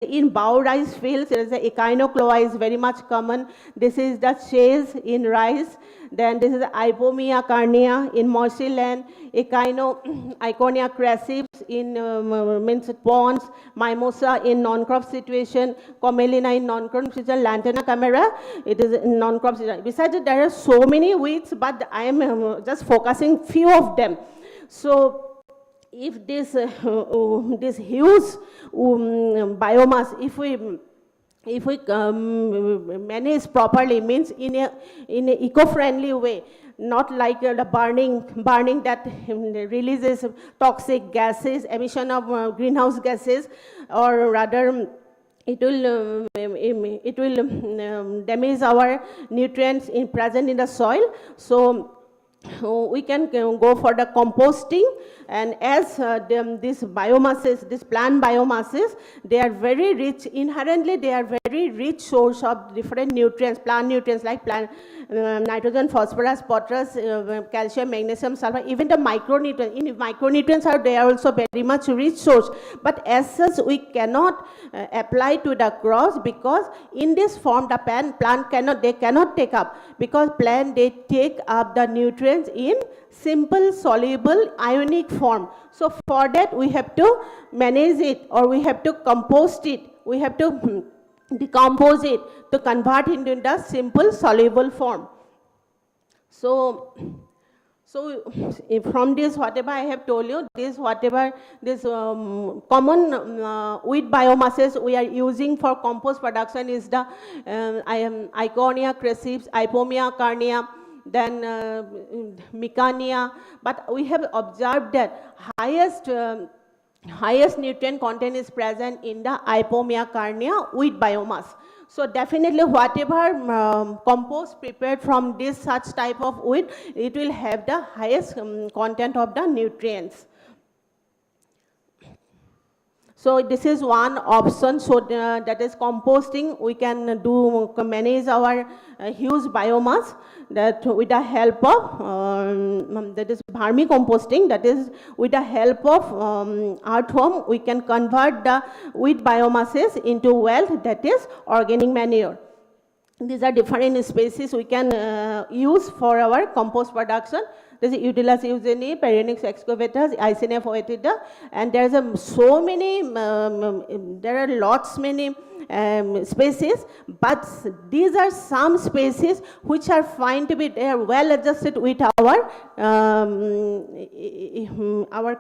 in bao rice fields, there is a echinoclea is very much common. This is the chase in rice. Then this is Ipomia carnea in marshy land, Iconia crassips in means ponds, mimosa in non-crop situation, Comelina in non-crop situation, Lantana camera, it is in non-crop situation. Besides, there are so many weeds, but I am just focusing few of them. So if this this huge biomass, if we manage properly, means in a eco-friendly way, not like the burning that releases toxic gases, emission of greenhouse gases, or rather it will damage our nutrients present in the soil. So we can go for the composting, and as these biomasses, these plant biomasses, they are very rich, inherently they are very rich source of different nutrients, plant nutrients like nitrogen, phosphorus, potash, calcium, magnesium, sulfur, even the micronutrients. In micronutrients are they are also very much rich source, but as such we cannot apply to the crops, because in this form the plant cannot take up, because plant they take up the nutrients in simple soluble ionic form. So for that we have to manage it, or we have to compost it, we have to decompose it to convert into the simple soluble form. So from this, whatever I have told you, this common wheat biomasses we are using for compost production is the Iconia crassips, Ipomia carnea, then Micania. But we have observed that highest nutrient content is present in the Ipomia carnea wheat biomass. So definitely whatever compost prepared from this such type of wheat, it will have the highest content of the nutrients. So this is one option. So that is composting. We can manage our huge biomass that with the help of that is vermicomposting. That is with the help of earthworm, we can convert the wheat biomasses into wealth, that is organic manure. These are different species we can use for our compost production. This is Utilus eugeni, Perenix excavators, Icenia foetida, and there's so many, there are lots many species, but these are some species which are found to be well adjusted with our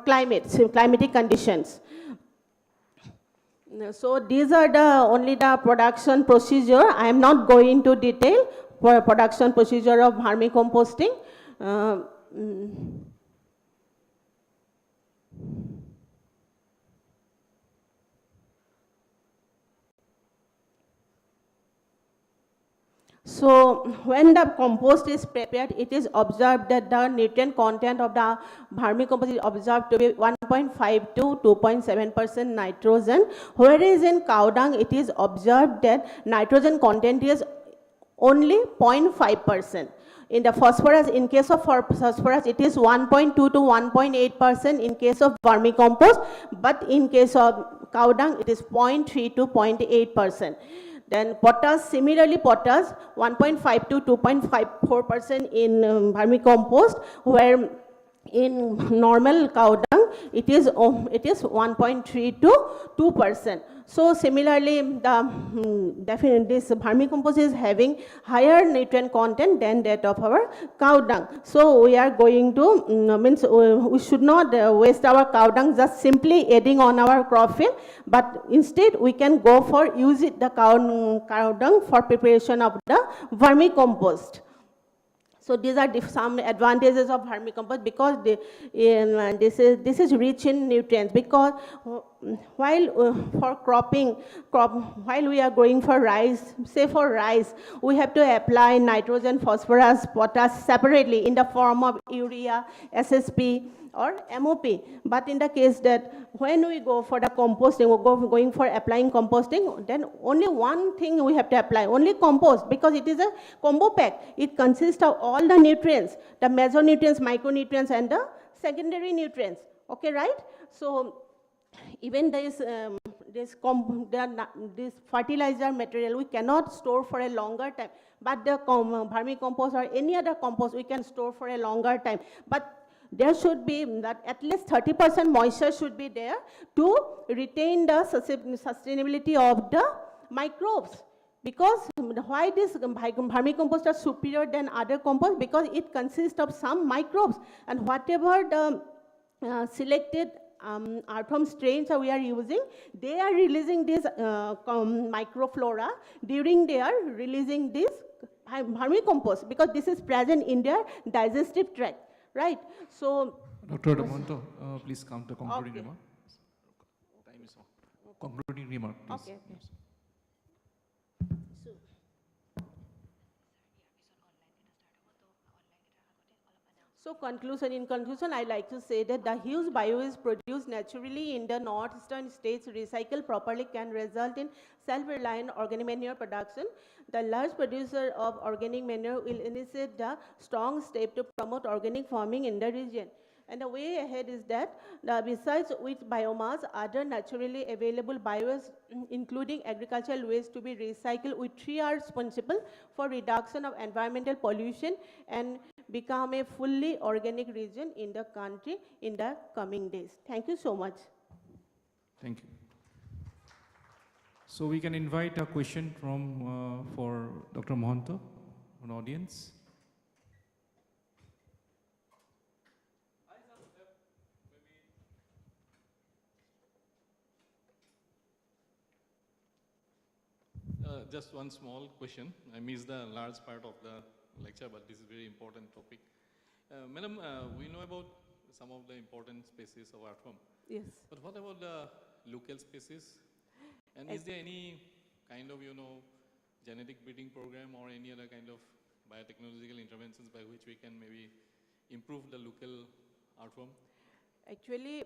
climatic conditions. So these are only the production procedure. I am not going into detail for production procedure of vermicomposting. So when the compost is prepared, it is observed that the nutrient content of the vermicompost is observed to be 1.5 to 2.7% nitrogen, whereas in cow dung it is observed that nitrogen content is only 0.5%. In the phosphorus, in case of phosphorus, it is 1.2 to 1.8% in case of vermicompost, but in case of cow dung, it is 0.3 to 0.8%. Then potash, similarly potash, 1.5 to 2.54% in vermicompost, where in normal cow dung, it is 1.3 to 2%. So similarly, definitely this vermicompost is having higher nutrient content than that of our cow dung. So we are going to we should not waste our cow dung just simply adding on our crop field, but instead we can go for use the cow dung for preparation of the vermicompost. So these are some advantages of vermicompost, because this is rich in nutrients. Because while for while we are growing for rice, say for rice, we have to apply nitrogen, phosphorus, potash separately in the form of urea, SSP, or MOP. But in the case that when we go for the composting, we're going for applying composting, then only one thing we have to apply, only compost, because it is a combo pack. It consists of all the nutrients, the mesonutrients, micronutrients, and the secondary nutrients. Okay, right? So even this this fertilizer material we cannot store for a longer time, but the vermicompost or any other compost we can store for a longer time. But there should be that at least 30% moisture should be there to retain the sustainability of the microbes. Because why this vermicompost are superior than other compost? Because it consists of some microbes, and whatever the selected earthworm strains we are using, they are releasing this microflora during they are releasing this vermicompost, because this is present in their digestive tract, right? So, Dr. Monto, please come to concluding okay. remark. Time is on. Concluding remark, please. Okay, okay. Yes. So in conclusion, I like to say that the huge biowaste produced naturally in the northeastern states, recycled properly, can result in self-reliant organic manure production. The large producer of organic manure will initiate the strong step to promote organic farming in the region. And the way ahead is that, besides with biomass, other naturally available biowaste, including agricultural waste, to be recycled with 3Rs principle for reduction of environmental pollution and become a fully organic region in the country in the coming days. Thank you so much. Thank you. So we can invite a question from for Dr. Mohanto, an audience. Just one small question. I missed the large part of the lecture, but this is a very important topic. Madam, we know about some of the important species of earthworm. Yes. But what about the local species? And is there any kind of, genetic breeding program or any other kind of biotechnological interventions by which we can maybe improve the local earthworm? Actually,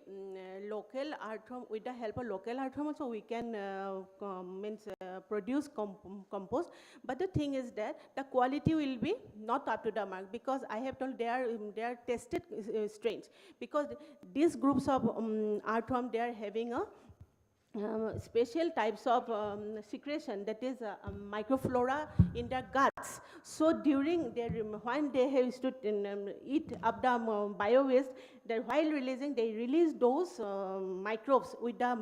local earthworm, with the help of local earthworm also we can produce compost. But the thing is that the quality will be not up to the mark, because I have told they are tested strains. Because these groups of earthworm, they are having a special types of secretion, that is microflora in their guts. So during their, when they have to eat up the bio-waste, while releasing, they release those microbes with the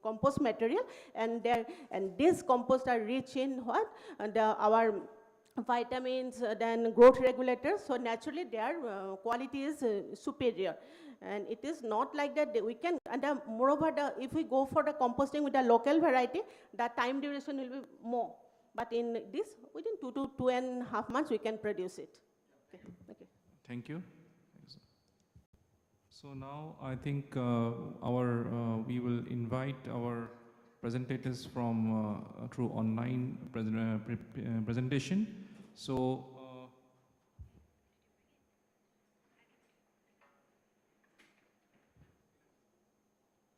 compost material, and these compost are rich in what? Our vitamins, then growth regulators, so naturally their quality is superior. And it is not like that we can, and moreover, if we go for the composting with the local variety, the time duration will be more. But in this, within 2 to 2.5 months, we can produce it. Okay. Okay. Thank you. So now I think we will invite our presentators from through online presentation. So.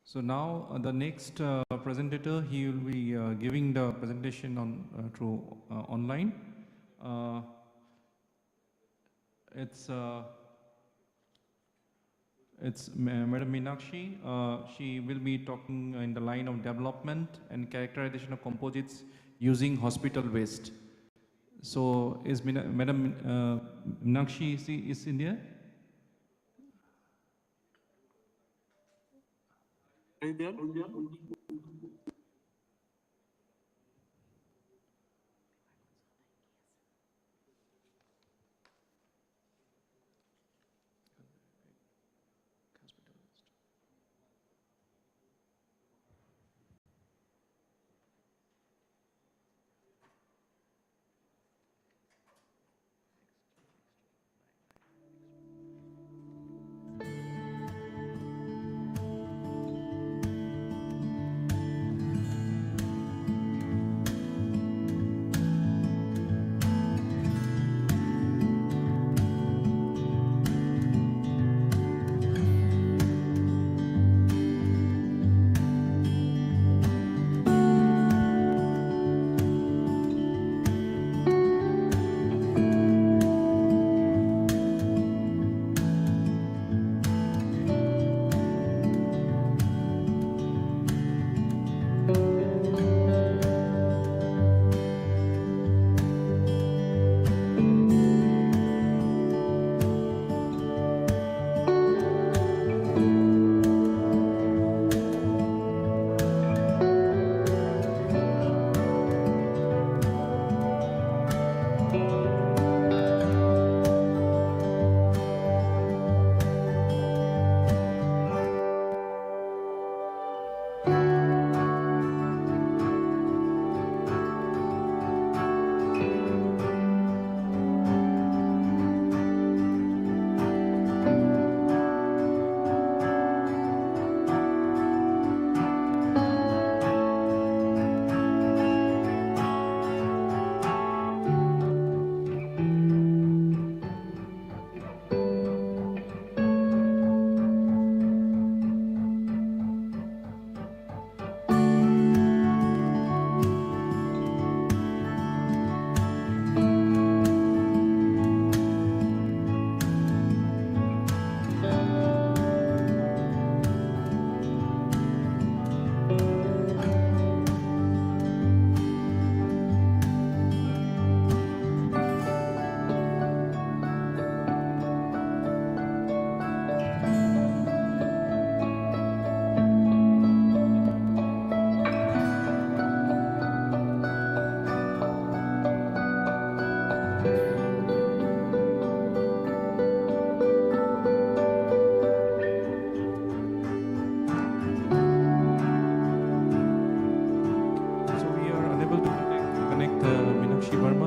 So now the next presenter, he will be giving the presentation on through online. It's Madam Meenakshi. She will be talking in the line of development and characterization of composites using hospital waste. So is Madam Meenakshi is in there? Are you there?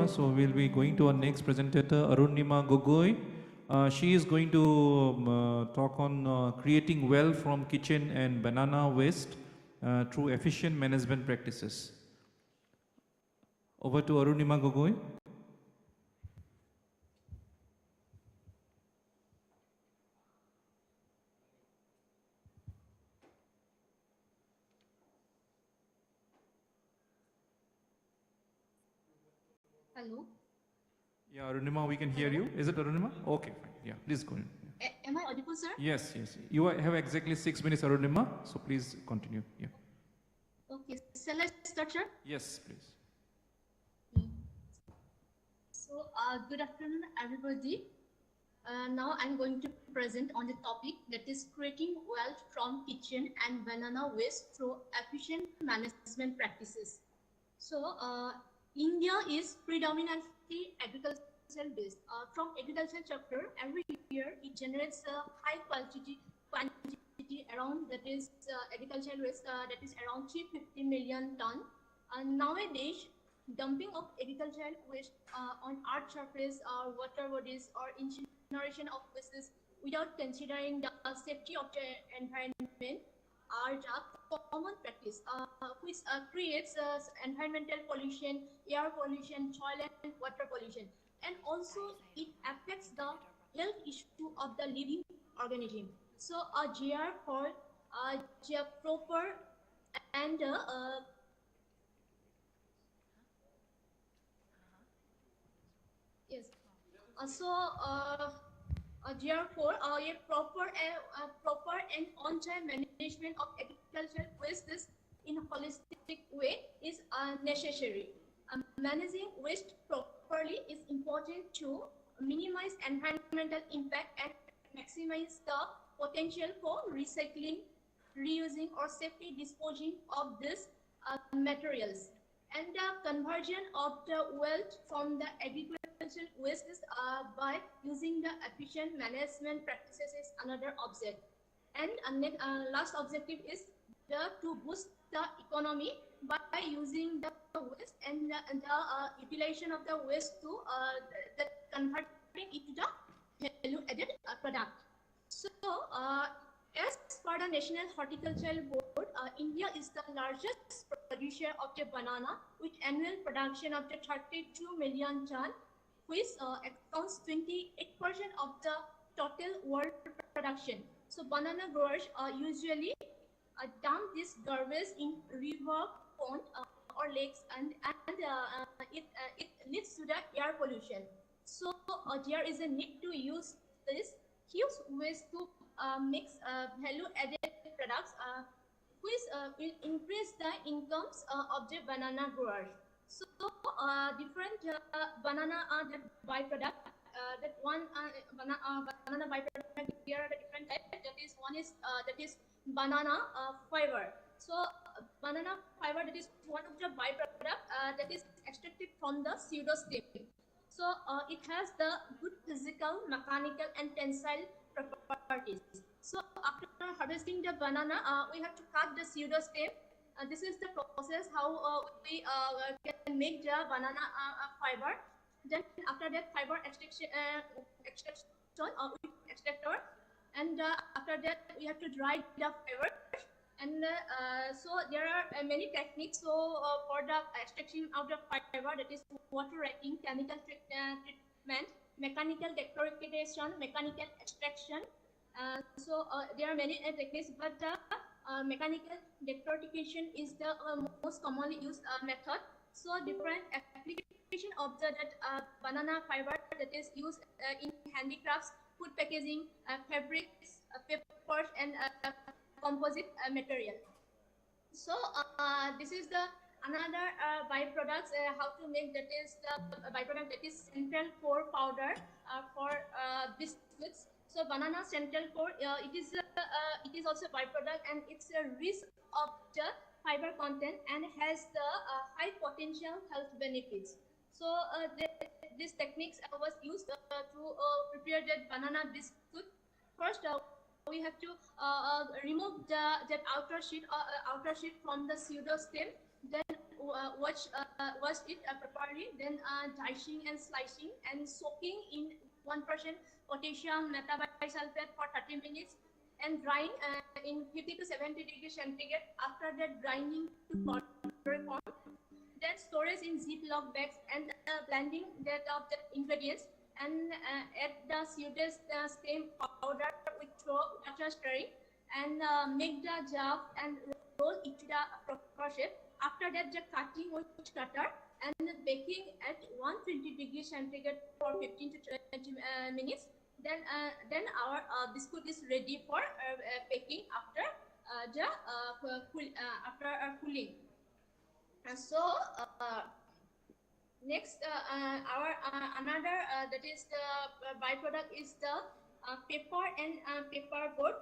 Arunima. So we'll be going to our next presenter, Arunima Gogoi. She is going to talk on creating wealth from kitchen and banana waste through efficient management practices. Over to Arunima Gogoi. Hello. Yeah, Arunima, we can hear you. Is it Arunima? Okay, fine. Yeah, please go ahead. Am I audible, sir? Yes, yes. You have exactly 6 minutes, Arunima. So please continue. Yeah. Okay. Shall I start, sir? Yes, please. So, good afternoon, everybody. Now I'm going to present on the topic that is creating wealth from kitchen and banana waste through efficient management practices. So, India is predominantly agricultural based. From agricultural sector, every year it generates a high quantity around that is agricultural waste that is around 350 million ton. And nowadays, dumping of agricultural waste on earth surface or water bodies or incineration of wastes without considering the safety of the environment are the common practice, which creates environmental pollution, air pollution, soil and water pollution, and also it affects the health issue of the living organism. So a GR for proper and yes. Therefore, proper and on-time management of agricultural wastes in a holistic way is necessary. Managing waste properly is important to minimize environmental impact and maximize the potential for recycling, reusing, or safely disposing of these materials. And the conversion of the wealth from the agricultural wastes by using the efficient management practices is another object. And last objective is to boost the economy by using the waste and the utilization of the waste to converting it to the value-added product. So, as per the National Horticultural Board, India is the largest producer of the banana with annual production of the 32 million ton, which accounts 28% of the total world production. So banana growers usually dump this garbage in river, pond, or lakes, and it leads to the air pollution. So there is a need to use this huge waste to mix value-added products, which will increase the incomes of the banana growers. So different banana the byproduct. That one banana byproduct here are the different types. That is banana fiber. So banana fiber, that is one of the byproduct that is extracted from the pseudostem. So it has the good physical, mechanical, and tensile properties. So after harvesting the banana, we have to cut the pseudostem. This is the process how we can make the banana fiber. Then after that, fiber extraction with extractor, and after that we have to dry the fiber. And so there are many techniques. So for the extraction of the fiber, that is water writing, chemical treatment, mechanical decortification, mechanical extraction. So there are many techniques, but mechanical decortification is the most commonly used method. So different application of that banana fiber that is used in handicrafts, food packaging, fabrics, papers, and composite material. So this is the another byproducts how to make, that is the byproduct that is central core powder for biscuits. So banana central core, it is also byproduct, and it's a rich of the fiber content and has the high potential health benefits. So these techniques was used to prepare that banana biscuit. First, we have to remove that outer sheet from the pseudostem. Then wash it properly, then dicing and slicing and soaking in 1% potassium metabisulfate for 30 minutes and drying in 50 to 70 degrees centigrade. After that, grinding to powder form. Then storage in Ziploc bags and blending that of the ingredients and add the sewage stem powder with water stirring and make the jar and roll it to the proper shape. After that, the cutting with cutter and baking at 120 degrees centigrade for 15 to 20 minutes. Then our biscuit is ready for baking after cooling. And so next, our another that is the byproduct is the paper and paperboard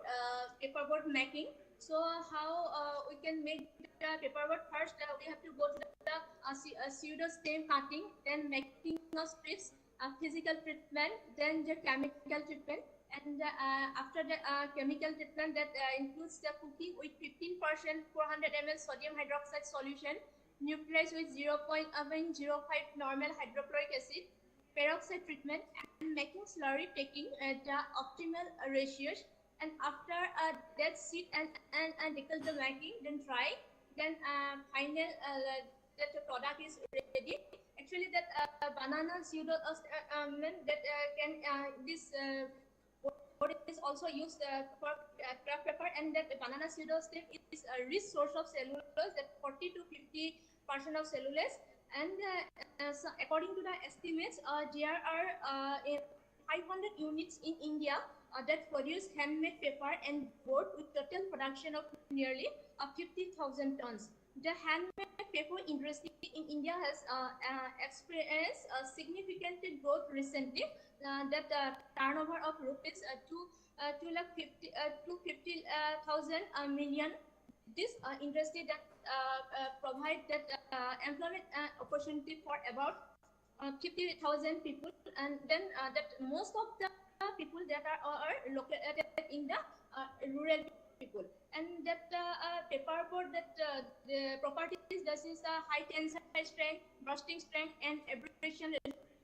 making. So how we can make the paperboard? First, we have to go to the pseudo stem cutting, then making of strips, physical treatment, then the chemical treatment. And after the chemical treatment, that includes the cooking with 15% 400 ml sodium hydroxide solution, neutralized with 0.05 normal hydrochloric acid, peroxide treatment, and making slurry, taking the optimal ratios. And after that, sit and decant the making, then dry, then final that the product is ready. Actually, that banana pseudo that can this board is also used for craft paper, and that banana pseudo stem is a rich source of cellulose, that 40 to 50% of cellulose. And so according to the estimates, there are 500 units in India that produce handmade paper and board with total production of nearly 50,000 tons. The handmade paper industry in India has experienced a significant growth recently. That turnover of rupees 250,000 million. This industry that provide that employment opportunity for about 50,000 people, and then that most of the people that are located in the rural people. And that paperboard, that the properties, this is a high tensile strength, bursting strength, and abrasion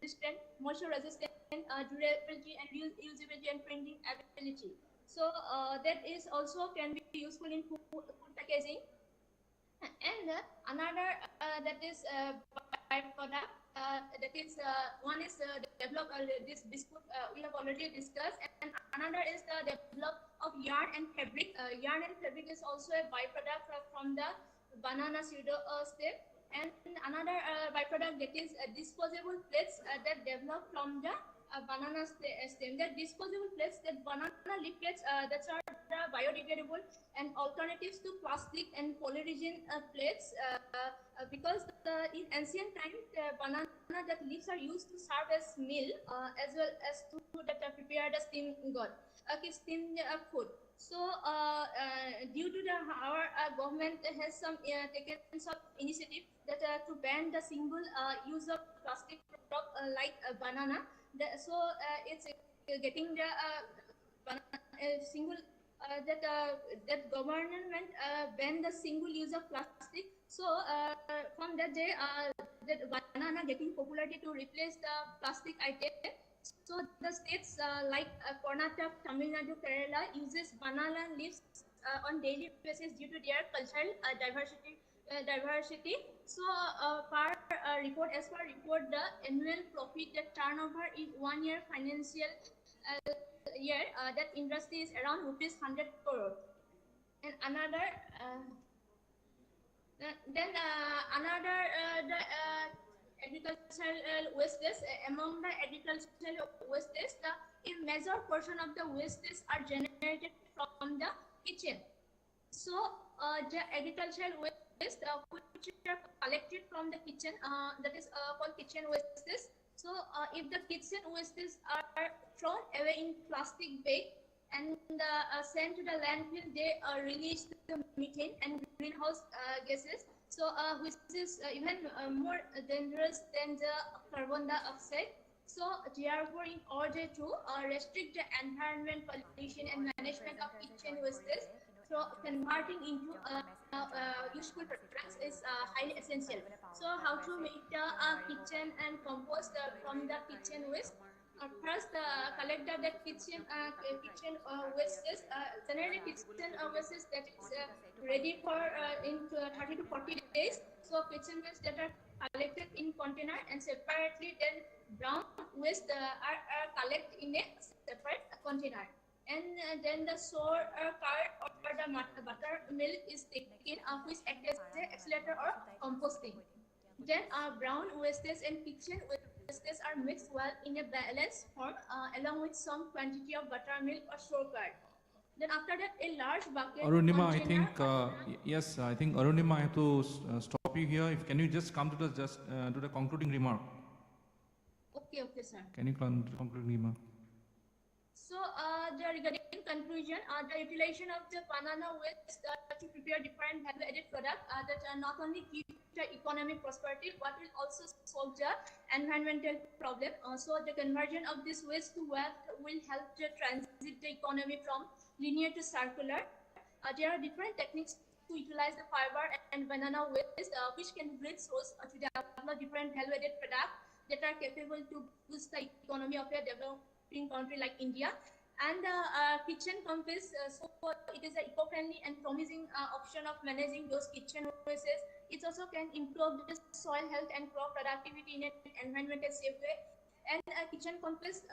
resistant, moisture resistant, durability, and usability and printing ability. So that is also can be useful in food packaging. And another that is byproduct, that is one is develop this biscuit we have already discussed, and another is the develop of yarn and fabric. Yarn and fabric is also a byproduct from the banana pseudo stem. And another byproduct, that is disposable plates that develop from the banana stem. That disposable plates, that banana leaf plates, that are biodegradable and alternatives to plastic and polyresin plates, because in ancient times banana that leaves are used to serve as meal, as well as to that prepare the steamed food. So due to our government has some taken some initiative that to ban the single use of plastic product like banana. So it's getting the single that government ban the single use of plastic. So from that day, that banana getting popularity to replace the plastic item. So the states like Karnataka, Tamil Nadu, Kerala uses banana leaves on daily basis due to their cultural diversity. So as per report, the annual profit, the turnover in 1 year financial year, that industry is around rupees 100 crore. And another then another the agricultural wastes. Among the agricultural wastes, a major portion of the wastes are generated from the kitchen. So the agricultural waste which are collected from the kitchen, that is called kitchen wastes. So if the kitchen wastes are thrown away in plastic bag and sent to the landfill, they release the methane and greenhouse gases. So which is even more dangerous than the carbon dioxide. So therefore, in order to restrict the environment pollution and management of kitchen wastes, so converting into useful products is highly essential. So how to make the kitchen and compost from the kitchen waste? First, collect the kitchen waste is generally kitchen waste is that is ready for in 30 to 40 days. So kitchen waste that are collected in container and separately then brown waste are collected in a separate container. And then the sour curd or the buttermilk is taken, which acts as an accelerator or composting. Then brown wastes and kitchen wastes are mixed well in a balanced form along with some quantity of buttermilk or sour curd. Then after that, a large bucket Arunima, I container. think, yes, I think Arunima, I have to stop you here. If can you just come to the to the concluding remark? Okay, okay, sir. Can you come to the concluding remark? So, regarding conclusion, the utilization of the banana waste to prepare different value-added products that not only give the economic prosperity, but will also solve the environmental problem. So, the conversion of this waste to wealth will help to transit the economy from linear to circular. There are different techniques to utilize the fiber and banana waste, which can be great source to develop different value-added products that are capable to boost the economy of a developing country like India. And kitchen compost, so it is an eco-friendly and promising option of managing those kitchen wastes. It also can improve the soil health and crop productivity in an environmental safe way. And kitchen compost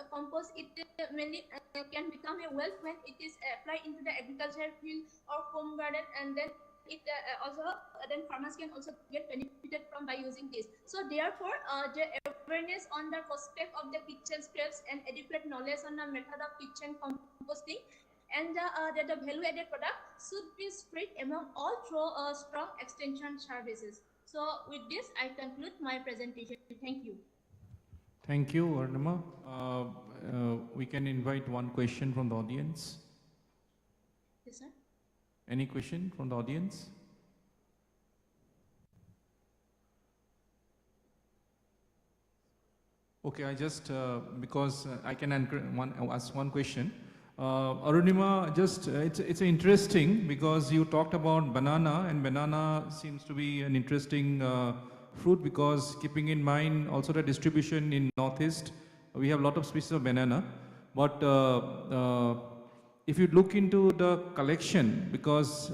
it mainly can become a wealth when it is applied into the agricultural field or home garden, and then it then farmers can also get benefited from by using this. So therefore, the awareness on the prospect of the kitchen scraps and adequate knowledge on the method of kitchen composting and the value-added product should be spread among all through strong extension services. So with this, I conclude my presentation. Thank you. Thank you, Arunima. We can invite one question from the audience. Yes, sir. Any question from the audience? Okay, I just, because I can ask one question. Arunima, just, it's interesting because you talked about banana, and banana seems to be an interesting fruit, because keeping in mind also the distribution in Northeast, we have a lot of species of banana. But if you look into the collection, because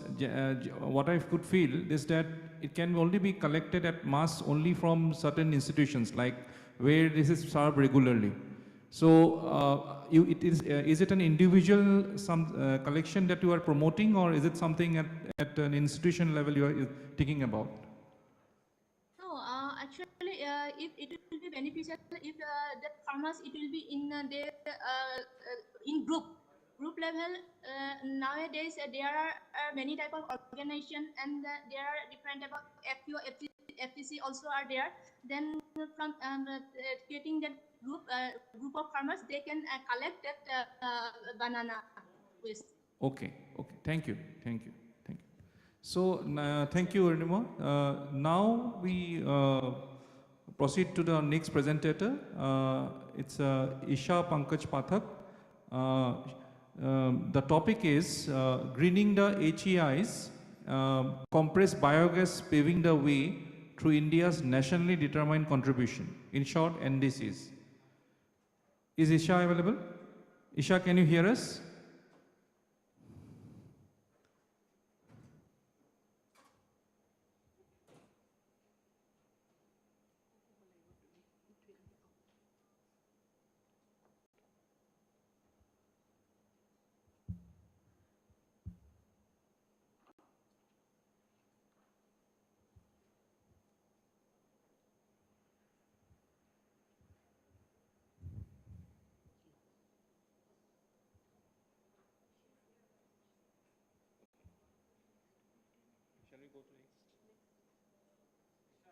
what I could feel is that it can only be collected at mass only from certain institutions, like where this is served regularly. So is it an individual collection that you are promoting, or is it something at an institution level you are thinking about? No, actually, if it will be beneficial, if the farmers, it will be in their in group level. Nowadays, there are many type of organization, and there are different type of FPO, FTC also are there. Then from creating that group of farmers, they can collect that banana waste. Okay, okay, thank you. So, thank you, Arunima. Now we proceed to the next presenter. It's Isha Pankaj Pathak. The topic is greening the HEIs, compressed biogas paving the way through India's nationally determined contribution. In short, NDCs. Is Isha available? Isha, can you hear us?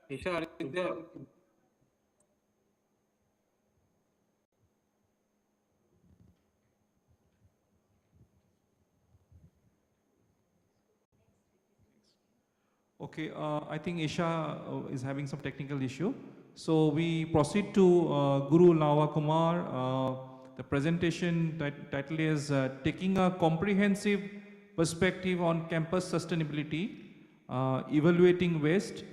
Isha, are you there? Okay, I think Isha is having some technical issue. So we proceed to Guru Lava Kumar. The presentation title is Taking a Comprehensive Perspective on Campus Sustainability, evaluating waste,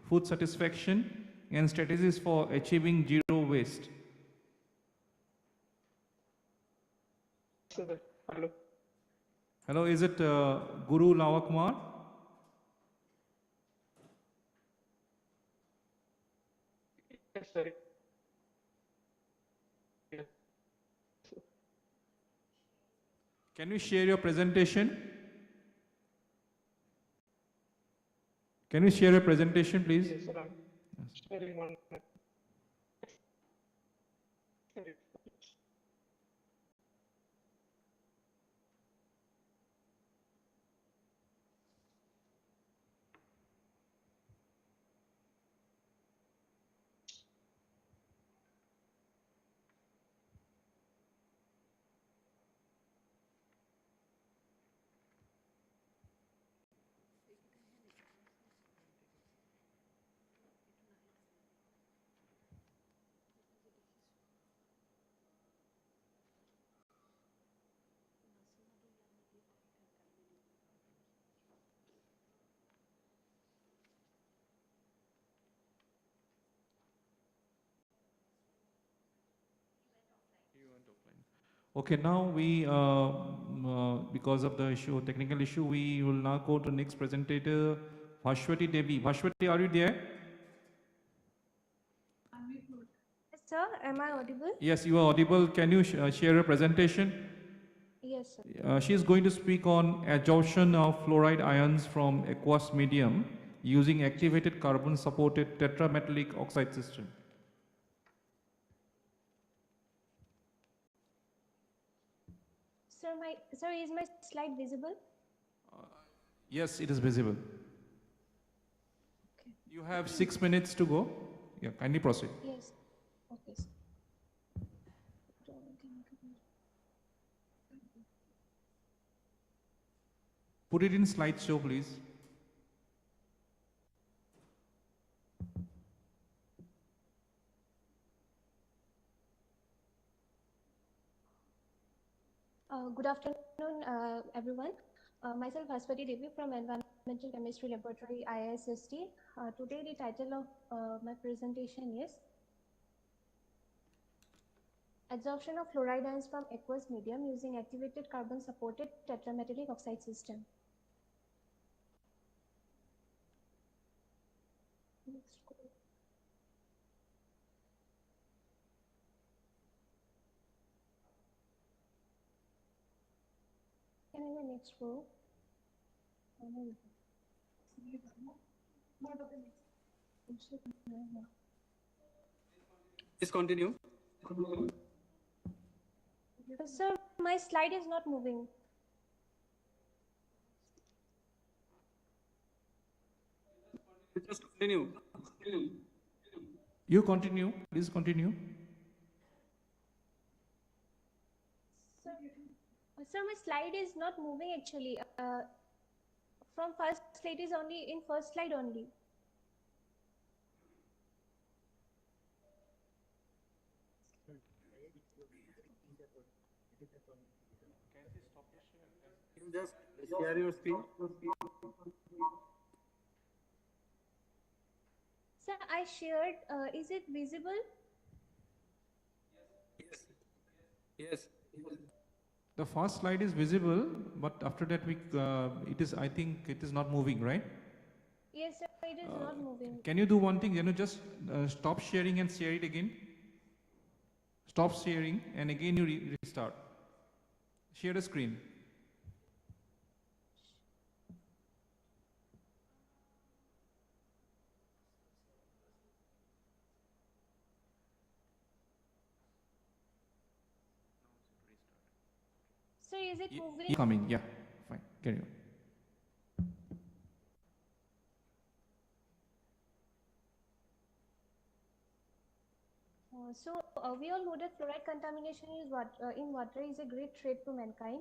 food satisfaction, and strategies for achieving zero waste. Sir, hello. Hello, is it Guru Lawakumar? Yes, sir. Yes. Can you share your presentation? Can you share your presentation, please? Yes, sir. I'm sharing one. Okay, now because of the technical issue, we will now go to next presenter, Bhashwati Devi. Bhashwati, are you there? Yes, sir. Am I audible? Yes, you are audible. Can you share your presentation? Yes, sir. She is going to speak on adsorption of fluoride ions from aqueous medium using activated carbon supported tetrametallic oxide system. Sir, is my slide visible? Yes, it is visible. Okay. You have 6 minutes to go. Yeah, kindly proceed. Yes. Okay, sir. Put it in slideshow, please. Good afternoon, everyone. Myself, Bhaswati Devi from Environmental Chemistry Laboratory, IISST. Today, the title of my presentation is Adsorption of fluoride ions from aqueous medium using activated carbon-supported tetrametallic oxide system. Next. Can I have the next row? Please continue. Sir, my slide is not moving. Just continue. You continue. Please continue. Sir, my slide is not moving actually. From first slide is only in first slide only. You just share your screen. Sir, I shared. Is it visible? Yes. Yes. The first slide is visible, but after that it is, I think it is not moving, right? Yes, sir, it is not moving. Can you do one thing? Can you just stop sharing and share it again? Stop sharing and again you restart. Share the screen. Sir, is it moving? Coming, yeah, fine, carry on. We all know that fluoride contamination in water is a great threat to mankind.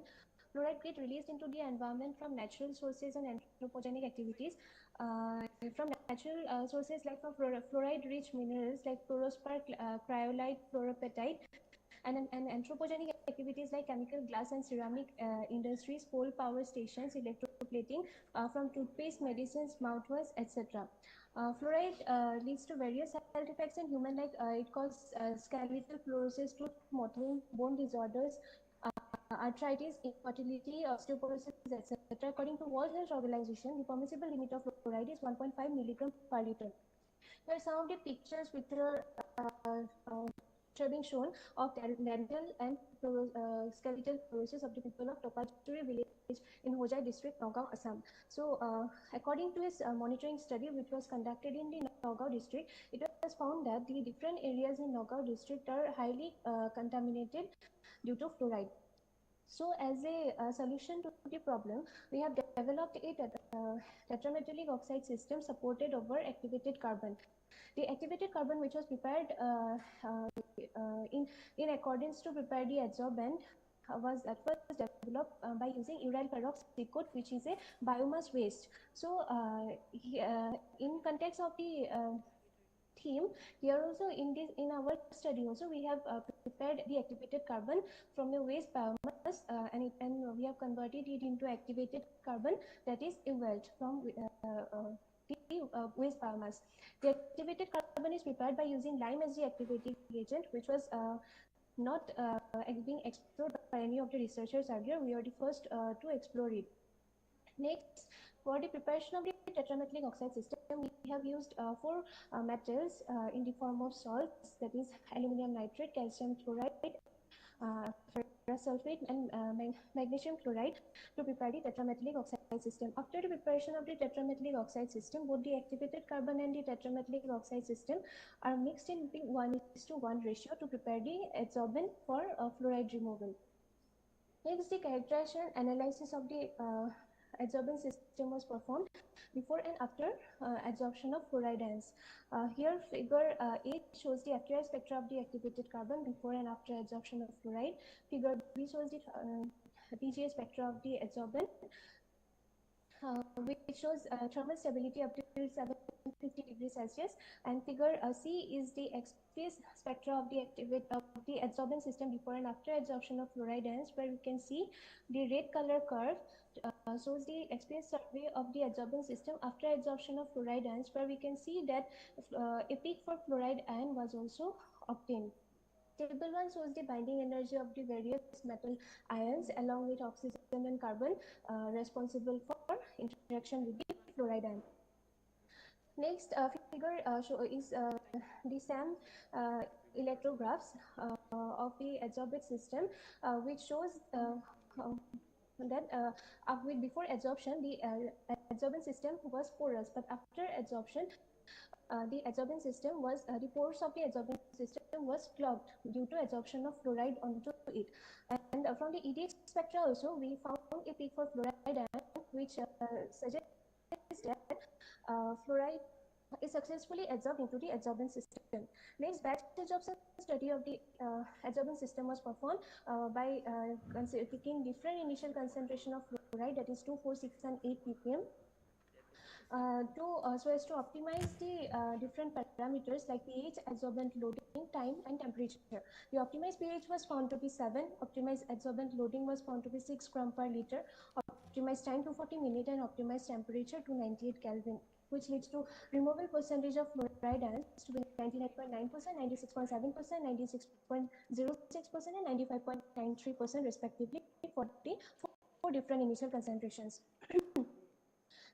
Fluoride get released into the environment from natural sources and anthropogenic activities. From natural sources like from fluoride-rich minerals like fluorspar, cryolite, fluoropatite, and anthropogenic activities like chemical, glass, and ceramic industries, coal power stations, electroplating from toothpaste, medicines, mouthwash, etc. Fluoride leads to various health effects in human, like it causes skeletal fluorosis, tooth mottle, bone disorders, arthritis, infertility, osteoporosis, etc. According to World Health Organization, the permissible limit of fluoride is 1.5 milligram per liter. Here are some of the pictures which are being shown of dental and skeletal fluorosis of the people of Topajuri village in Hojai district, Nagaon, Assam. So, according to his monitoring study which was conducted in the Nagaon district, it was found that the different areas in Nagaon district are highly contaminated due to fluoride. So, as a solution to the problem, we have developed a tetrametallic oxide system supported over activated carbon. The activated carbon, which was prepared in accordance to prepare the adsorbent, was at first developed by using uryl peroxide, which is a biomass waste. So, in context of the theme, here also in our study also we have prepared the activated carbon from a waste biomass and we have converted it into activated carbon, that is evolved from the waste biomass. The activated carbon is prepared by using lime as the activating agent, which was not being explored by any of the researchers earlier. We are the first to explore it. Next, for the preparation of the tetrametallic oxide system, we have used four metals in the form of salts, that is aluminum nitrate, calcium chloride, ferrous sulfate, and magnesium chloride to prepare the tetrametallic oxide system. After the preparation of the tetrametallic oxide system, both the activated carbon and the tetrametallic oxide system are mixed in 1:1 ratio to prepare the adsorbent for fluoride removal. Next, the characterization analysis of the adsorbent system was performed before and after adsorption of fluoride ions. Here, figure A shows the FTI spectra of the activated carbon before and after adsorption of fluoride. Figure B shows the TGA spectra of the adsorbent, which shows thermal stability up to 750 degrees Celsius, and figure C is the X-phase spectra of the adsorbent system before and after adsorption of fluoride ions, where we can see the red color curve shows the experience survey of the adsorbent system after adsorption of fluoride ions, where we can see that a peak for fluoride ion was also obtained. Table 1 shows the binding energy of the various metal ions along with oxygen and carbon responsible for interaction with the fluoride ion. Next figure is the same electrographs of the adsorbate system, which shows that before adsorption, the adsorbent system was porous, but after adsorption, the adsorbent system was the pores of the adsorbent system was clogged due to adsorption of fluoride onto it. And from the EDX spectra also, we found a peak for fluoride ion, which suggests that fluoride is successfully adsorbed into the adsorbent system. Next, batch adsorption study of the adsorbent system was performed by taking different initial concentration of fluoride, that is 2, 4, 6, and 8 ppm. So as to optimize the different parameters like pH, adsorbent loading, time, and temperature. The optimized pH was found to be 7, optimized adsorbent loading was found to be 6 gram per liter, optimized time to 40 minutes, and optimized temperature to 98 Kelvin, which leads to removal percentage of fluoride ions to be 99.9%, 96.7%, 96.06%, and 95.93% respectively for the four different initial concentrations.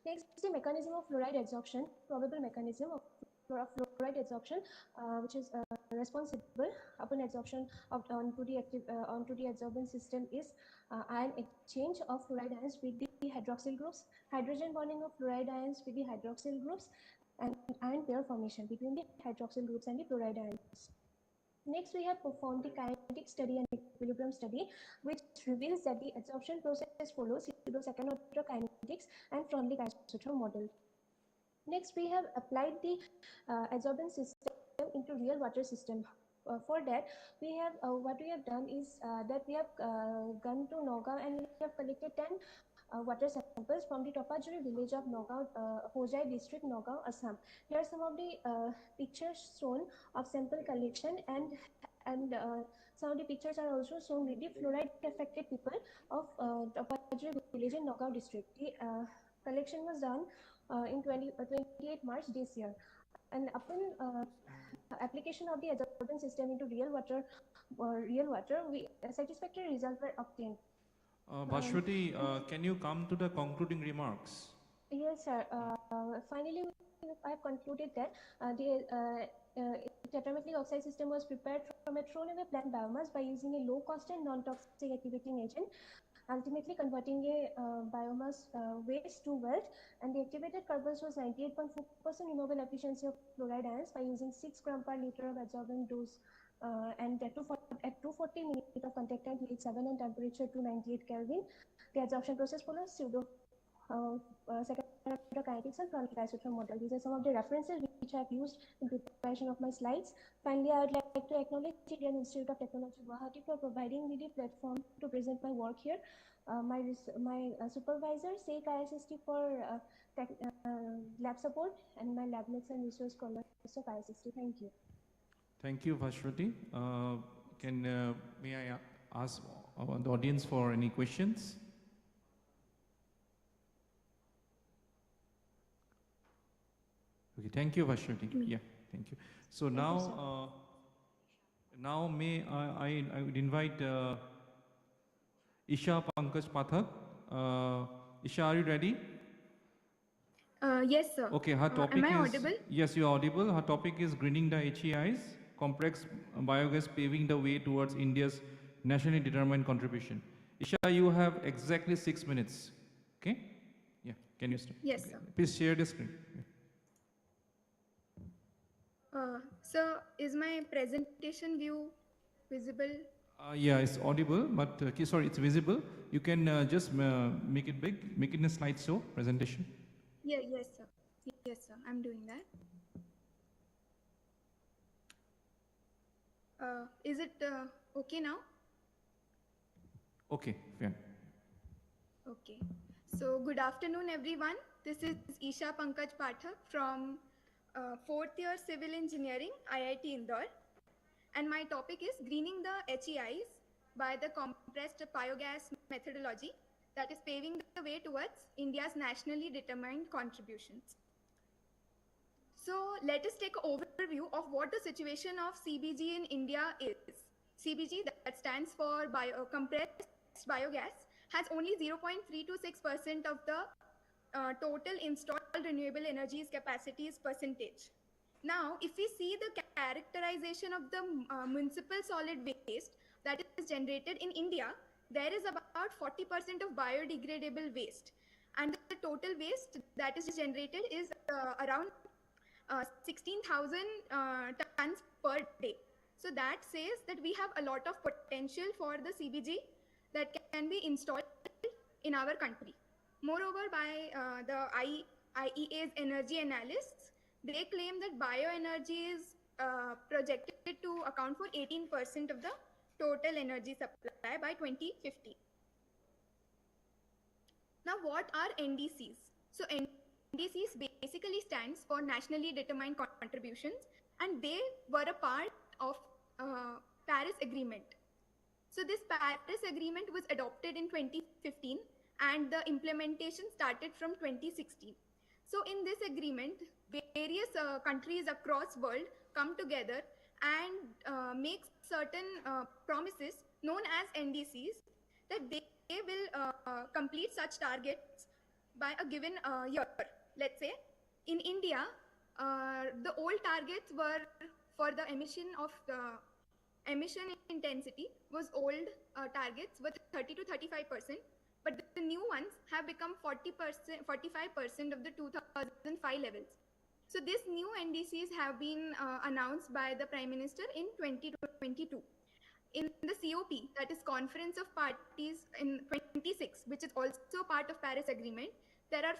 Next, the mechanism of fluoride adsorption, probable mechanism of fluoride adsorption, which is responsible upon adsorption onto the adsorbent system is ion exchange of fluoride ions with the hydroxyl groups, hydrogen bonding of fluoride ions with the hydroxyl groups, and ion pair formation between the hydroxyl groups and the fluoride ions. Next, we have performed the kinetic study and equilibrium study, which reveals that the adsorption process follows second order kinetics and Freundlich isotherm model. Next, we have applied the adsorbent system into real water system. For that, we have what we have done is that we have gone to Nagaon and we have collected 10 water samples from the Topajuri village of Nagaon, Hojai district, Nagaon, Assam. Here are some of the pictures shown of sample collection and And some of the pictures are also shown with the fluoride affected people of Tapajri village in Nagaon district. The collection was done in 28 March this year. And upon application of the adsorbent system into real water, satisfactory results were obtained. Bhashwati, can you come to the concluding remarks? Yes, sir. Finally, I have concluded that the tetramethyl oxide system was prepared from a thrown-away plant biomass by using a low-cost and non-toxic activating agent, ultimately converting a biomass waste to wealth. And the activated carbons was 98.4% removal efficiency of fluoride ions by using 6 gram per liter of adsorbent dose. And at 240 minutes of contact time, pH 7 and temperature 298 Kelvin. The adsorption process follows pseudo second order kinetics and chronic isotherm model. These are some of the references which I have used in preparation of my slides. Finally, I would like to acknowledge Indian Institute of Technology, Guwahati, for providing me the platform to present my work here. My supervisor, SEC ISST, for lab support, and my lab mates and resource scholars of ISST. Thank you. Thank you, Bhashwati. May I ask the audience for any questions? Okay, thank you, Bhashwati. Yeah, thank you. So now, may I would invite Isha Pankaj Pathak. Isha, are you ready? Yes, sir. Okay, her topic am I is... audible? Yes, you are audible. Her topic is greening the HEIs, complex biogas paving the way towards India's nationally determined contribution. Isha, you have exactly 6 minutes. Okay? Yeah, can you start? Yes, okay. sir. Please share the screen. Yeah. Sir, is my presentation view visible? Yeah, it's audible, but sorry, it's visible. You can just make it big, make it in a slideshow presentation. Yeah, yes, sir. Yes, sir. I'm doing that. Is it okay now? Okay, fine. Okay. So, good afternoon, everyone. This is Isha Pankaj Pathak from 4th year Civil Engineering, IIT Indore. And my topic is greening the HEIs by the compressed biogas methodology, that is paving the way towards India's nationally determined contributions. So let us take an overview of what the situation of CBG in India is. CBG, that stands for compressed biogas, has only 0.326% of the total installed renewable energies capacities percentage. Now, if we see the characterization of the municipal solid waste that is generated in India, there is about 40% of biodegradable waste. And the total waste that is generated is around 16,000 tons per day. So that says that we have a lot of potential for the CBG that can be installed in our country. Moreover, by the IEA's energy analysts, they claim that bioenergy is projected to account for 18% of the total energy supply by 2050. Now, what are NDCs? So, NDCs basically stands for Nationally Determined Contributions, and they were a part of Paris Agreement. So, this Paris Agreement was adopted in 2015, and the implementation started from 2016. So, in this agreement, various countries across world come together and make certain promises known as NDCs that they will complete such targets by a given year. Let's say in India, the old targets were for the emission of emission intensity was old targets were 30 to 35%, but the new ones have become 40%, 45% of the 2005 levels. So these new NDCs have been announced by the Prime Minister in 2022. In the COP, that is Conference of Parties in 26, which is also part of Paris Agreement, there are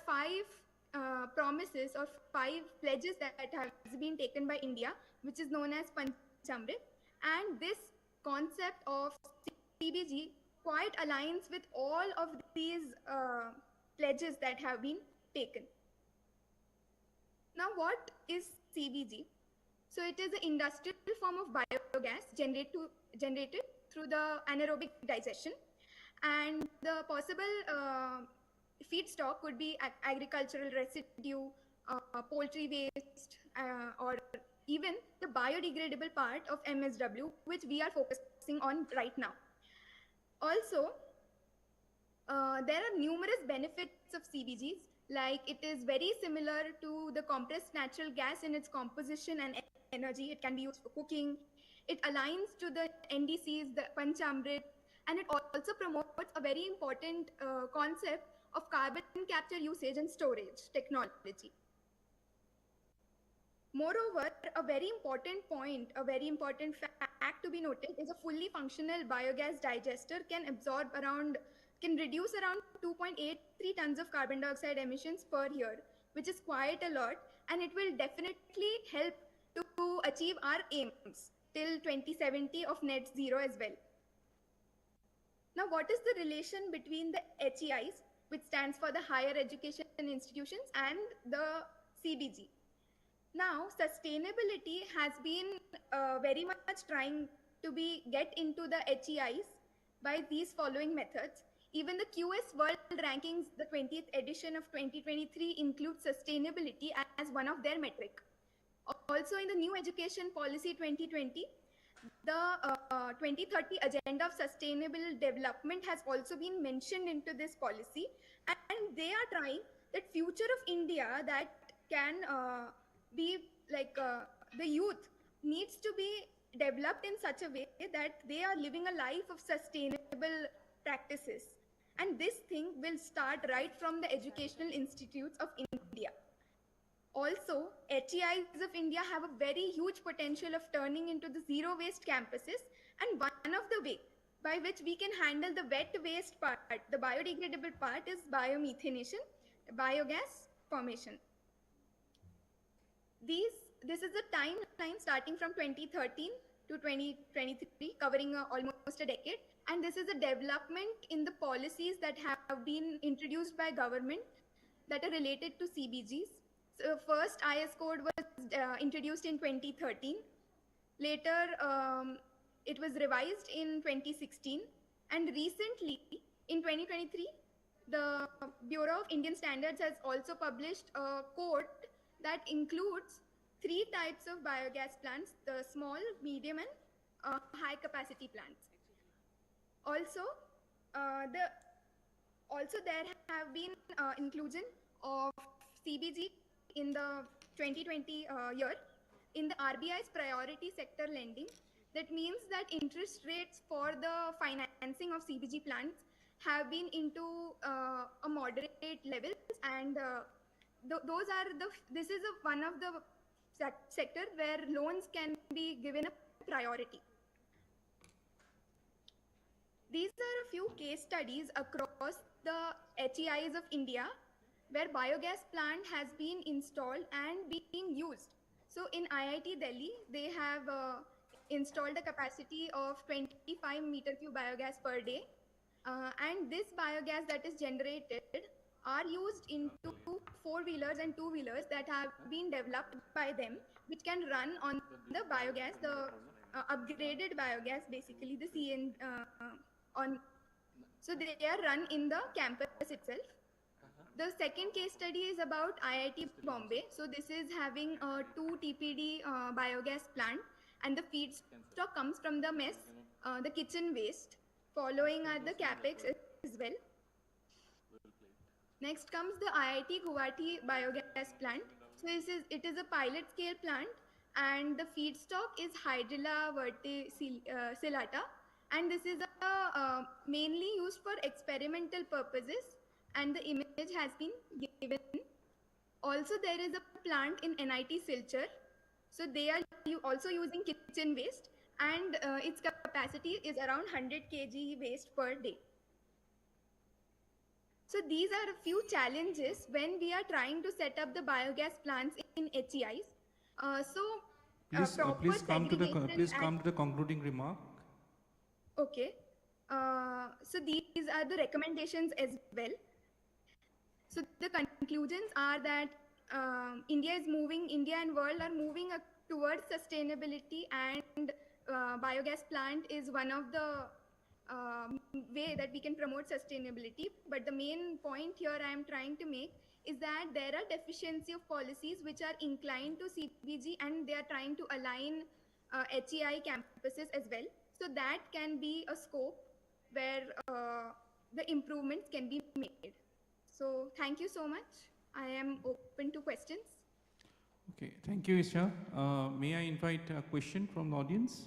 5 promises or 5 pledges that have been taken by India, which is known as Panchamrit. And this concept of CBG quite aligns with all of these pledges that have been taken. Now, what is CBG? So it is an industrial form of biogas generated through the anaerobic digestion, and the possible feedstock could be agricultural residue, poultry waste, or even the biodegradable part of MSW, which we are focusing on right now. Also, there are numerous benefits of CBGs, like it is very similar to the compressed natural gas in its composition and energy. It can be used for cooking. It aligns to the NDCs, the Panchamrit, and it also promotes a very important concept of carbon capture, usage, and storage technology. Moreover, a very important point, a very important fact to be noted is a fully functional biogas digester can reduce around 2.83 tons of carbon dioxide emissions per year, which is quite a lot, and it will definitely help to achieve our aims till 2070 of net zero as well. Now, what is the relation between the HEIs, which stands for the higher education institutions, and the CBG? Now, sustainability has been very much trying to get into the HEIs by these following methods. Even the QS World Rankings, the 20th edition of 2023, includes sustainability as one of their metric. Also, in the New Education Policy 2020, the 2030 Agenda of Sustainable Development has also been mentioned into this policy, and they are trying that future of India that can be like the youth needs to be developed in such a way that they are living a life of sustainable practices, and this thing will start right from the educational institutes of India. Also, HEIs of India have a very huge potential of turning into the zero waste campuses, and one of the way by which we can handle the wet waste part, the biodegradable part, is biomethanation, biogas formation. This is a timeline starting from 2013 to 2023, covering almost a decade, and this is a development in the policies that have been introduced by government that are related to CBGs. So first IS code was introduced in 2013. Later, it was revised in 2016, and recently in 2023, the Bureau of Indian Standards has also published a code that includes 3 types of biogas plants: the small, medium, and high capacity plants. Also, there have been inclusion of CBG in the 2020 year in the RBI's priority sector lending. That means that interest rates for the financing of CBG plants have been into a moderate levels, and this is one of the sector where loans can be given a priority. These are a few case studies across the HEIs of India where biogas plant has been installed and being used. So in IIT Delhi, they have installed a capacity of 25 meter cube biogas per day. And this biogas that is generated are used into 4-wheelers and 2-wheelers that have been developed by them, which can run on the biogas, the upgraded biogas, basically the CN so they are run in the campus itself. The second case study is about IIT Bombay. So this is having a 2 TPD biogas plant, and the feedstock comes from the mess, the kitchen waste, following at the capex as well. Next comes the IIT Guwahati biogas plant. So it is a pilot scale plant, and the feedstock is Hydrilla verticillata, and this is mainly used for experimental purposes, and the image has been given. Also, there is a plant in NIT Silchar. So they are also using kitchen waste, and its capacity is around 100 kg waste per day. So these are a few challenges when we are trying to set up the biogas plants in HEIs. Please come to the concluding remark. Okay. So these are the recommendations as well. So the conclusions are that India and world are moving towards sustainability, and biogas plant is one of the way that we can promote sustainability. But the main point here I am trying to make is that there are deficiency of policies which are inclined to CBG, and they are trying to align HEI campuses as well. So that can be a scope where the improvements can be made. So thank you so much. I am open to questions. Okay, thank you, Isha. May I invite a question from the audience?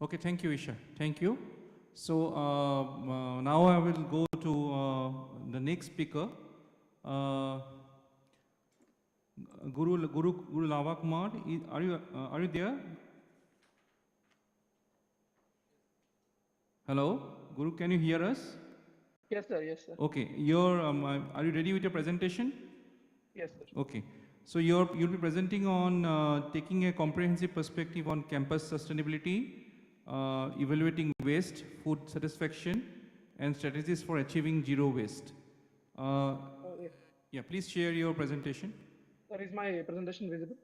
Okay, thank you, Isha. Thank you. So now I will go to the next speaker, Guru Lava Kumar. Are you there? Hello, Guru. Can you hear us? Yes, sir. Yes, sir. Okay. Are you ready with your presentation? Yes, sir. Okay. So you'll be presenting on taking a comprehensive perspective on campus sustainability, evaluating waste, food satisfaction, and strategies for achieving zero waste. Yes. Yeah, please share your presentation. Sir, is my presentation visible?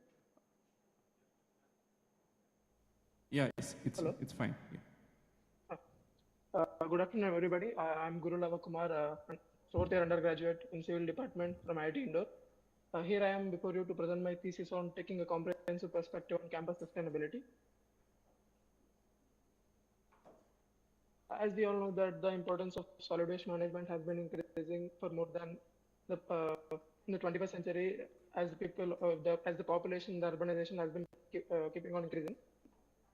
Yeah, Hello? it's fine. Yeah. Good afternoon, everybody. I'm Guru Lava Kumar, fourth year undergraduate in Civil Department from IIT Indore. Here I am before you to present my thesis on taking a comprehensive perspective on campus sustainability. As we all know that the importance of solid waste management has been increasing for more than in the 21st century as the people, as the population, the urbanization has been keeping on increasing.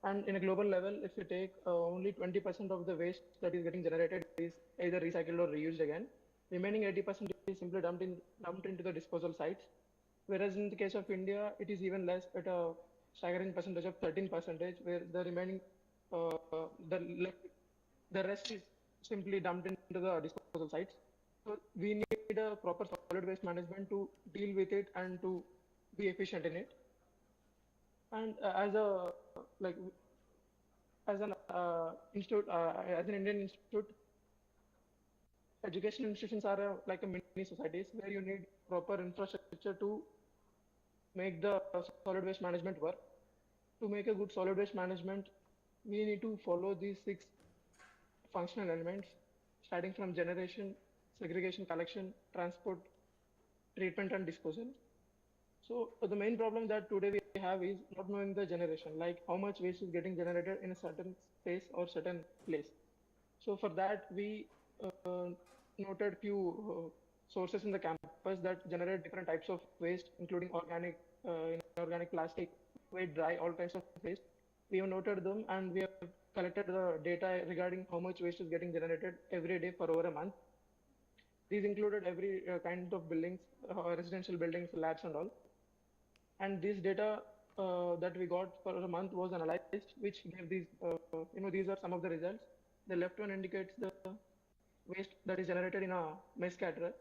And in a global level, if you take only 20% of the waste that is getting generated is either recycled or reused again. Remaining 80% is simply dumped into the disposal sites. Whereas in the case of India, it is even less at a staggering percentage of 13%, where the remaining, the rest is simply dumped into the disposal sites. So we need a proper solid waste management to deal with it and to be efficient in it. And like as an institute, as an Indian institute, educational institutions are like a mini societies where you need proper infrastructure to make the solid waste management work. To make a good solid waste management, we need to follow these 6 functional elements, starting from generation, segregation, collection, transport, treatment, and disposal. So the main problem that today we have is not knowing the generation, like how much waste is getting generated in a certain space or certain place. So for that, we noted few sources in the campus that generate different types of waste, including organic, inorganic, plastic, wet, dry, all kinds of waste. We have noted them and we have collected the data regarding how much waste is getting generated every day for over a month. These included every kind of buildings, residential buildings, labs, and all. And this data that we got for a month was analyzed, which gave these, these are some of the results. The left one indicates the waste that is generated in a mess scatterer,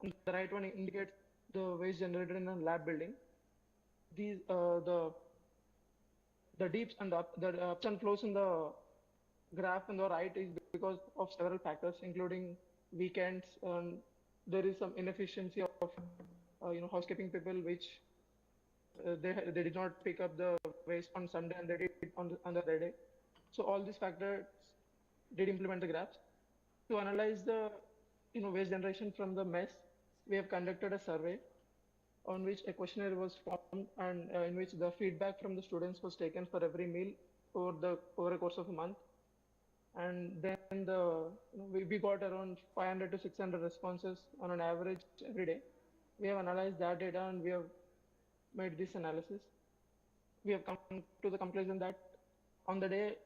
and the right one indicates the waste generated in a lab building. These the deeps and the ups and flows in the graph on the right is because of several factors, including weekends. There is some inefficiency of housekeeping people, which they did not pick up the waste on Sunday and they did it on the other day. So all these factors did implement the graphs. To analyze the waste generation from the mess, we have conducted a survey on which a questionnaire was formed and in which the feedback from the students was taken for every meal over a course of a month. And then we got around 500 to 600 responses on an average every day. We have analyzed that data and we have made this analysis. We have come to the conclusion that on the day,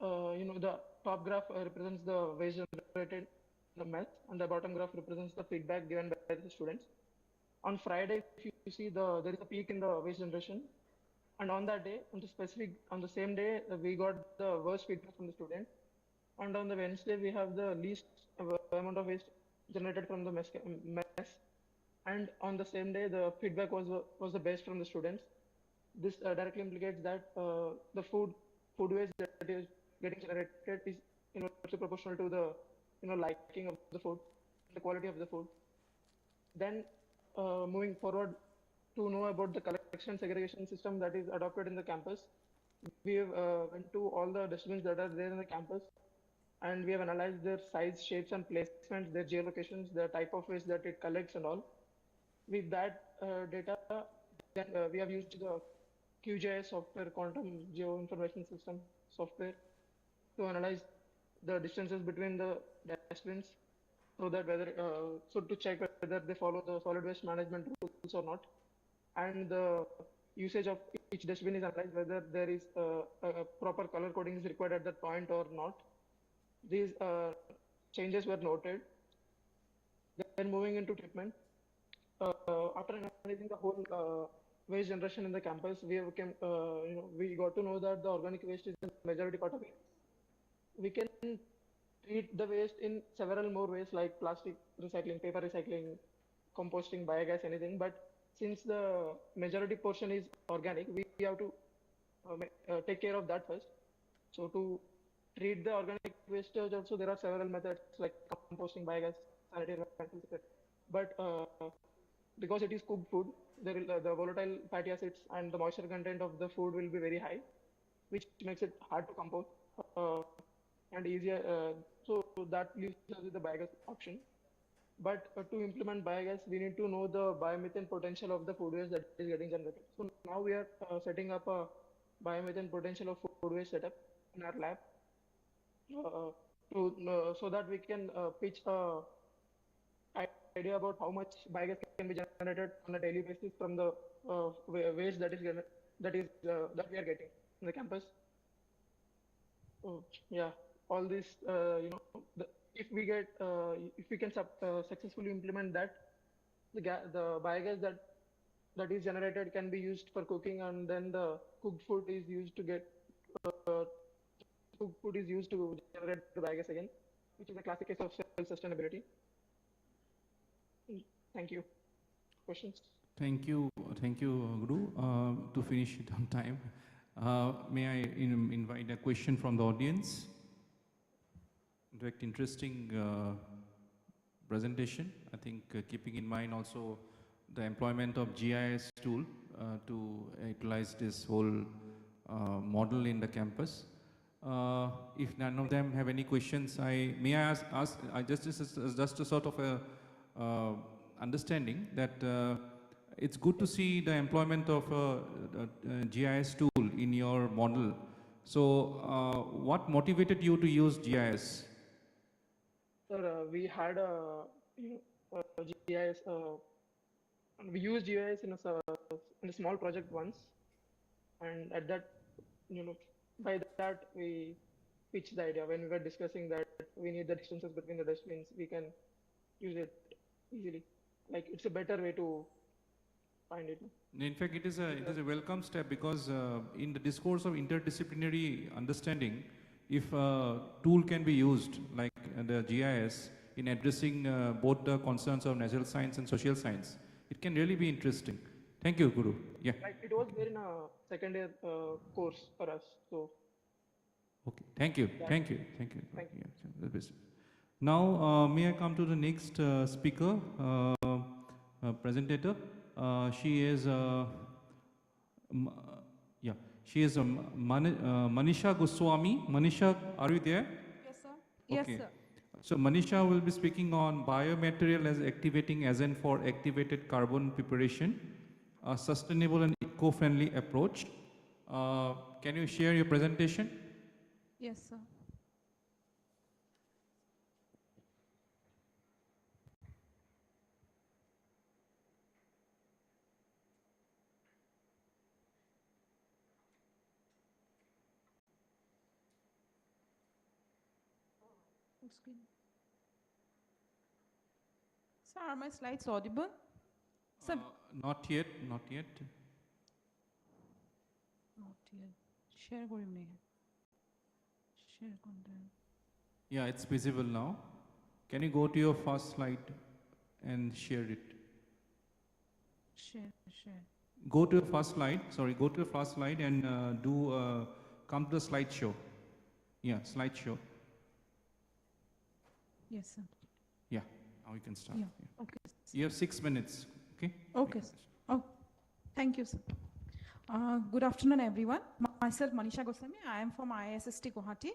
the top graph represents the waste generated in the mess, and the bottom graph represents the feedback given by the students. On Friday, if you see there is a peak in the waste generation, and on that day, on the same day, we got the worst feedback from the students. And on the Wednesday, we have the least amount of waste generated from the mess. And on the same day, the feedback was the best from the students. This directly implicates that the food waste that is getting generated is inversely proportional to the liking of the food, the quality of the food. Then moving forward to know about the collection segregation system that is adopted in the campus, we have went to all the dustbins that are there in the campus, and we have analyzed their size, shapes, and placements, their geolocations, the type of waste that it collects, and all. With that data, then we have used the QGIS software, Quantum Geo Information System software, to analyze the distances between the dustbins, so that so to check whether they follow the solid waste management rules or not, and the usage of each dustbin is analyzed, whether there is a proper color coding is required at that point or not. These changes were noted. Then moving into treatment, after analyzing the whole waste generation in the campus, we got to know that the organic waste is the majority part of it. We can treat the waste in several more ways, like plastic recycling, paper recycling, composting, biogas, anything. But since the majority portion is organic, we have to take care of that first. So to treat the organic wastage also, there are several methods like composting, biogas, sanitary landfills, etc. But because it is cooked food, the volatile fatty acids and the moisture content of the food will be very high, which makes it hard to compost and easier. So that leaves us with the biogas option. But to implement biogas, we need to know the biomethane potential of the food waste that is getting generated. So now we are setting up a biomethane potential of food waste setup in our lab, so that we can pitch a idea about how much biogas can be generated on a daily basis from the waste that we are getting in the campus. So yeah, all this if we can successfully implement that, the biogas that is generated can be used for cooking, and then the cooked food is used to generate the biogas again, which is a classic case of self-sustainability. Thank you. Questions? Thank you, Guru. To finish it on time, may I invite a question from the audience? In fact, interesting presentation. I think keeping in mind also the employment of GIS tool to utilize this whole model in the campus. If none of them have any questions, may I ask just a sort of a understanding that it's good to see the employment of a GIS tool in your model. So what motivated you to use GIS? Sir, we had a GIS. We used GIS in a small project once, and at that, by that we pitched the idea when we were discussing that we need the distances between the dustbins. We can use it easily. Like, it's a better way to find it. In fact, it is a welcome step, because in the discourse of interdisciplinary understanding, if a tool can be used like the GIS in addressing both the concerns of natural science and social science, it can really be interesting. Thank you, Guru. Yeah. Like, it was there in a second year course for us. So. Okay. Thank you. Yeah. Thank you. Thank you. Yeah, now, may I come to the next speaker, presentator? She is Manisha Goswami. Manisha, are you there? Yes, sir. Okay. Yes, sir. So Manisha will be speaking on biomaterial as activating agent for activated carbon preparation, a sustainable and eco-friendly approach. Can you share your presentation? Yes, sir. Screen. Sir, are my slides audible? Sir, not yet. not yet. Share share content. Yeah, it's visible now. Can you go to your first slide and share it? Share. Go to your first slide. Sorry, go to your first slide and come to the slideshow. Yeah, slideshow. Yes, sir. Yeah, now you can start. Yeah. Yeah. Okay. You have 6 minutes, okay? Okay. Sir. Oh, thank you, sir. Good afternoon, everyone. Myself, Manisha Goswami. I am from ISST Guwahati.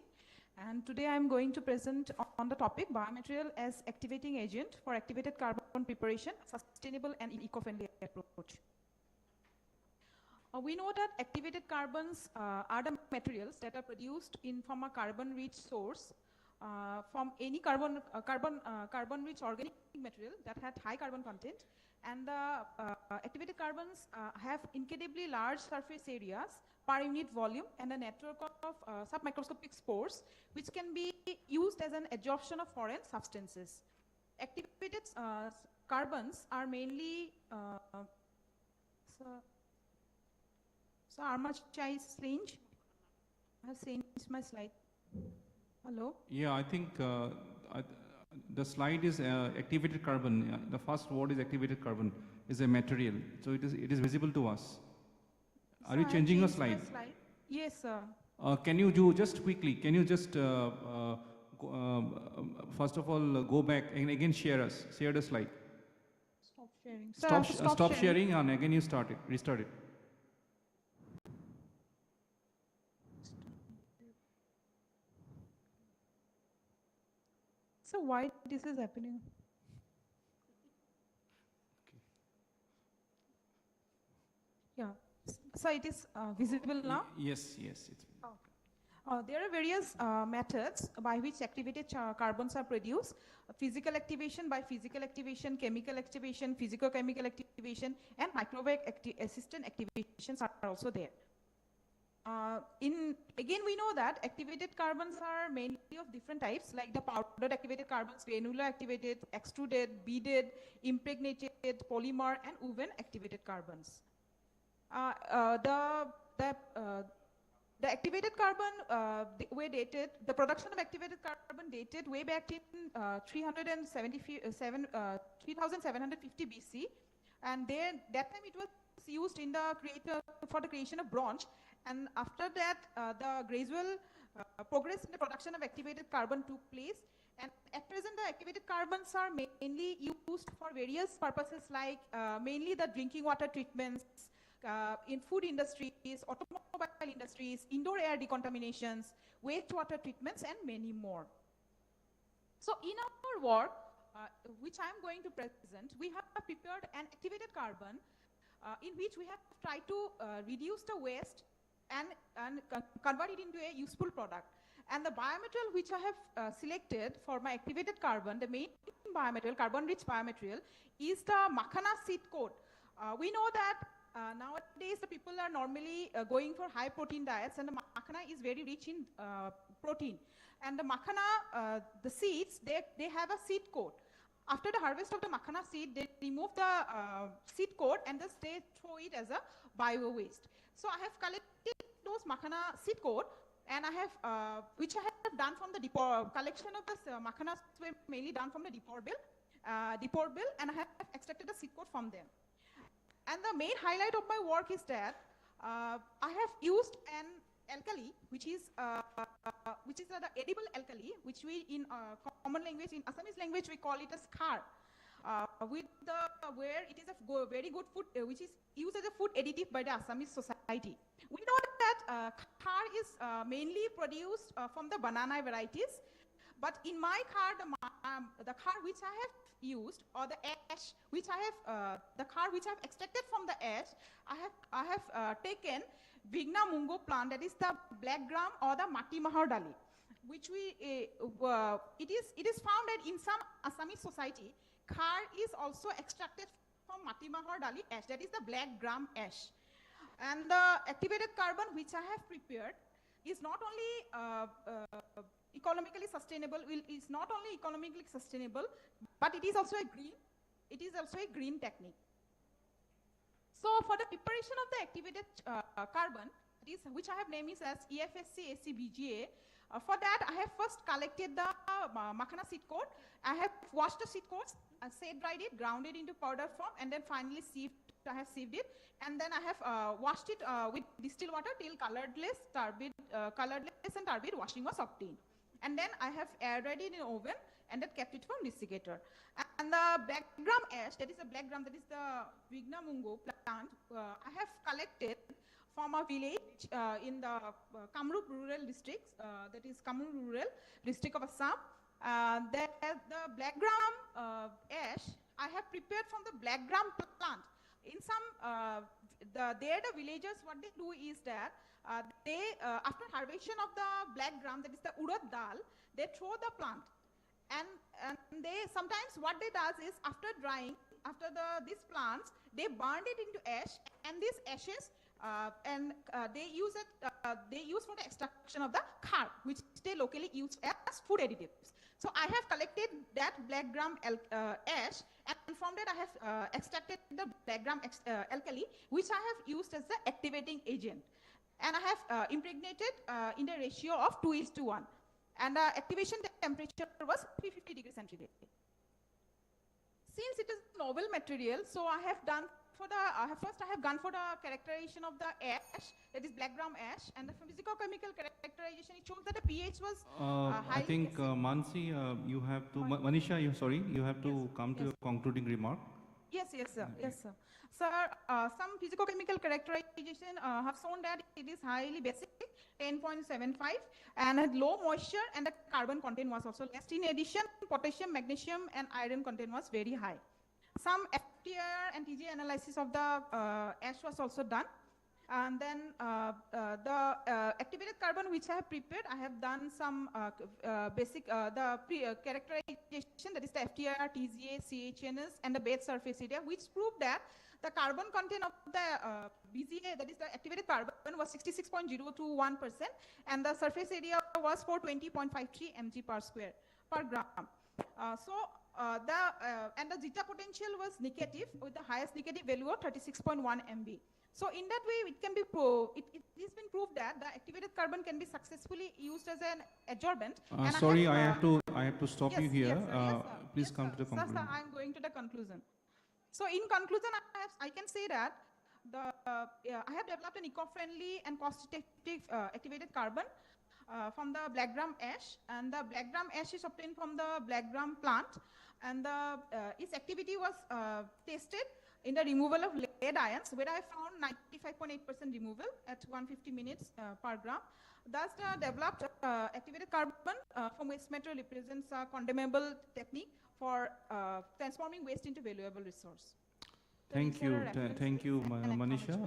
And today I am going to present on the topic biomaterial as activating agent for activated carbon preparation, sustainable and eco-friendly approach. We know that activated carbons are the materials that are produced from a carbon-rich source from any carbon-rich organic material that had high carbon content, and the activated carbons have incredibly large surface areas per unit volume and a network of submicroscopic spores, which can be used as an adsorption of foreign substances. Activated carbons are mainly so how much size range? I have changed my slide. Hello? Yeah, I think the slide is activated carbon. The first word is activated carbon, is a material. So it is visible to us. Are you changing your slide? Yes, sir. Can you do just quickly? Can you just first of all go back and again share the slide? Stop sharing. Stop sharing and again you restart it. So why this is happening? Okay. Yeah. So it is visible now? Yes, it's. Okay. There are various methods by which activated carbons are produced. Physical activation by physical activation, chemical activation, physicochemical activation, and microwave assistant activations are also there. Again, we know that activated carbons are mainly of different types, like the powdered activated carbons, granular activated, extruded, beaded, impregnated, polymer, and woven activated carbons. The activated carbon were dated, the production of activated carbon dated way back in 3750 BC, and that time it was used in for the creation of bronze, and after that the gradual progress in the production of activated carbon took place, and at present the activated carbons are mainly used for various purposes, like mainly the drinking water treatments, in food industries, automobile industries, indoor air decontaminations, wastewater treatments, and many more. So in our work, which I am going to present, we have prepared an activated carbon in which we have tried to reduce the waste and convert it into a useful product. And the biomaterial which I have selected for my activated carbon, the main biomaterial, carbon-rich biomaterial, is the makhana seed coat. We know that nowadays the people are normally going for high protein diets, and the makhana is very rich in protein. And the makhana, the seeds, they have a seed coat. After the harvest of the makhana seed, they remove the seed coat and just they throw it as a bio waste. So I have collected those makhana seed coat, and I have, which I have done from the collection of the makhanas were mainly done from the depot bill, and I have extracted the seed coat from them. And the main highlight of my work is that I have used an alkali, which is the edible alkali, which we in common language, in Assamese language, we call it as khar. Where it is a very good food, which is used as a food additive by the Assamese society. We know that khar is mainly produced from the banana varieties, but in my khar, the khar which I have used, or the ash which I have, the khar which I have extracted from the ash, I have taken Vigna mungo plant, that is the black gram or the mati mahar dali, which it is found that in some Assamese society, khar is also extracted from mati mahar dali ash, that is the black gram ash. And the activated carbon which I have prepared is not only economically sustainable, but it is also a green technique. So for the preparation of the activated carbon, which I have named as EFSC ACBGA, for that I have first collected the makhana seed coat. I have washed the seed coats, set dried it, ground it into powder form, and then finally I have sieved it, and then I have washed it with distilled water till colorless and turbid washing was obtained. And then I have air dried it in the oven and that kept it from desiccator. And the black gram ash, that is the black gram, that is the Vignamungo plant, I have collected from a village in the Kamrup rural district, that is Kamrup rural district of Assam. The black gram ash I have prepared from the black gram plant. In some, the villagers, what they do is that they, after harvestation of the black gram, that is the urad dal, they throw the plant. And they sometimes what they does is after drying, after these plants, they burn it into ash, and these ashes they use it. They use for the extraction of the khar, which they locally use as food additives. So I have collected that black gram ash, and from that I have extracted the black gram alkali, which I have used as the activating agent, and I have impregnated in the ratio of 2:1. And the activation temperature was 350 degrees centigrade. Since it is novel material, so I have done for the, first I have gone for the characterization of the ash, that is black gram ash, and the physicochemical characterization, it shows that the pH was I think Mansi, you have to, Manisha, you have to come to your concluding remark. Yes, sir. Yes, sir. Sir, some physicochemical characterization have shown that it is highly basic, 10.75, and had low moisture, and the carbon content was also less. In addition, potassium, magnesium, and iron content was very high. Some FTIR and TG analysis of the ash was also done. And then the activated carbon which I have prepared, I have done some basic characterization, that is the FTIR, TGA, CHNS, and the bed surface area, which proved that the carbon content of the BZA, that is the activated carbon, was 66.021%, and the surface area was 420.53 mg per square per gram. And the zeta potential was negative, with the highest negative value of 36.1 MB. So in that way, it can be it has been proved that the activated carbon can be successfully used as an adsorbent. Sorry, I have to stop you here. Yes, please come to the conclusion. Sir, I am going to the conclusion. So in conclusion, I can say that I have developed an eco-friendly and cost-effective activated carbon from the black gram ash, and the black gram ash is obtained from the black gram plant, and its activity was tested in the removal of lead ions, where I found 95.8% removal at 150 minutes per gram. Thus, the developed activated carbon from waste material represents a condemnable technique for transforming waste into valuable resource. Thank you, Manisha.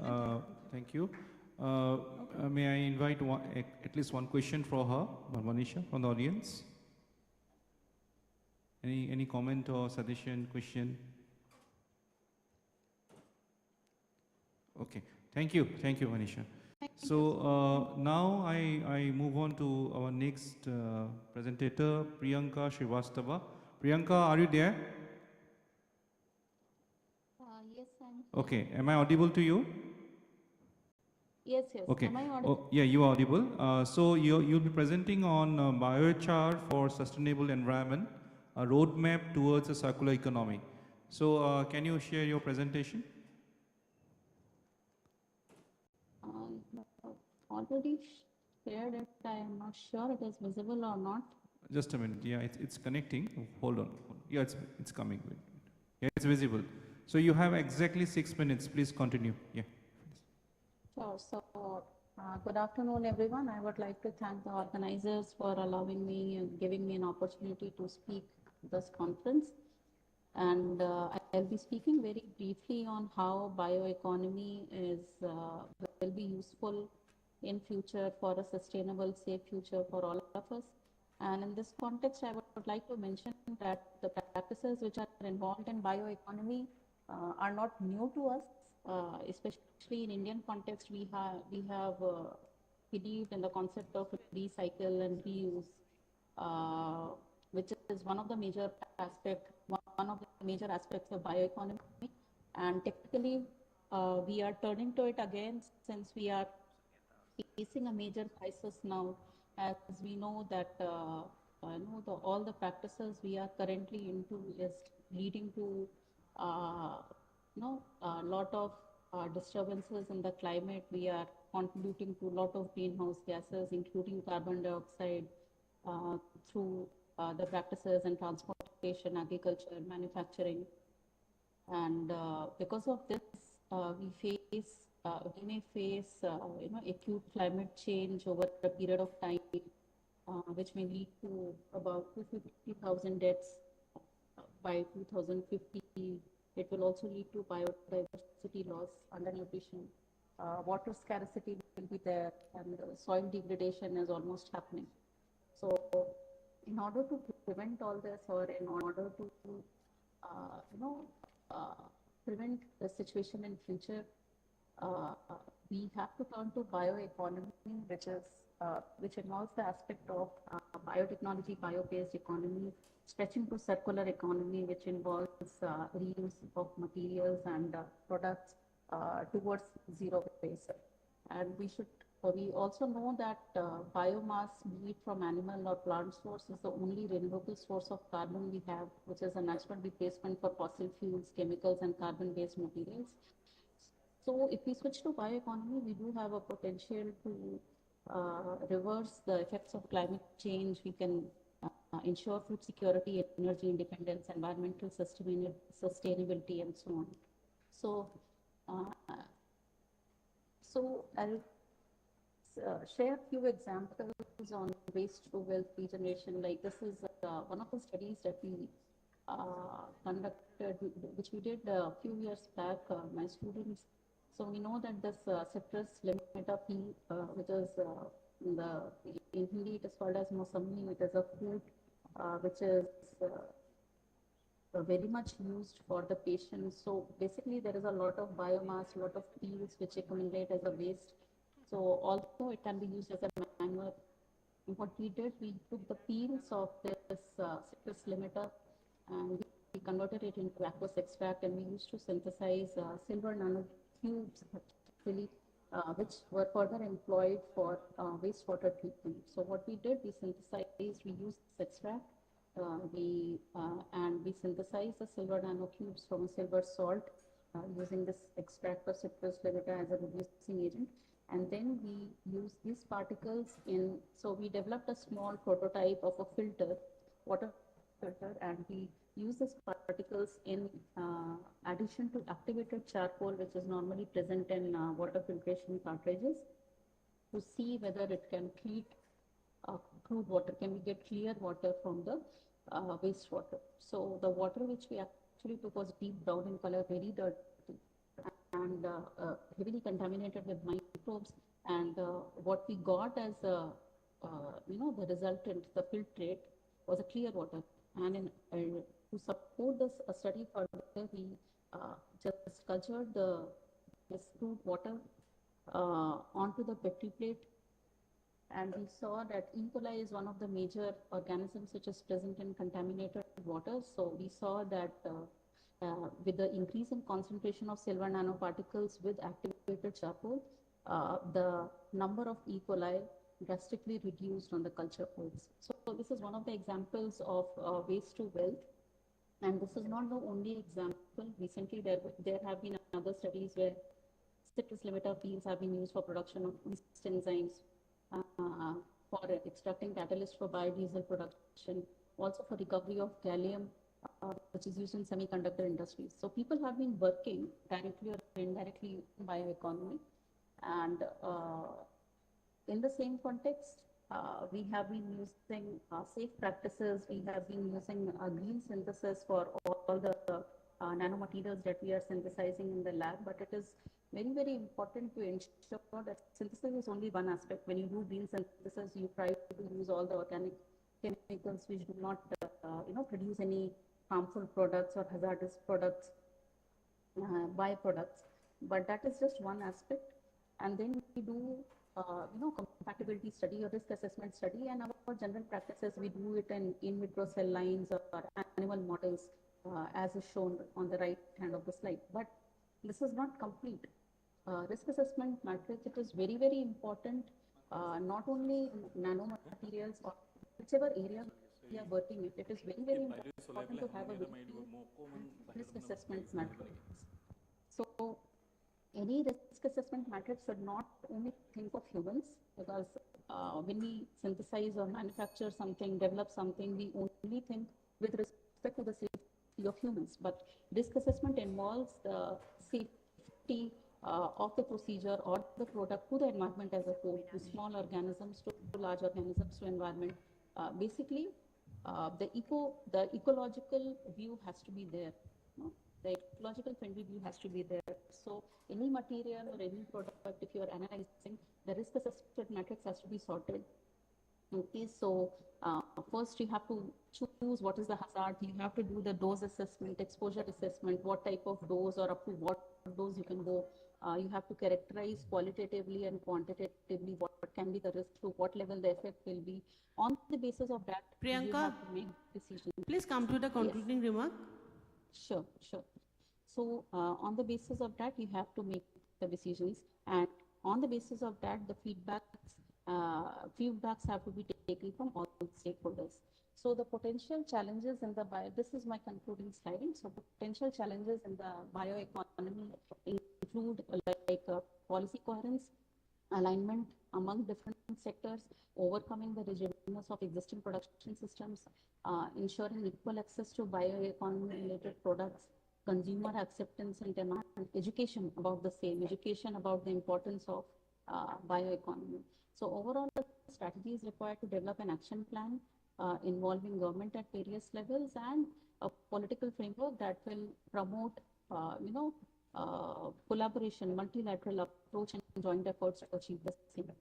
Thank you. May I invite at least one question for her, Manisha, from the audience? Any comment or suggestion, question? Okay, thank you, Manisha. So now I move on to our next presenter, Priyanka Srivastava. Priyanka, are you there? Yes, I'm. Okay, am I audible to you? Yes. Okay. Am I audible? Yeah, you are audible. So you'll be presenting on biochar for sustainable environment, a roadmap towards a circular economy. So can you share your presentation? Already shared it. I am not sure it is visible or not. Just a minute. Yeah, it's connecting. Hold on. Yeah, it's coming. Yeah, it's visible. So you have exactly 6 minutes. Please continue. Yeah. Sure. So, good afternoon, everyone. I would like to thank the organizers for allowing me and giving me an opportunity to speak at this conference. And I'll be speaking very briefly on how bioeconomy will be useful in future for a sustainable, safe future for all of us. And in this context, I would like to mention that the practices which are involved in bioeconomy are not new to us, especially in Indian context. We have believed in the concept of recycle and reuse, which is one of the major aspects of bioeconomy. And technically, we are turning to it again, since we are facing a major crisis now, as we know that all the practices we are currently into is leading to a lot of disturbances in the climate. We are contributing to a lot of greenhouse gases, including carbon dioxide, through the practices in transportation, agriculture, manufacturing. And because of this, we may face, acute climate change over a period of time, which may lead to about 250,000 deaths by 2050. It will also lead to biodiversity loss, undernutrition, water scarcity will be there, and soil degradation is almost happening. So, in order to prevent all this, or in order to, uh, you know, uh, prevent the situation in future, uh, we have to turn to bioeconomy, which involves the aspect of biotechnology, bio-based economy, stretching to circular economy, which involves reuse of materials and products towards zero waste. And we also know that biomass, be it from animal or plant source, is the only renewable source of carbon we have, which is a natural replacement for fossil fuels, chemicals, and carbon-based materials. So if we switch to bioeconomy, we do have a potential to reverse the effects of climate change. We can ensure food security, energy independence, environmental sustainability, and so on. So, uh, I'll share a few examples on waste to wealth regeneration. Like this is one of the studies that we conducted, which we did a few years back, my students. So we know that this citrus limita pea, which is in Hindi it is called as mosambi. It is a fruit which is very much used for the patients. So basically there is a lot of biomass, lot of peels which accumulate as a waste. So also it can be used as a manure. And what we did, we took the peels of this citrus limita and we converted it into aqueous extract, and we used to synthesize silver nanotubes actually, which were further employed for wastewater treatment. So what we did, we synthesized, we used this extract, and we synthesized the silver nanotubes from a silver salt using this extract of citrus limita as a reducing agent. And then we use these particles so we developed a small prototype of a filter, water filter, and we use these particles in addition to activated charcoal, which is normally present in water filtration cartridges, to see whether it can treat crude water. Can we get clear water from the wastewater? So the water which we actually took was deep brown in color, very dirty, and heavily contaminated with microbes. And what we got as the resultant, the filtrate, was a clear water. And to support this study further, we just cultured this crude water onto the Petri plate, and we saw that E. coli is one of the major organisms which is present in contaminated water. So we saw that with the increase in concentration of silver nanoparticles with activated charcoal, the number of E. coli drastically reduced on the culture plates. So this is one of the examples of waste to wealth. And this is not the only example. Recently, there have been other studies where citrus limita peels have been used for production of yeast enzymes, for extracting catalyst for biodiesel production, also for recovery of gallium, which is used in semiconductor industries. So people have been working directly or indirectly in bioeconomy. And in the same context, we have been using safe practices. We have been using green synthesis for all the nanomaterials that we are synthesizing in the lab. But it is very, very important to ensure that synthesis is only one aspect. When you do green synthesis, you try to use all the organic chemicals which do not, produce any harmful products or hazardous products, byproducts. But that is just one aspect. And then we do, compatibility study or risk assessment study, and our general practices, we do it in vitro cell lines or animal models, as is shown on the right hand of the slide. But this is not complete. Risk assessment matrix, it is very, very important, not only nanomaterials or whichever area we are working in. It is very, very important to have a very clear risk assessment matrix. So any risk assessment matrix should not only think of humans, because when we synthesize or manufacture something, develop something, we only think with respect to the safety of humans. But risk assessment involves the safety of the procedure or the product to the environment as a whole, to small organisms, to large organisms, to environment. Basically, the ecological view has to be there. No? The ecological friendly view has to be there. So any material or any product, if you are analyzing, the risk assessment matrix has to be sorted. Okay, so first you have to choose what is the hazard. You have to do the dose assessment, exposure assessment, what type of dose or up to what dose you can go. You have to characterize qualitatively and quantitatively what can be the risk, to what level the effect will be. On the basis of that, you Priyanka, have to make decisions. please come to the concluding remark. Sure, sure. So on the basis of that, you have to make the decisions, and on the basis of that, the feedbacks have to be taken from all stakeholders. So the potential challenges in the this is my concluding slide. So potential challenges in the bioeconomy include policy coherence, alignment among different sectors, overcoming the rigidness of existing production systems, ensuring equal access to bioeconomy related products, consumer acceptance and demand, education about the same, education about the importance of bioeconomy. So overall, the strategy is required to develop an action plan involving government at various levels, and a political framework that will promote, collaboration, multilateral approach, and joint efforts to achieve the same.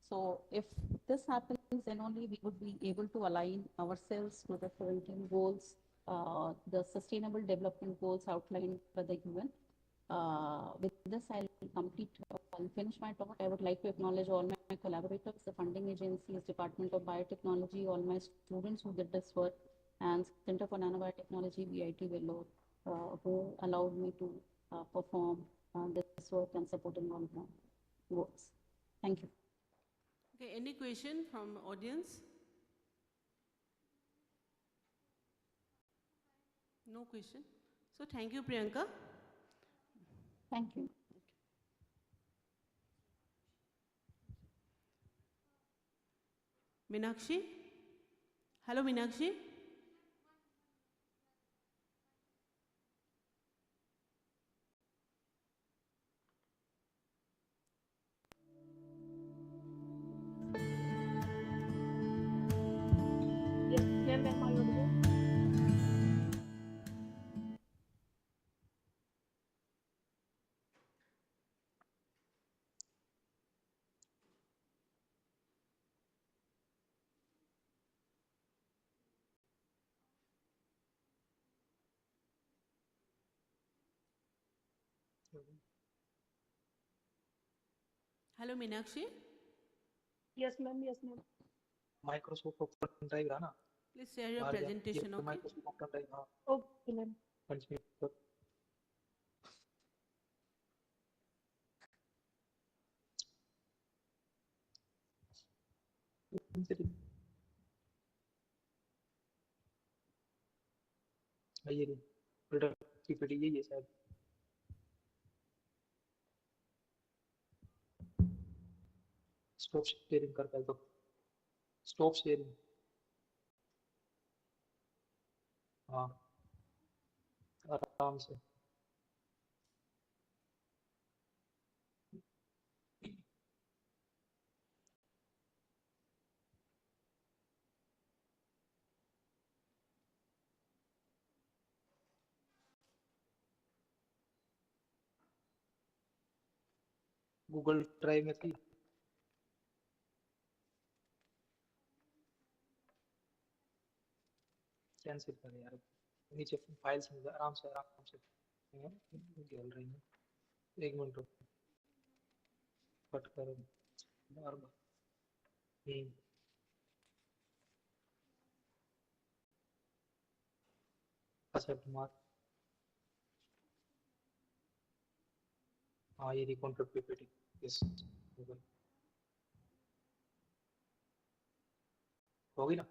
So if this happens, then only we would be able to align ourselves to the 17 goals, the sustainable development goals outlined by the UN. With this, I'll finish my talk. I would like to acknowledge all my collaborators, the funding agencies, Department of Biotechnology, all my students who did this work, and Center for Nanobiotechnology, VIT Vellore, who allowed me to perform this work and supporting all my goals. Thank you. Okay, any question from audience? No question. So thank you, Priyanka. Thank you. Meenakshi? Hello, Meenakshi? Yes, ma'am, am I audible? Hello, Meenakshi? Yes, ma'am, yes, ma'am. Microsoft Open Drive रहा ना Please share your बाहर जा, presentation, ये okay? Microsoft Open Drive हाँ Okay, ma'am. continue कर ये नहीं productivity ये शायद stop sharing कर पहले तो stop sharing हाँ आराम से Google Drive में थी कैंसिल कर यार नीचे फाइल्स में आराम से गैलरी में एक मिनट रुक कट करो बार बार अच्छा तुम्हारा हाँ ये रिकॉन्ट्रैक्ट पीपीटी यस गूगल हो गई ना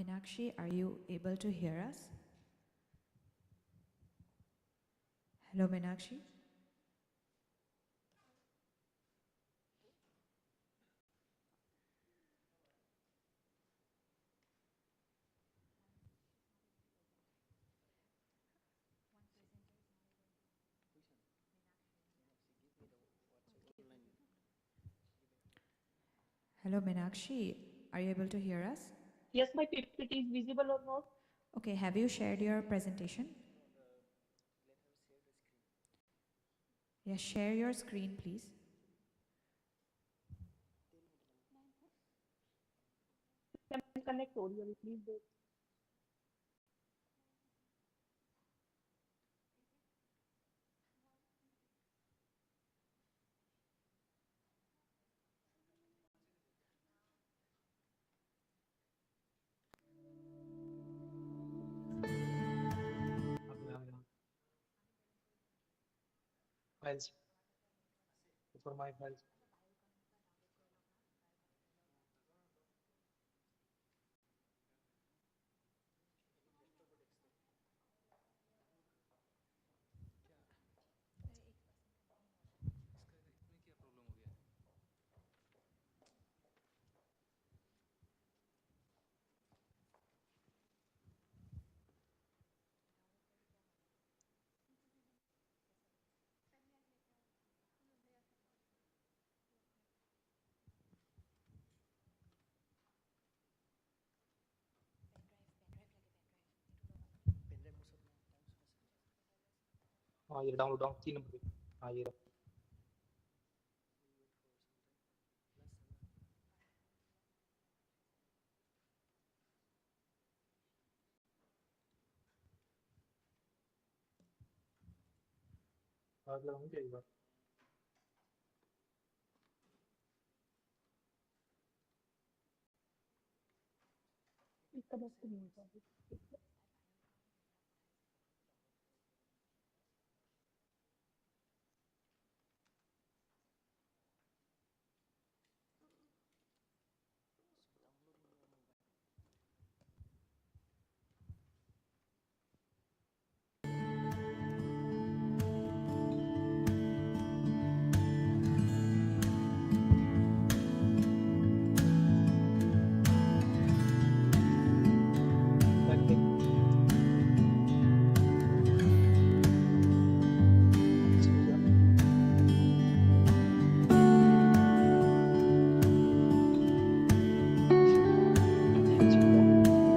Meenakshi, are you able to hear us? Hello, Meenakshi. Hello, Meenakshi, are you able to hear us? Yes, my PPT is visible or not? Okay, have you shared your presentation? Yes, share your screen, please. Can I connect audio, please? Wait. Files for my files. हाँ ये download down 3 number पे हाँ ये रहा आग लगाऊंगी एक बार इसका बस नहीं होता है। बैक पे इसमें जा इसमें डाउनलोड चेंज से हुआ cancel out submit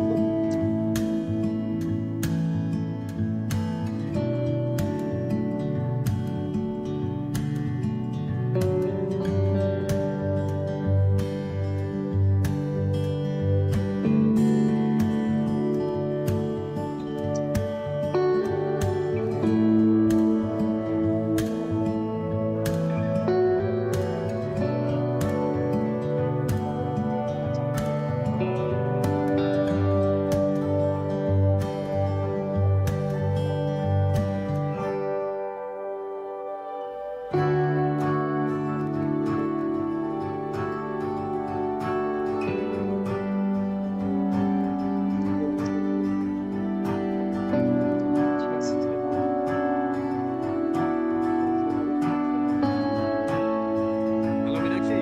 Hello, Meenakshi.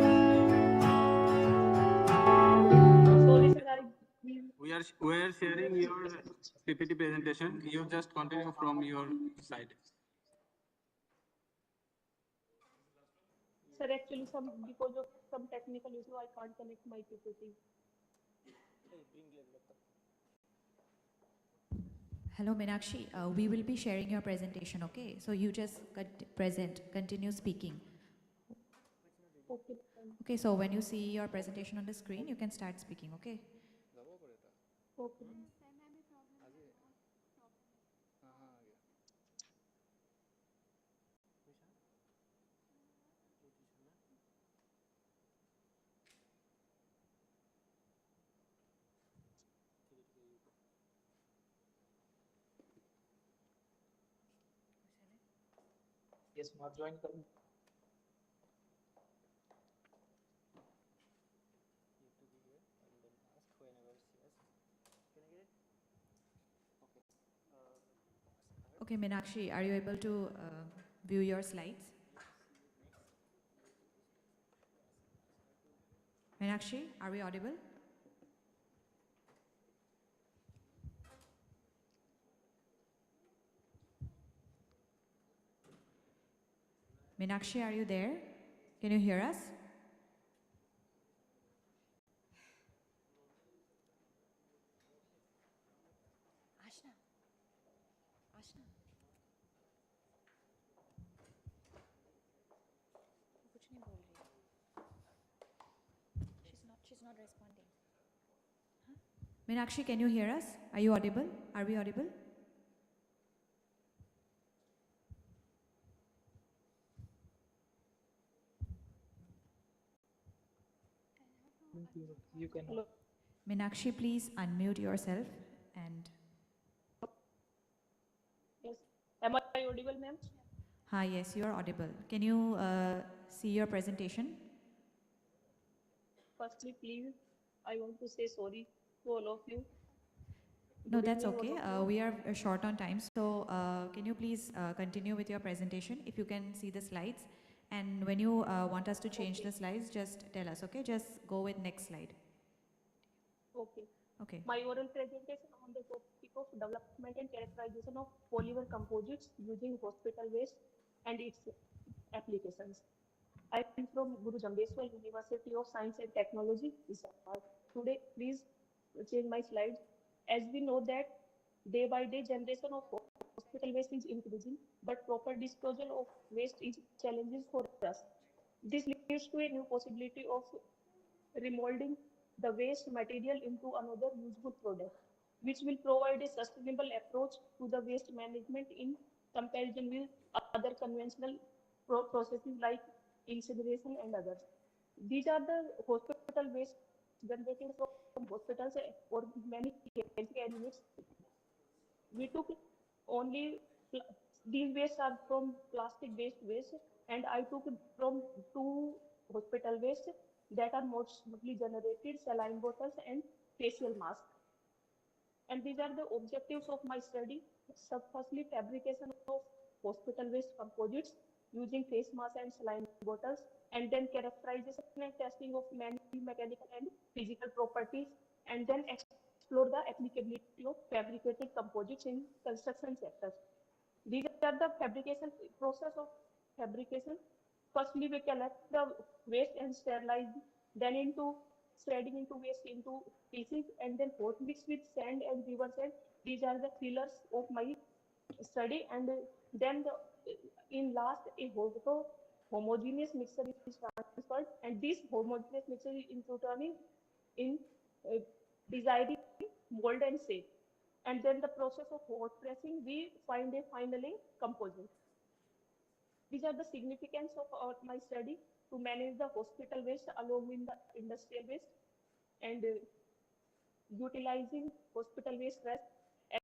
sorry sir I We are sharing your PPT presentation. You just continue from your side. sir actually some because of some technical issue I can't connect my PPT. Hello, Meenakshi, we will be sharing your presentation, okay? So you just continue speaking. Okay. Okay, so when you see your presentation on the screen, you can start speaking, okay? Okay. ये smart join करूं Okay, Meenakshi, are you able to view your slides? Meenakshi, are we audible? Meenakshi, are you there? Can you hear us? Ashna. Ashna. कुछ नहीं बोल रही. She's not responding. Huh? Meenakshi, can you hear us? Are you audible? Are we audible? You can. Hello. Meenakshi, please unmute yourself and. Yes. Am I audible, ma'am? Hi, yes, you are audible. Can you see your presentation? Firstly, please, I want to say sorry to all of you. No, Good that's evening, okay. all of you. We are short on time. So can you please continue with your presentation? If you can see the slides. And when you want us to change Okay. the slides, just tell us, okay? Just go with next slide. Okay. Okay. My oral presentation on the topic of development and characterization of polymer composites using hospital waste and its applications. I am from Guru Jambeswar University of Science and Technology, Hisar. Today, please change my slides. As we know that day by day generation of hospital waste is increasing, but proper disposal of waste is challenges for us. This leads to a new possibility of remolding the waste material into another useful product, which will provide a sustainable approach to the waste management in comparison with other conventional processes like incineration and others. These are the hospital waste generated from hospitals or many healthcare units. We took only these wastes are from plastic based waste, and I took from two hospital waste that are mostly generated saline bottles and facial masks. And these are the objectives of my study. So firstly, fabrication of hospital waste composites using face masks and saline bottles, and then characterization and testing of many mechanical and physical properties, and then explore the applicability of fabricated composites in construction sectors. These are the fabrication process of fabrication. Firstly, we collect the waste and sterilize, then into shredding into waste into pieces, and then hot mix with sand and river sand. These are the pillars of my study, and then in last a homogeneous mixture is transferred, and this homogeneous mixture is included in uh, desiring mold and shape. And then the process of hot pressing, we find a finally composite. These are the significance of my study to manage the hospital waste along with the industrial waste, and utilizing hospital waste trash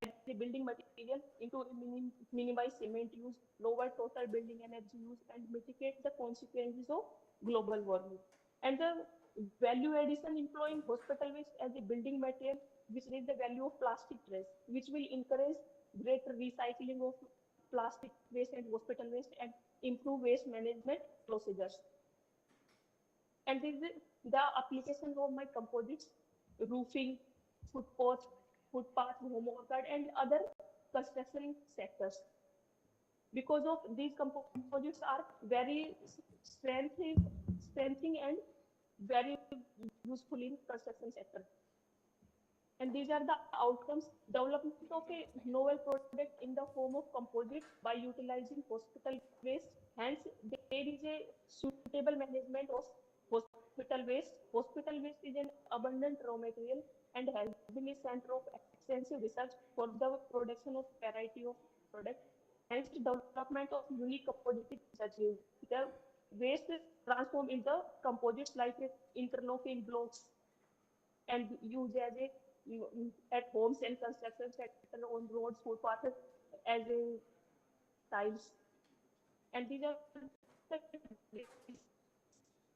as a building material into minimize cement use, lower total building energy use, and mitigate the consequences of global warming. And the value addition employing hospital waste as a building material, which is the value of plastic trash, which will encourage greater recycling of plastic waste and hospital waste and improve waste management procedures. And this is the application of my composites, roofing, footpath, home orchard, and other construction sectors. Because of these composites are very strengthening and very useful in construction sector. And these are the outcomes: development of a novel product in the form of composites by utilizing hospital waste. Hence, there is a suitable management of hospital waste. Hospital waste is an abundant raw material and has been a center of extensive research for the production of variety of products. Hence, development of unique composites is achieved. The waste transformed into composites like interlocking blocks and used as a at homes and construction sector, on roads, footpaths, as a tiles. And these are the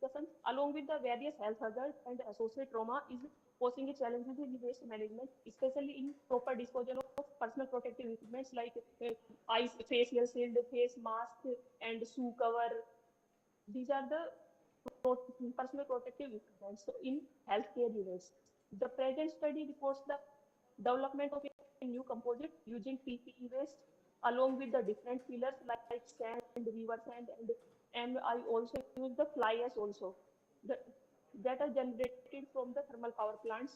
discussions along with the various health hazards and associated trauma is posing a challenges in waste management, especially in proper disposal of personal protective equipments like eyes, facial shield, face mask, and shoe cover. These are the personal protective equipment. So in healthcare units, the present study reports the development of a new composite using PPE waste along with the different pillars like sand, river sand, and I also use the fly ash also. The, that are generated from the thermal power plants.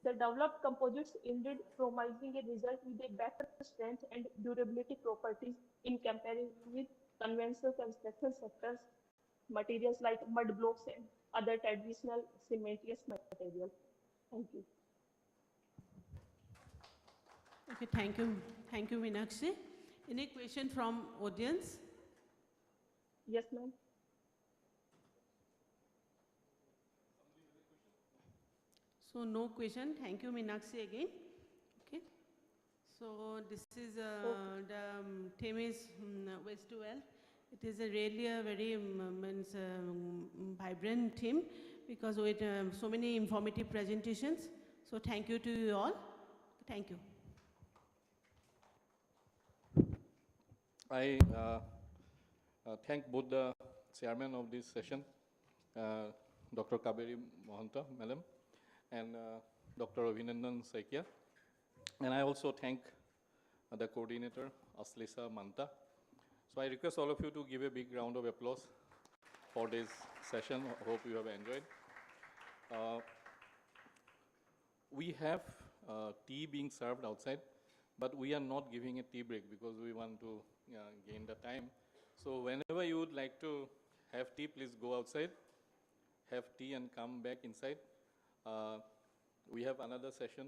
The developed composites ended promising a result with a better strength and durability properties in comparison with conventional construction sectors materials like mud blocks and other traditional cementitious material. Thank you. Okay, thank you, Meenakshi. Any question from audience? Yes, ma'am. So no question. Thank you, Meenakshi, again. Okay. So this is the theme is waste to wealth. It is really a very vibrant theme because with so many informative presentations. So thank you to you all. Thank you. I thank both the chairman of this session, Dr. Kaberi Mohanta, madam, and Dr. Abhinandan Saikia. And I also thank the coordinator, Aslisa Manta. So I request all of you to give a big round of applause for this session. I hope you have enjoyed. We have tea being served outside, but we are not giving a tea break because we want to gain the time. So whenever you would like to have tea, please go outside, have tea and come back inside. We have another session.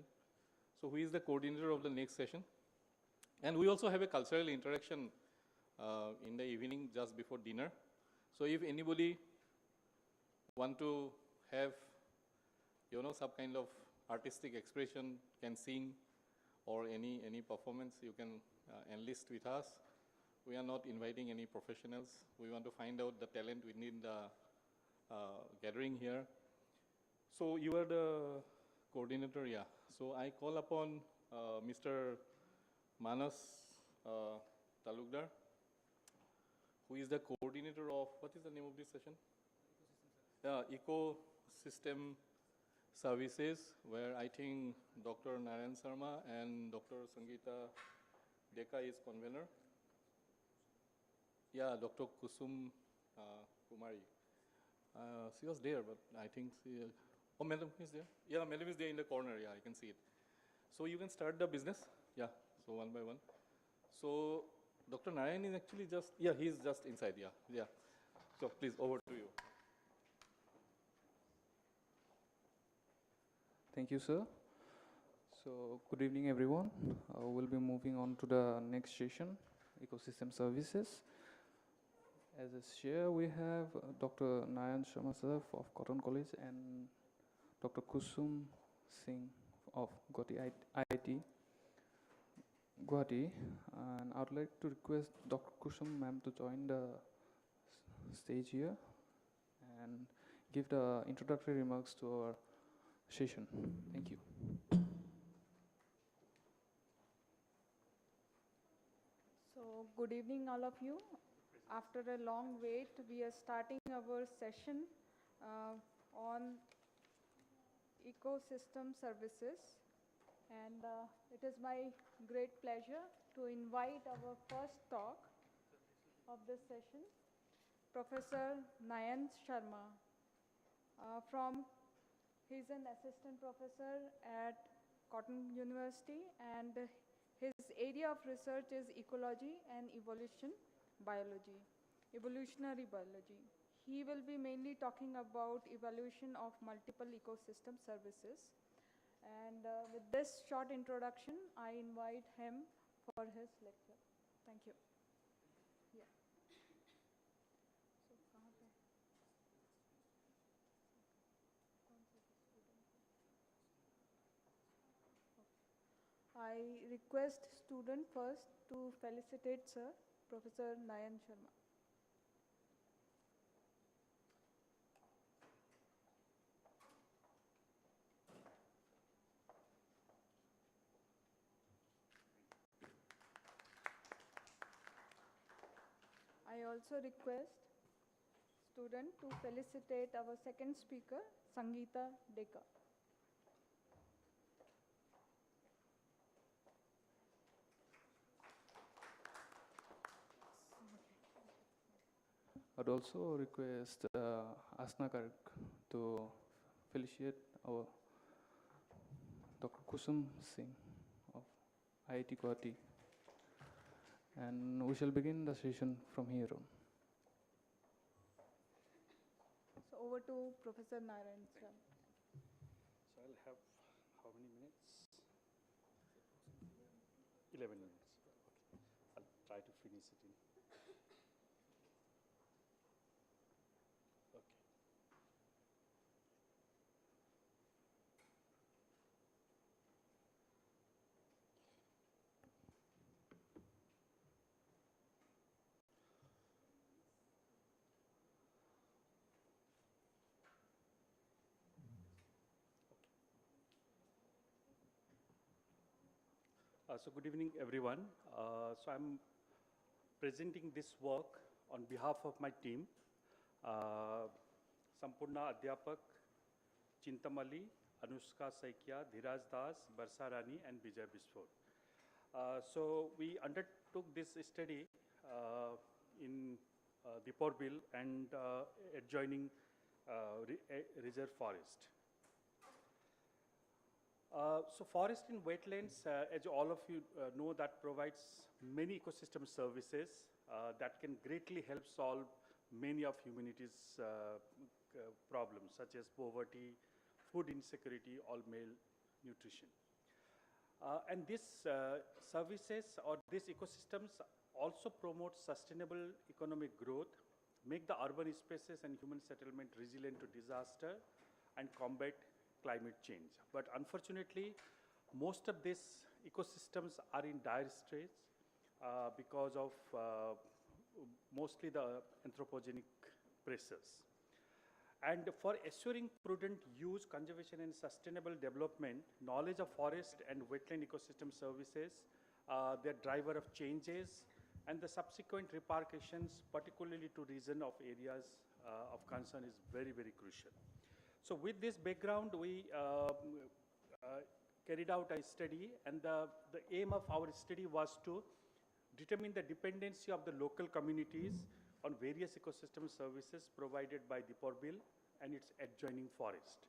So who is the coordinator of the next session? And we also have a cultural interaction in the evening just before dinner. So if anybody want to have, some kind of artistic expression, can sing or any performance, you can enlist with us. We are not inviting any professionals. We want to find out the talent within the gathering here. So you are the coordinator, yeah. So I call upon Mr. Manas Talukdar, who is the coordinator of, what is the name of this session? Ecosystem Services, where I think Dr. Narayan Sharma and Dr. Sangeeta Deka is convener. Yeah, Dr. Kusum Kumari. She was there, but I think oh, madam is there? Yeah, madam is there in the corner. Yeah, I can see it. So you can start the business. Yeah, so one by one. So Dr. Narayan is actually just, yeah, he's just inside. Yeah, yeah. So please, over to you. Thank you, sir. So good evening, everyone. We'll be moving on to the next session, Ecosystem Services. As a chair, we have Dr. Nayan Sharma sir of Cotton College and Dr. Kusum Singh of Guwahati IIT, Guwahati. And I would like to request Dr. Kusum ma'am to join the stage here and give the introductory remarks to our session. Thank you. So good evening, all of you. After a long wait, we are starting our session on ecosystem services. And it is my great pleasure to invite our first talk of this session, Professor Nayan Sharma. He's an assistant professor at Cotton University, and his area of research is ecology and evolutionary biology. He will be mainly talking about evaluation of multiple ecosystem services. And with this short introduction, I invite him for his lecture. Thank you. Yeah. I request student first to felicitate Sir, Professor Nayan Sharma. I also request student to felicitate our second speaker, Sangeeta Deka. I'd also request Asna Kark to felicitate our Dr. Kusum Singh of IIT Guwahati. And we shall begin the session from here on. So over to Professor Narayan sir. So I'll have how many minutes? 11 minutes. Okay. I'll try to finish it in. Okay. So good evening, everyone. So I'm presenting this work on behalf of my team, Sampurna Adhyapak, Chintamali, Anushka Saikia, Dhiraj Das, Barsa Rani, and Vijay Biswar. So we undertook this study in Diporbil and adjoining reserve forest. So forest and wetlands, as all of you know, that provides many ecosystem services that can greatly help solve many of humanity's problems, such as poverty, food insecurity, or malnutrition. And these services or these ecosystems also promote sustainable economic growth, make the urban spaces and human settlement resilient to disaster, and combat climate change. But unfortunately, most of these ecosystems are in dire straits because of mostly the anthropogenic pressures. And for assuring prudent use, conservation, and sustainable development, knowledge of forest and wetland ecosystem services, their driver of changes, and the subsequent repercussions, particularly to region of areas of concern, is very, very crucial. So with this background, we carried out a study, and the aim of our study was to determine the dependency of the local communities on various ecosystem services provided by Diporbil and its adjoining forest.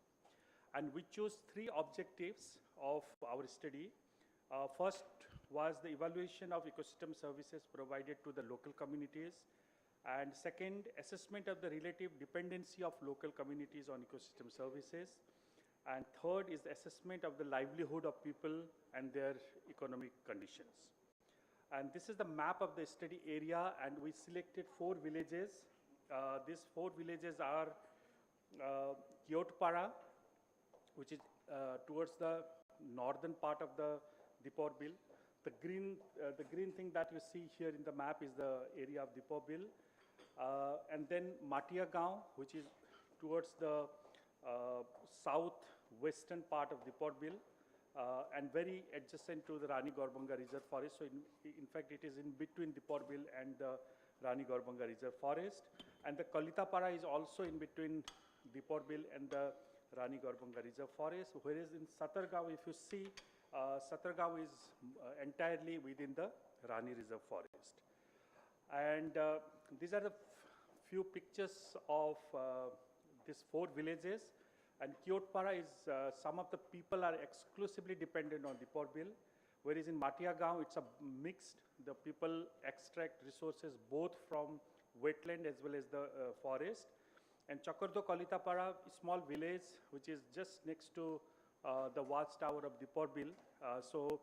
And we chose three objectives of our study. First was the evaluation of ecosystem services provided to the local communities. And second, assessment of the relative dependency of local communities on ecosystem services. And third is the assessment of the livelihood of people and their economic conditions. And this is the map of the study area, and we selected 4 villages. These 4 villages are Kyotpara, which is towards the northern part of the Diporbil. The green thing that you see here in the map is the area of Diporbil. And then Matia Gaon, which is towards the southwestern part of Diporbil, and very adjacent to the Rani Gorbanga Reserve Forest. So in fact, it is in between Diporbil and the Rani Gorbanga Reserve Forest. And the Kalitapara is also in between Diporbil and the Rani Gorbanga Reserve Forest. Whereas in Satargaon, if you see, Satargaon is entirely within the Rani Reserve Forest. And these are the few pictures of these 4 villages. And Kyotpara is, some of the people are exclusively dependent on Diporbil, whereas in Matia Gaon, it's a mixed. The people extract resources both from wetland as well as the forest. And Chakardo Kalitapara, a small village, which is just next to the watchtower of Diporbil, so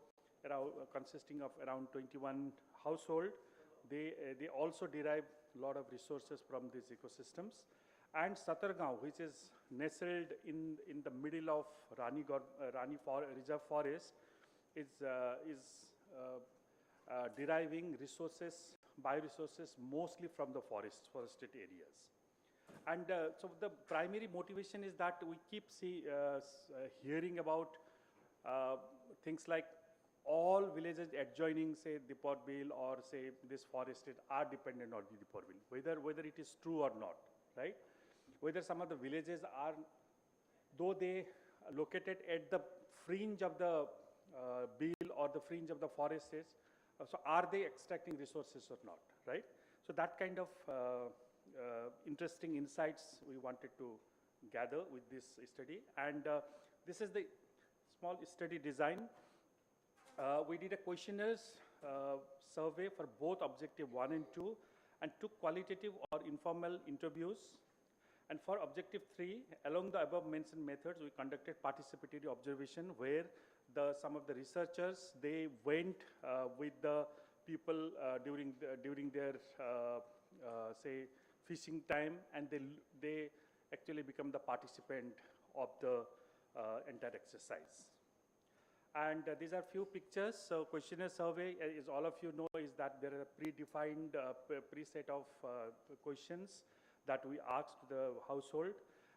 consisting of around 21 households. They also derive a lot of resources from these ecosystems. And Satargaon, which is nestled in the middle of Rani Reserve Forest, is deriving resources, bioresources, mostly from the forested areas. And so the primary motivation is that we keep hearing about things like all villages adjoining, say, Dipor Bill or say this forested are dependent on the Dipor Bill, whether it is true or not, right? Whether some of the villages are, though they located at the fringe of the bill or the fringe of the forests, so are they extracting resources or not, right? So that kind of interesting insights we wanted to gather with this study. And this is the small study design. We did a questionnaires survey for both objective 1 and 2 and took qualitative or informal interviews. And for objective 3, along the above mentioned methods, we conducted participatory observation where some of the researchers, they went with the people during their, say, fishing time, and they actually become the participant of the entire exercise. And these are few pictures. So questionnaire survey, as all of you know, is that there are predefined preset of questions that we asked the household.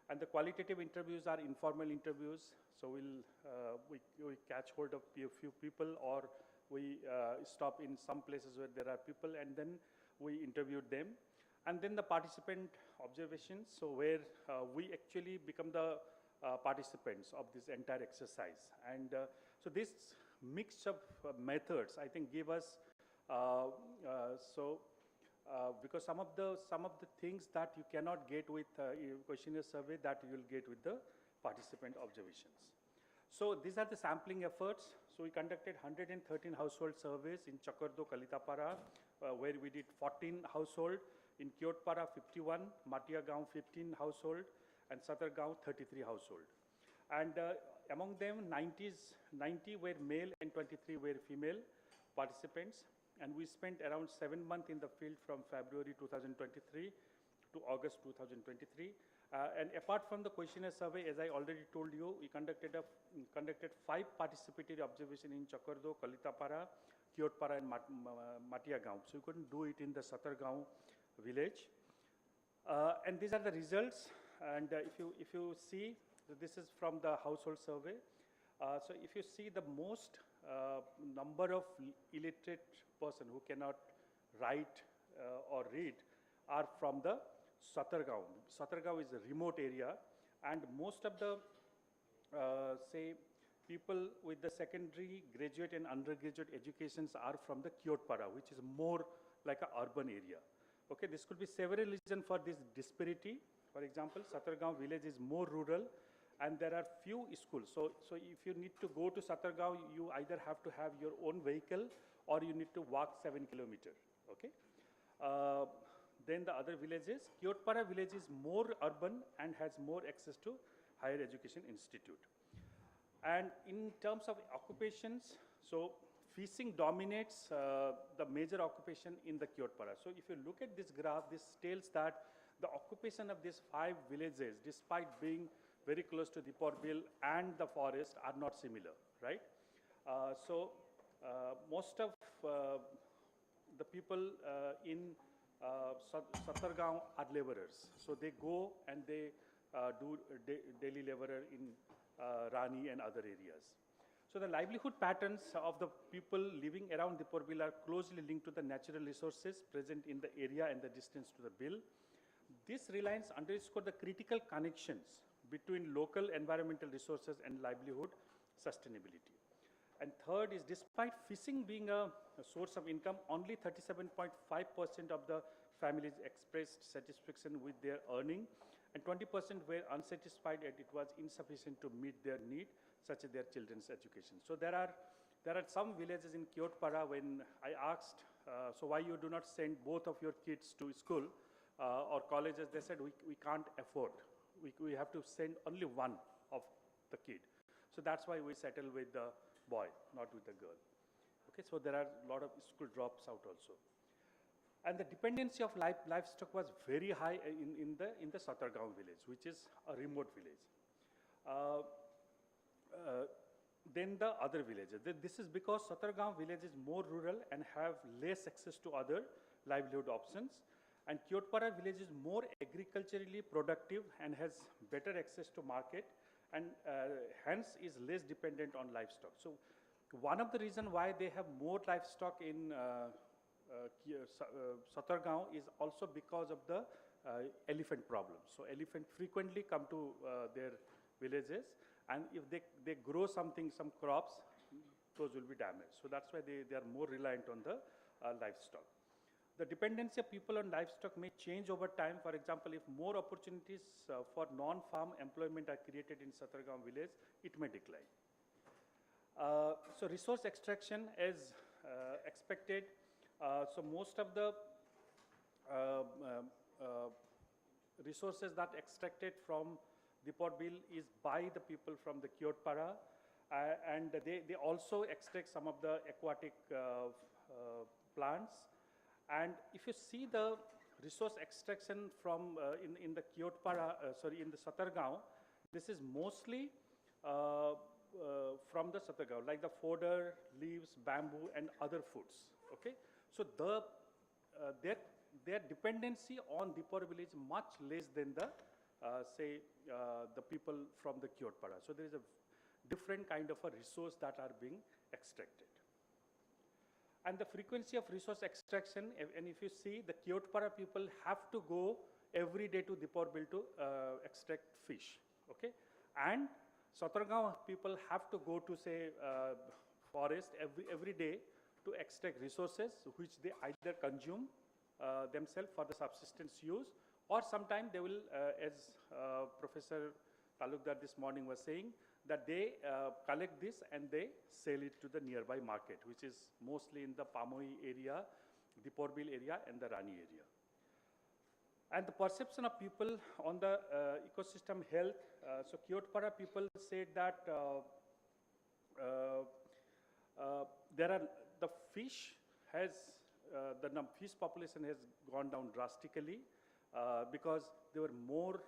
And the qualitative interviews are informal interviews. So we catch hold of a few people, or we stop in some places where there are people, and then we interviewed them. And then the participant observations, so where we actually become the participants of this entire exercise. And so this mix of methods, I think, give us because some of the things that you cannot get with questionnaire survey, that you will get with the participant observations. So these are the sampling efforts. So we conducted 113 household surveys in Chakardo, Kalitapara, where we did 14 household, in Kyotpara 51, Matiagaon 15 household, and Satargaon 33 household. And among them, 90 were male and 23 were female participants. And we spent around 7 months in the field from February 2023 to August 2023. And apart from the questionnaire survey, as I already told you, we conducted 5 participatory observations in Chakardo, Kalitapara, Kyotpara, and Matiagaon. So we couldn't do it in the Satargaon village. And these are the results. And if you see, this is from the household survey. So if you see, the most number of illiterate person who cannot write or read are from the Satargaon. Satargaon is a remote area, and most of the say people with the secondary, graduate and undergraduate educations are from the Kyotpara, which is more like an urban area. Okay, this could be several reasons for this disparity. For example, Satargaon village is more rural, and there are few schools. So if you need to go to Satargaon, you either have to have your own vehicle or you need to walk 7 kilometers. Okay. Then the other villages, Kyotpara village is more urban and has more access to higher education institute. And in terms of occupations, so fishing dominates the major occupation in the Kyotpara. So if you look at this graph, this tells that the occupation of these 5 villages, despite being very close to Dipor Bill and the forest, are not similar, right? Most of the people in Satargaon are laborers. So they go and they do daily laborer in Rani and other areas. So the livelihood patterns of the people living around Dipor Bill are closely linked to the natural resources present in the area and the distance to the bill. This reliance underscores the critical connections between local environmental resources and livelihood sustainability. And third is, despite fishing being a source of income, only 37.5% of the families expressed satisfaction with their earning, and 20% were unsatisfied and it was insufficient to meet their need, such as their children's education. So there are some villages in Kyotpara, when I asked, so why you do not send both of your kids to school or colleges, they said, we can't afford. We have to send only one of the kid. So that's why we settle with the boy, not with the girl. Okay, so there are a lot of school drops out also. And the dependency of livestock was very high in the Satargaon village, which is a remote village. Then the other villages. This is because Satargaon village is more rural and have less access to other livelihood options. And Kyotpara village is more agriculturally productive and has better access to market, and hence is less dependent on livestock. So one of the reasons why they have more livestock in Satargaon is also because of the elephant problem. So elephant frequently come to their villages, and if they grow some crops, those will be damaged. So that's why they are more reliant on the livestock. The dependency of people on livestock may change over time. For example, if more opportunities for non-farm employment are created in Satargaon village, it may decline. So resource extraction is expected. So most of the resources that extracted from Dipot Bill is by the people from the Kyotpara, and they also extract some of the aquatic plants. And if you see the resource extraction from in the Kyotpara, in the Satargaon, this is mostly from the Satargaon, like the fodder, leaves, bamboo, and other foods. Okay, so their dependency on Dipot village is much less than the the people from the Kyotpara. So there is a different kind of a resource that are being extracted. And the frequency of resource extraction, and if you see, the Kyotpara people have to go every day to Dipot Bill to extract fish. Okay, and Satargaon people have to go to forest every day to extract resources which they either consume themselves for the subsistence use, or sometimes they will, as Professor Talukdar this morning was saying, that they collect this and they sell it to the nearby market, which is mostly in the Pamoi area, Dipot Bill area, and the Rani area. And the perception of people on the ecosystem health. So Kyotpara people said that the fish has the fish population has gone down drastically because they were more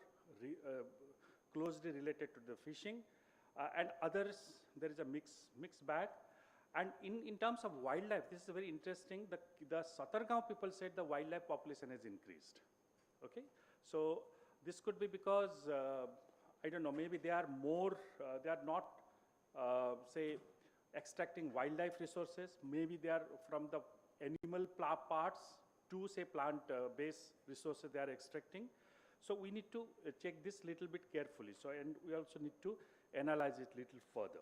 closely related to the fishing, and others there is a mixed bag. And in terms of wildlife, this is very interesting. The Satargaon people said the wildlife population has increased. Okay, so this could be because I don't know, maybe they are more they are not extracting wildlife resources. Maybe they are from the animal parts to plant based resources they are extracting. So we need to check this little bit carefully. So, and we also need to analyze it little further.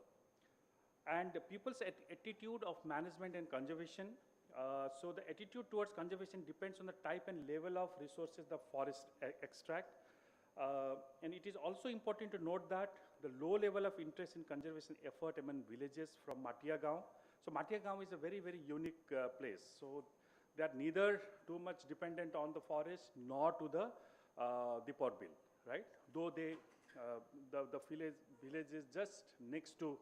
And people's attitude of management and conservation. So the attitude towards conservation depends on the type and level of resources the forest extract. And it is also important to note that the low level of interest in conservation effort among villages from Matiagaon. So Matiagaon is a very, very unique place. So they are neither too much dependent on the forest nor to the Dipot Bill, right? Though they, the village is just next to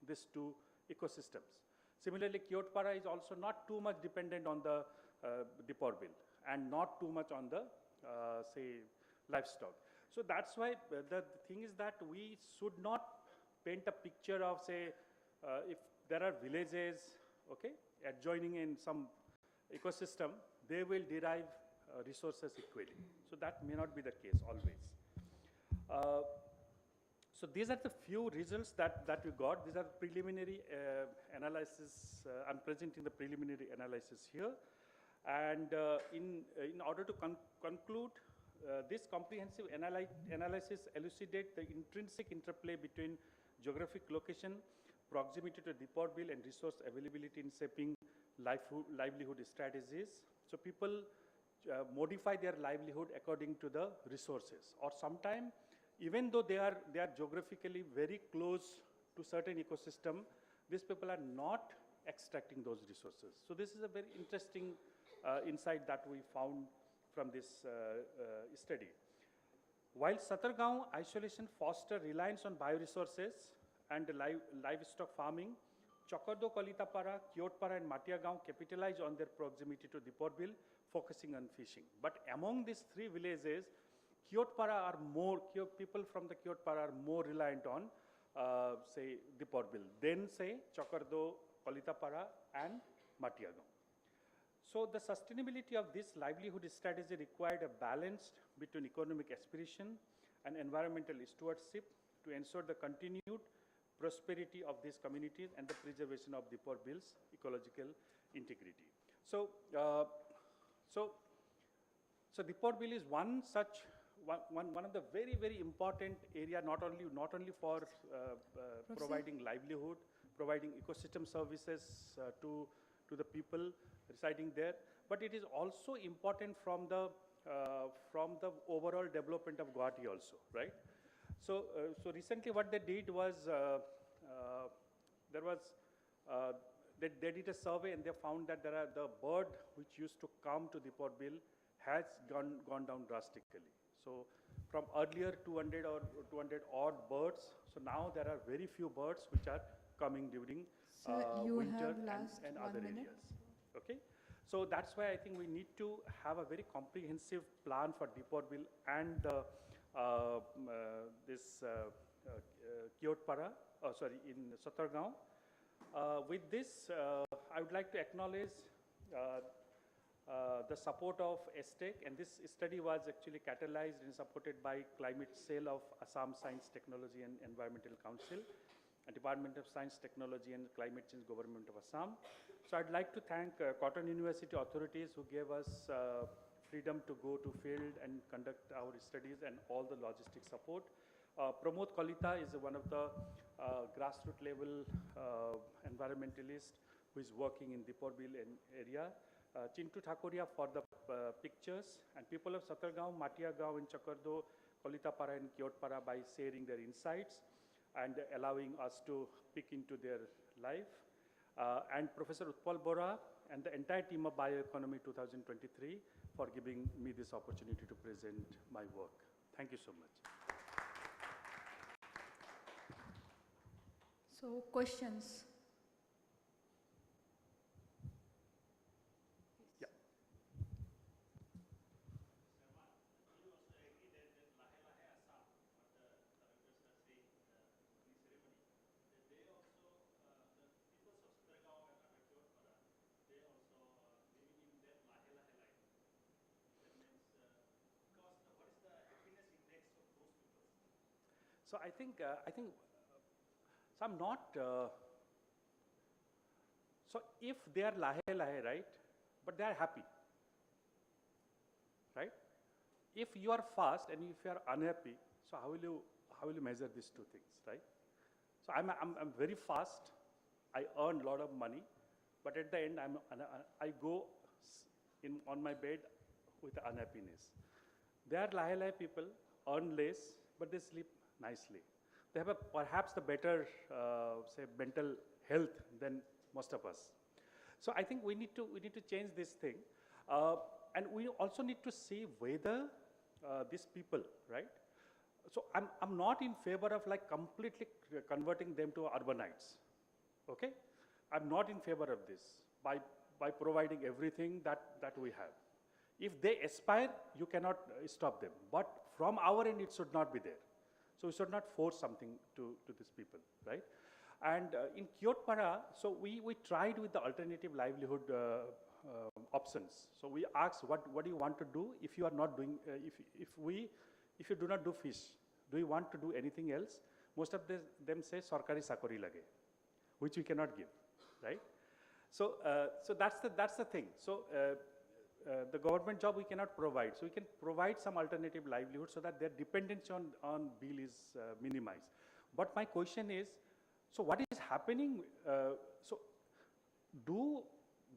these two ecosystems. Similarly, Kyotpara is also not too much dependent on the Dipot Bill and not too much on the, livestock. So that's why the thing is that we should not paint a picture of, if there are villages, okay, adjoining in some ecosystem, they will derive resources equally. So that may not be the case always. So these are the few results that we got. These are preliminary analysis. I'm presenting the preliminary analysis here. And in order to conclude, this comprehensive analysis elucidates the intrinsic interplay between geographic location, proximity to Dipot Bill, and resource availability in shaping livelihood strategies. So people modify their livelihood according to the resources, or sometimes even though they are geographically very close to certain ecosystem, these people are not extracting those resources. So this is a very interesting insight that we found from this study. While Satargaon isolation foster reliance on bioresources and livestock farming, Chokardo, Kalitapara, Kyotpara, and Matiagaon capitalize on their proximity to Dipot Bill, focusing on fishing. But among these three villages, Kyotpara are more, people from the Kyotpara are more reliant on, Dipot Bill, then Chokardo, Kalitapara, and Matiagaon. So the sustainability of this livelihood strategy required a balance between economic aspiration and environmental stewardship to ensure the continued prosperity of these communities and the preservation of Dipor Bill's ecological integrity. So, so Dipor Bill is one such one of the very important area, not only for providing livelihood, providing ecosystem services to the people residing there, but it is also important from the overall development of Guwahati also, right? So, so recently what they did was they did a survey and they found that the bird which used to come to Dipor Bill has gone down drastically. So from earlier 200 or 200 odd birds, so now there are very few birds which are coming during winter and other areas. Okay, so that's why I think we need to have a very comprehensive plan for Dipor Bill and this Kiotpara, in Satargaon. With this, I would like to acknowledge the support of ESTEC, and this study was actually catalyzed and supported by Climate Cell of Assam Science, Technology and Environmental Council, Department of Science, Technology and Climate Change, Government of Assam. So I'd like to thank Cotton University authorities who gave us freedom to go to field and conduct our studies and all the logistic support. Pramod Kalita is one of the grassroots level environmentalist who is working in Dipor Bill area. Chintu Thakuria for the pictures, and people of Satargaon, Matiagaon and Chakardo, Kolitapara and Kiotpara by sharing their insights and allowing us to peek into their life. And Professor Utpal Bora and the entire team of Bioeconomy 2023 for giving me this opportunity to present my work. Thank you so much. So, questions? Yeah. So I think so I'm not. So if they are lahe, right, but they are happy, right? If you are fast and if you are unhappy, so how will you measure these two things, right? So I'm very fast. I earn a lot of money, but at the end I go on my bed with unhappiness. They are lahe people, earn less, but they sleep nicely. They have perhaps the better, say, mental health than most of us. So I think we need to change this thing, and we also need to see whether these people, right? So I'm not in favor of like completely converting them to urbanites. Okay, I'm not in favor of this by providing everything that we have. If they aspire, you cannot stop them. But from our end, it should not be there. So we should not force something to these people, right? And in Kiotpara, so we tried with the alternative livelihood options. So we asked, what do you want to do if you are not doing, if you do not do fish, do you want to do anything else? Most of them say sarkari sakori lage, which we cannot give, right? So so that's the thing. So the government job we cannot provide. So we can provide some alternative livelihood so that their dependence on bill is minimized. But my question is, so what is happening? So do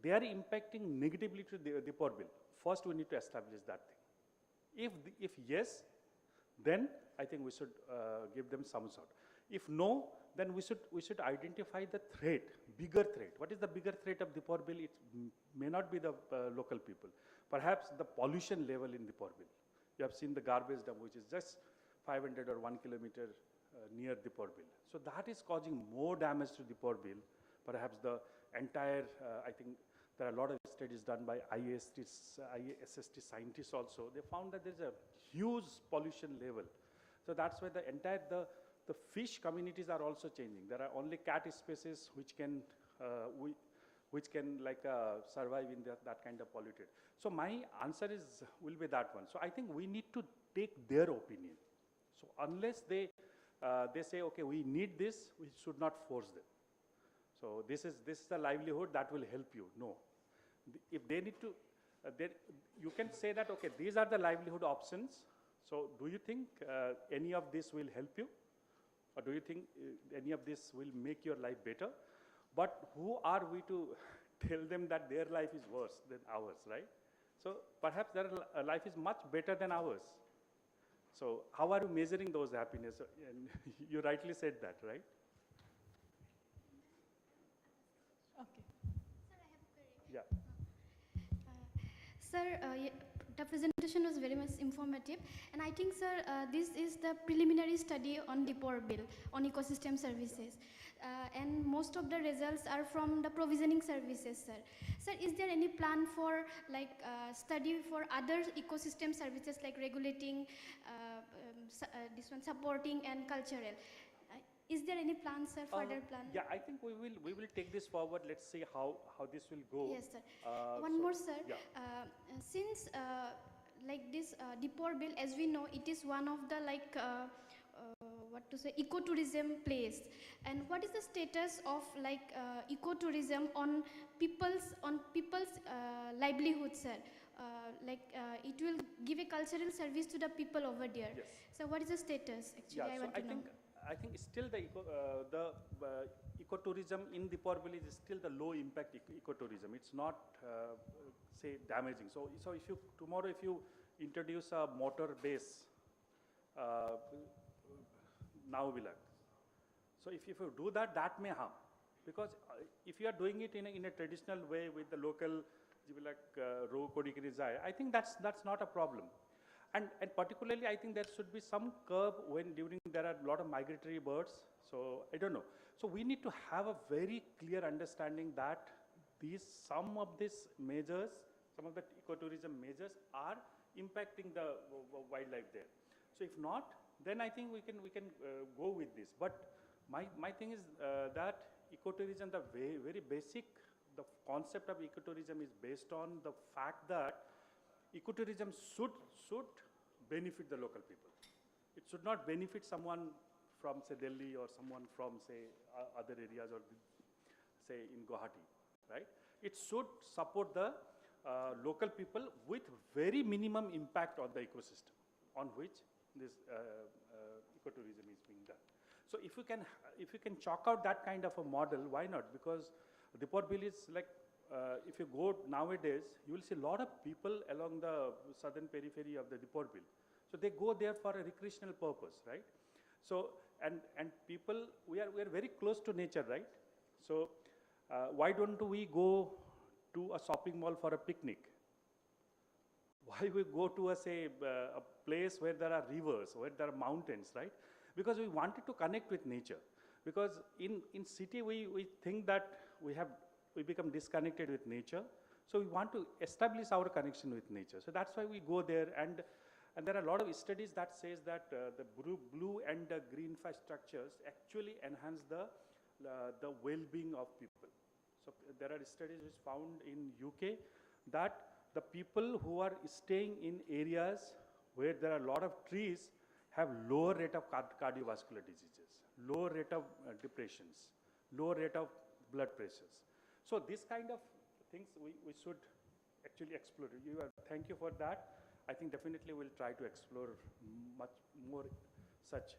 they are impacting negatively to the poor bill? First, we need to establish that thing. If yes, then I think we should give them some sort. If no, then we should identify the threat, bigger threat. What is the bigger threat of the poor bill? It may not be the local people. Perhaps the pollution level in the poor bill. You have seen the garbage dump, which is just 500 or 1 kilometer near the poor bill. So that is causing more damage to the poor bill. Perhaps the entire, I think there are a lot of studies done by ISST scientists also. They found that there is a huge pollution level. So that's why the entire, the fish communities are also changing. There are only cat species which can like survive in that kind of polluted. So my answer will be that one. So I think we need to take their opinion. So unless they they say, okay, we need this, we should not force them. So this is the livelihood that will help you. No. If they need to, you can say that, okay, these are the livelihood options. So do you think any of this will help you? Or do you think any of this will make your life better? But who are we to tell them that their life is worse than ours, right? So perhaps their life is much better than ours. So how are you measuring those happiness? And you rightly said that, right? Okay. Yeah. Sir, the presentation was very much informative, and I think, sir, this is the preliminary study on Deepor Bill on ecosystem services, and most of the results are from the provisioning services, sir. Sir, is there any plan for like study for other ecosystem services like regulating, this one supporting and cultural? Is there any plan, sir, further plan? Yeah, I think we will take this forward. Let's see how this will go. Yes, sir. One more, sir. Yeah. Since like this Deepor Bill, as we know, it is one of the like what to say, ecotourism place. And what is the status of like ecotourism on people's livelihood, sir? It will give a cultural service to the people over there. Yes. So what is the status? Actually, Yeah, I want to know. I think still the ecotourism in Deepor Bill is still the low impact ecotourism. It's not say damaging. So if you tomorrow if you introduce a motor base now so if you do that, that may harm, because if you are doing it in a traditional way with the local row kodikrizai, I think that's not a problem. And particularly, I think there should be some curb when during there are a lot of migratory birds. So I don't know. So we need to have a very clear understanding that some of these measures, some of the ecotourism measures are impacting the wildlife there. So if not, then I think we can go with this. But my thing is that ecotourism, the very basic, the concept of ecotourism is based on the fact that ecotourism should benefit the local people. It should not benefit someone from, say, Delhi or someone from, say, other areas or, say, in Guwahati, right? It should support the local people with very minimum impact on the ecosystem on which this ecotourism is being done. So if you can chalk out that kind of a model, why not? Because Deepor Bill is like, if you go nowadays, you will see a lot of people along the southern periphery of the Deepor Bill. So they go there for a recreational purpose, right? So, and people, we are very close to nature, right? So why don't we go to a shopping mall for a picnic? Why we go to a place where there are rivers, where there are mountains, right? Because we wanted to connect with nature. Because in city, we think that we become disconnected with nature. So we want to establish our connection with nature. So that's why we go there. And there are a lot of studies that says that the blue and the green infrastructures actually enhance the well-being of people. So there are studies which found in UK that the people who are staying in areas where there are a lot of trees have lower rate of cardiovascular diseases, lower rate of depressions, lower rate of blood pressures. So this kind of things we should actually explore. Thank you for that. I think definitely we'll try to explore much more such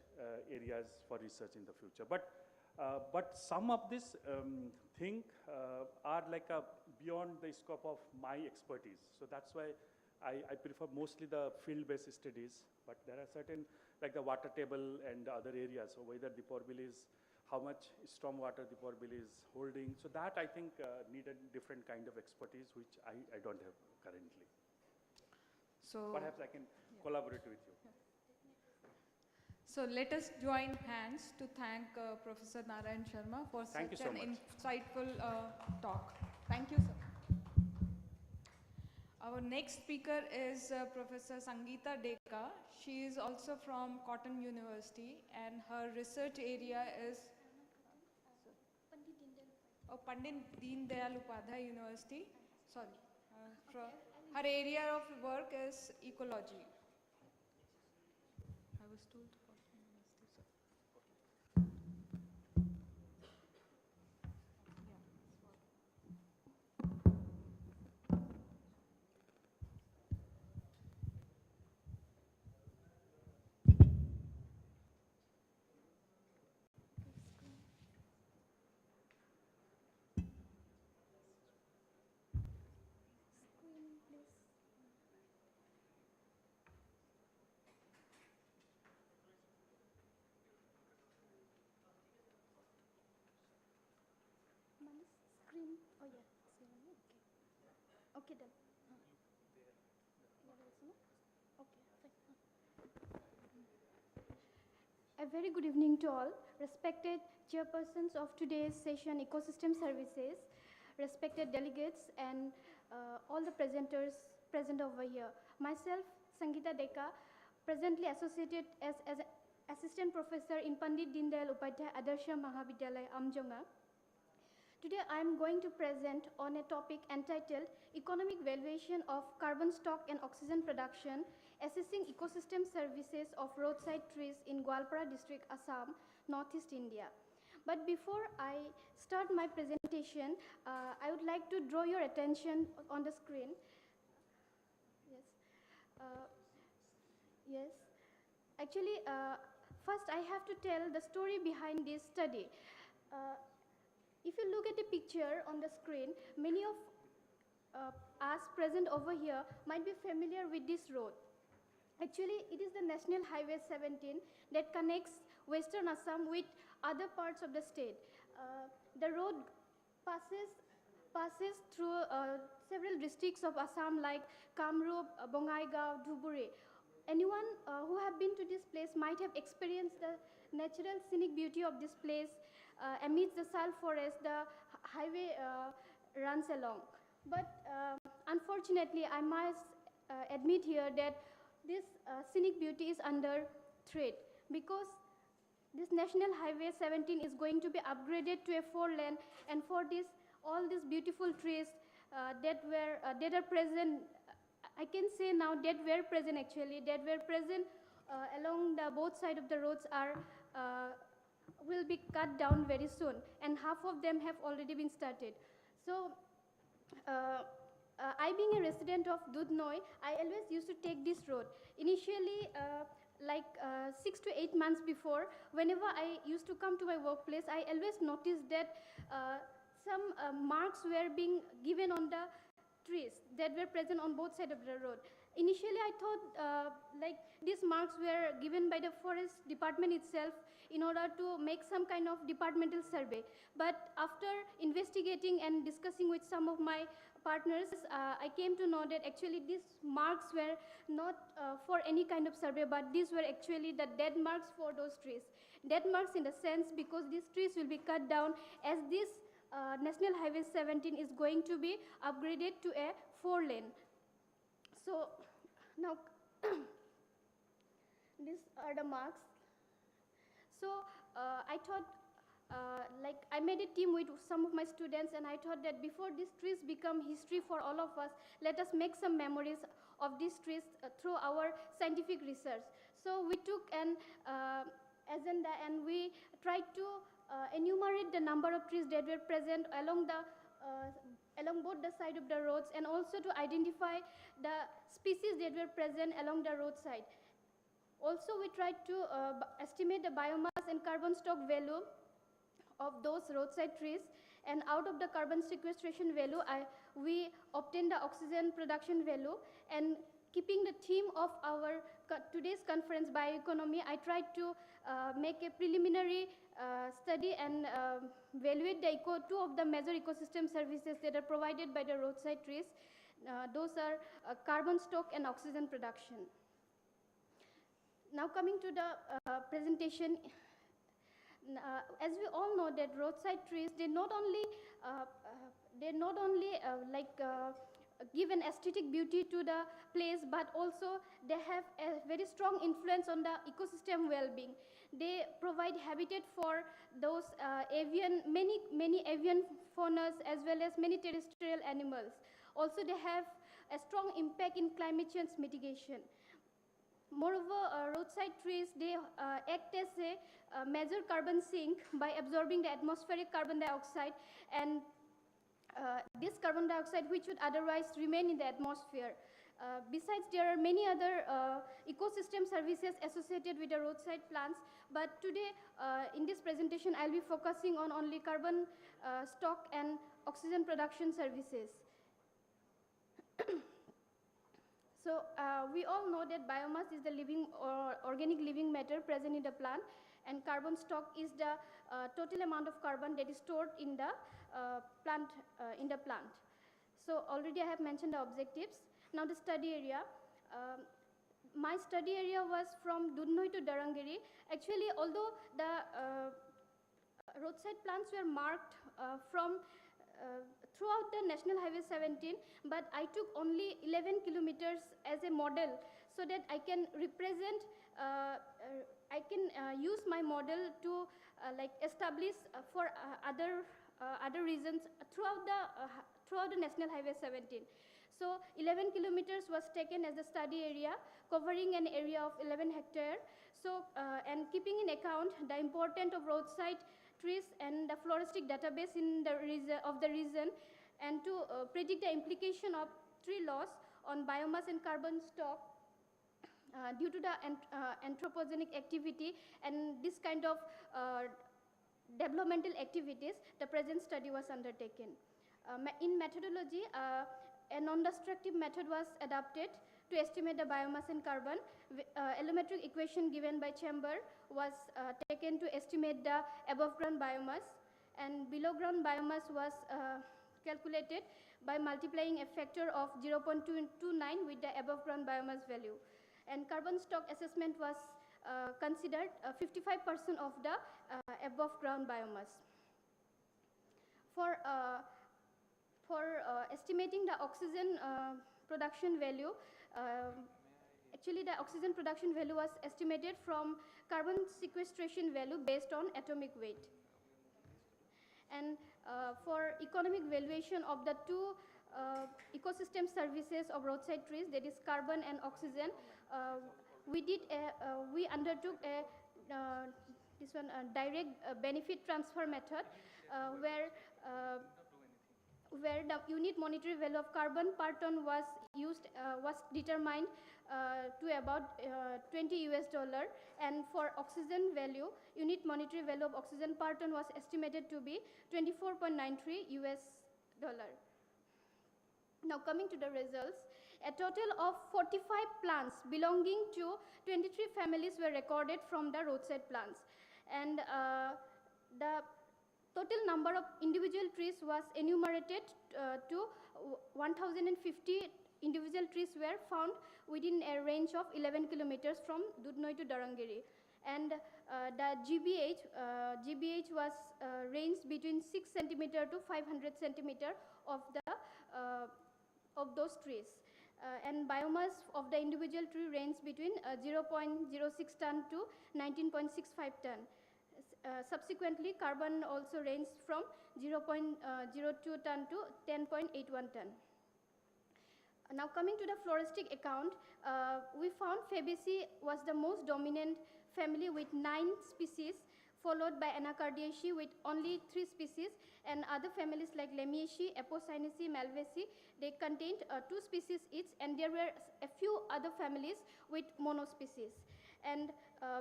areas for research in the future. But some of this are like beyond the scope of my expertise. So that's why I prefer mostly the field-based studies. But there are certain, like the water table and other areas. So whether Deepor Bill is, how much stormwater Deepor Bill is holding. So that I think need a different kind of expertise, which I don't have currently. So perhaps I can collaborate with you. So let us join hands to thank Professor Narayan Sharma for Thank such you so an much. insightful talk. Thank you, sir. Our next speaker is Professor Sangeeta Deka. She is also from Cotton University, and her research area is Pandit Deen Dayal Upadhyay University. Sorry. Her area of work is ecology. I was told Cotton University, sir. screen. Oh yeah, screen. Okay. Okay then. Okay, fine. A very good evening to all, respected chairpersons of today's session, Ecosystem Services, respected delegates, and all the presenters present over here. Myself, Sangeeta Deka, presently associated as Assistant Professor in Pandit Dindayal Upadhyay Adarsha Mahavidyalaya, Amjonga. Today I am going to present on a topic entitled Economic Valuation of Carbon Stock and Oxygen Production, Assessing Ecosystem Services of Roadside Trees in Gwalpara District, Assam, Northeast India. But before I start my presentation, I would like to draw your attention on the screen. Yes. Yes. Actually, first I have to tell the story behind this study. If you look at the picture on the screen, many of us present over here might be familiar with this road. Actually, it is the National Highway 17 that connects Western Assam with other parts of the state. The road passes through several districts of Assam like Kamrup, Bongaigaon, Dhuburi. Anyone who have been to this place might have experienced the natural scenic beauty of this place. Amidst the sal forest, the highway runs along. But unfortunately, I must admit here that this scenic beauty is under threat because this National Highway 17 is going to be upgraded to a 4-lane, and for this, all these beautiful trees that are present, I can say now that were present actually, that were present along the both sides of the roads are will be cut down very soon, and half of them have already been started. So I being a resident of Dudhnoi, I always used to take this road. Initially, 6 to 8 months before, whenever I used to come to my workplace, I always noticed that some marks were being given on the trees that were present on both sides of the road. Initially, I thought these marks were given by the forest department itself in order to make some kind of departmental survey. But after investigating and discussing with some of my partners, I came to know that actually these marks were not for any kind of survey, but these were actually the dead marks for those trees. Dead marks in the sense because these trees will be cut down as this National Highway 17 is going to be upgraded to a 4-lane. So now these are the marks. So I thought, I made a team with some of my students, and I thought that before these trees become history for all of us, let us make some memories of these trees through our scientific research. So we took an agenda and we tried to enumerate the number of trees that were present along both the side of the roads, and also to identify the species that were present along the roadside. Also, we tried to estimate the biomass and carbon stock value of those roadside trees, and out of the carbon sequestration value, we obtained the oxygen production value. And keeping the theme of our today's conference, Bioeconomy, I tried to make a preliminary study and evaluate two of the major ecosystem services that are provided by the roadside trees. Those are carbon stock and oxygen production. Now coming to the presentation, as we all know that roadside trees, they not only give an aesthetic beauty to the place, but also they have a very strong influence on the ecosystem well-being. They provide habitat for those many avian faunas as well as many terrestrial animals. Also, they have a strong impact in climate change mitigation. Moreover, roadside trees, they act as a major carbon sink by absorbing the atmospheric carbon dioxide, and this carbon dioxide which would otherwise remain in the atmosphere. Besides, there are many other ecosystem services associated with the roadside plants, but today in this presentation I'll be focusing on only carbon stock and oxygen production services. So we all know that biomass is the living or organic living matter present in the plant, and carbon stock is the total amount of carbon that is stored in the plant. So already I have mentioned the objectives. Now the study area. My study area was from Dudhnoi to Darangiri. Actually, although the roadside plants were marked from throughout the National Highway 17, but I took only 11 kilometers as a model so that I can represent, I can use my model to like establish for other reasons throughout the National Highway 17. So 11 kilometers was taken as the study area, covering an area of 11 hectares. So, and keeping in account the importance of roadside trees and the floristic database in the region, and to predict the implication of tree loss on biomass and carbon stock due to the anthropogenic activity and this kind of developmental activities, the present study was undertaken. In methodology, a non-destructive method was adopted to estimate the biomass and carbon. Allometric equation given by Chamber was taken to estimate the above ground biomass, and below ground biomass was calculated by multiplying a factor of 0.229 with the above ground biomass value. And carbon stock assessment was considered 55% of the above ground biomass. For estimating the oxygen production value, actually the oxygen production value was estimated from carbon sequestration value based on atomic weight. And for economic valuation of the two ecosystem services of roadside trees, that is carbon and oxygen, we undertook a direct benefit transfer method where the unit monetary value of carbon per ton was determined to about $20 and for oxygen value, unit monetary value of oxygen per ton was estimated to be $24.93. Now coming to the results, a total of 45 plants belonging to 23 families were recorded from the roadside plants, and the total number of individual trees was enumerated to 1,050 individual trees were found within a range of 11 kilometers from Dudhnoi to Darangiri. And the GBH was ranged between 6 centimeter to 500 centimeter of those trees. And biomass of the individual tree ranged between 0.06 ton to 19.65 ton. Subsequently, carbon also ranged from 0.02 ton to 10.81 ton. Now coming to the floristic account, we found Fabaceae was the most dominant family with 9 species, followed by Anacardiaceae with only 3 species, and other families like Lamiaceae, Apocynaceae, Malvaceae, they contained 2 species each, and there were a few other families with monospecies. And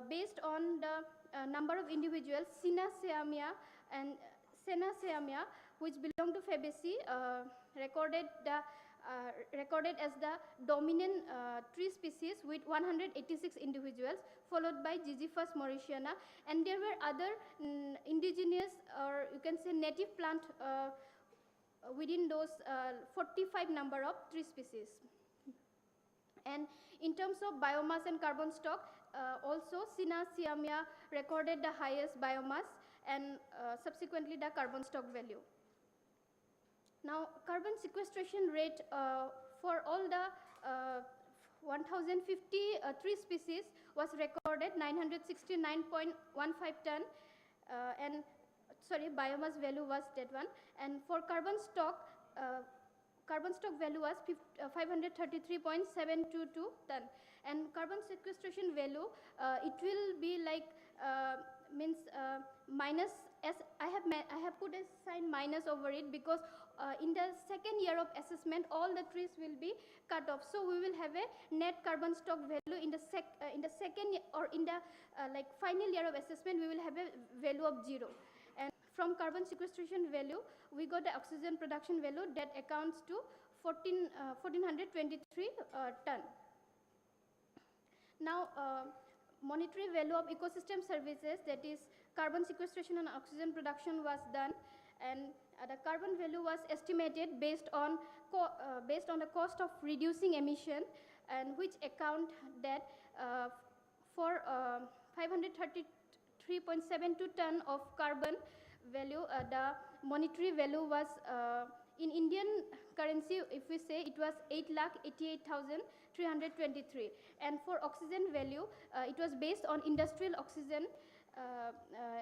based on the number of individuals, Sinaceamia and Senaceamia, which belong to Fabaceae, recorded as the dominant tree species with 186 individuals, followed by Gizifus mauritiana, and there were other indigenous, or you can say native plant within those 45 number of tree species. And in terms of biomass and carbon stock, also Sinaceamia recorded the highest biomass and subsequently the carbon stock value. Now, carbon sequestration rate for all the 1,050 tree species was recorded 969.15 ton, and sorry, biomass value was that one. And for carbon stock value was 533.722 ton. And carbon sequestration value, it will be like minus, as I have put a sign minus over it, because in the second year of assessment all the trees will be cut off, so we will have a net carbon stock value in the second, or in the like final year of assessment we will have a value of 0. And from carbon sequestration value we got the oxygen production value that accounts to 1423 ton. Now monetary value of ecosystem services, that is carbon sequestration and oxygen production, was done, and the carbon value was estimated based on the cost of reducing emission, and which account that for 533.72 ton of carbon value, the monetary value was in Indian currency, if we say, it was 8,88,323, and for oxygen value, it was based on industrial oxygen,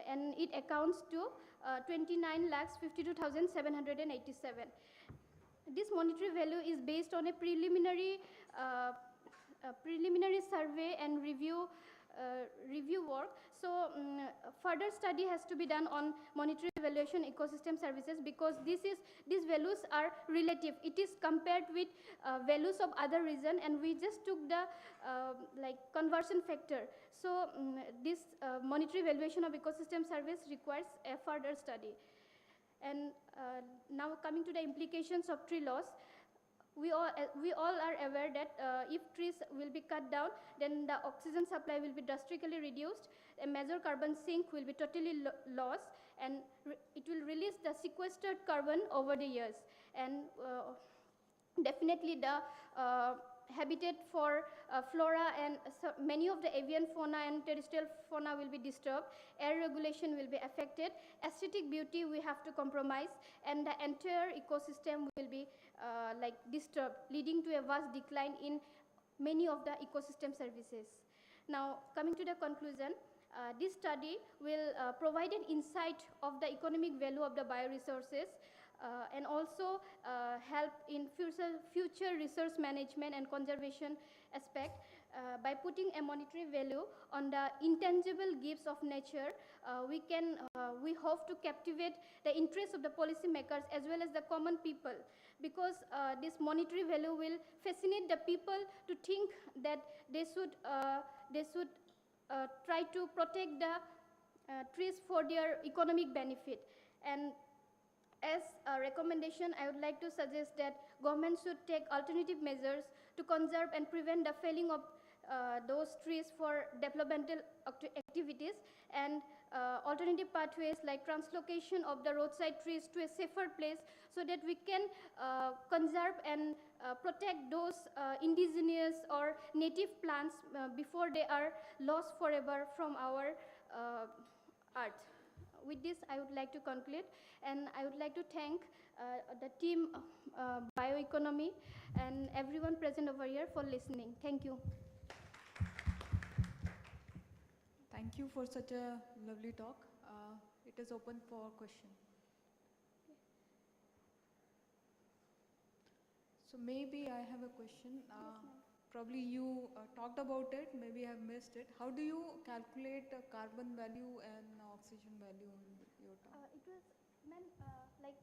and it accounts to 29,52,787. This monetary value is based on a preliminary survey and review work. So further study has to be done on monetary evaluation ecosystem services, because these values are relative. It is compared with values of other region, and we just took the like conversion factor. So this monetary evaluation of ecosystem service requires a further study. And now coming to the implications of tree loss, we all are aware that if trees will be cut down, then the oxygen supply will be drastically reduced, a major carbon sink will be totally lost, and it will release the sequestered carbon over the years, and definitely the habitat for flora and many of the avian fauna and terrestrial fauna will be disturbed, air regulation will be affected, aesthetic beauty we have to compromise, and the entire ecosystem will be like disturbed, leading to a vast decline in many of the ecosystem services. Now coming to the conclusion, this study will provide an insight of the economic value of the bioresources, and also help in future resource management and conservation aspect. By putting a monetary value on the intangible gifts of nature, we hope to captivate the interest of the policymakers as well as the common people, because this monetary value will fascinate the people to think that they should try to protect the trees for their economic benefit. And as a recommendation, I would like to suggest that government should take alternative measures to conserve and prevent the felling of those trees for developmental activities, and alternative pathways like translocation of the roadside trees to a safer place, so that we can conserve and protect those indigenous or native plants before they are lost forever from our earth. With this, I would like to conclude, and I would like to thank the team Bioeconomy and everyone present over here for listening. Thank you. Thank you for such a lovely talk. It is open for question. So maybe I have a question. Probably you talked about it, maybe I have missed it. How do you calculate carbon value and oxygen value in your talk? It was, ma'am, like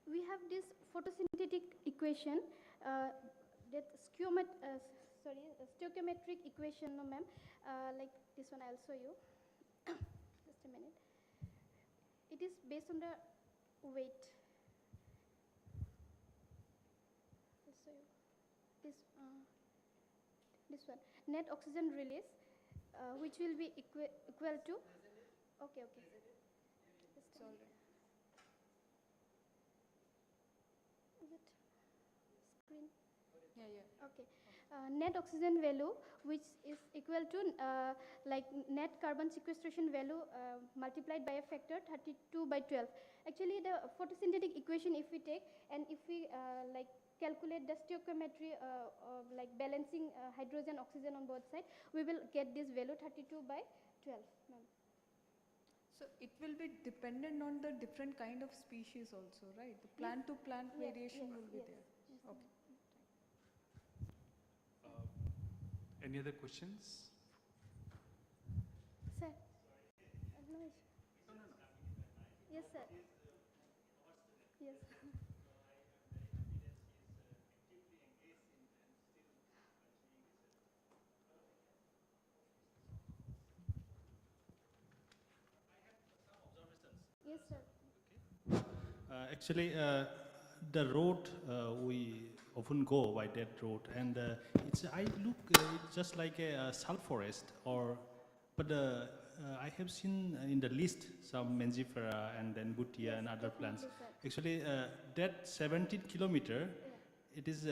we have this photosynthetic equation, that stoichiometric equation, no ma'am, like this one I'll show you. Just a minute. It is based on the weight. I'll show you. This one, net oxygen release, which will be equal to, okay. Just a minute. Is it screen? Yeah. Okay. Net oxygen value, which is equal to like net carbon sequestration value multiplied by a factor 32/12. Actually, the photosynthetic equation, if we take and if we like calculate the stoichiometry like balancing hydrogen oxygen on both sides, we will get this value 32/12. So it will be dependent on the different kind of species also, right? The plant to plant variation will be there. Yes. Okay. Any other questions? Sir, no issue. Yes, sir. Yes. Yes, sir. Actually, the road we often go by that road, and I look it's just like a salt forest or But I have seen in the list some Menzifera and then Butia and other plants. Sir. Actually, that 17 kilometer, it is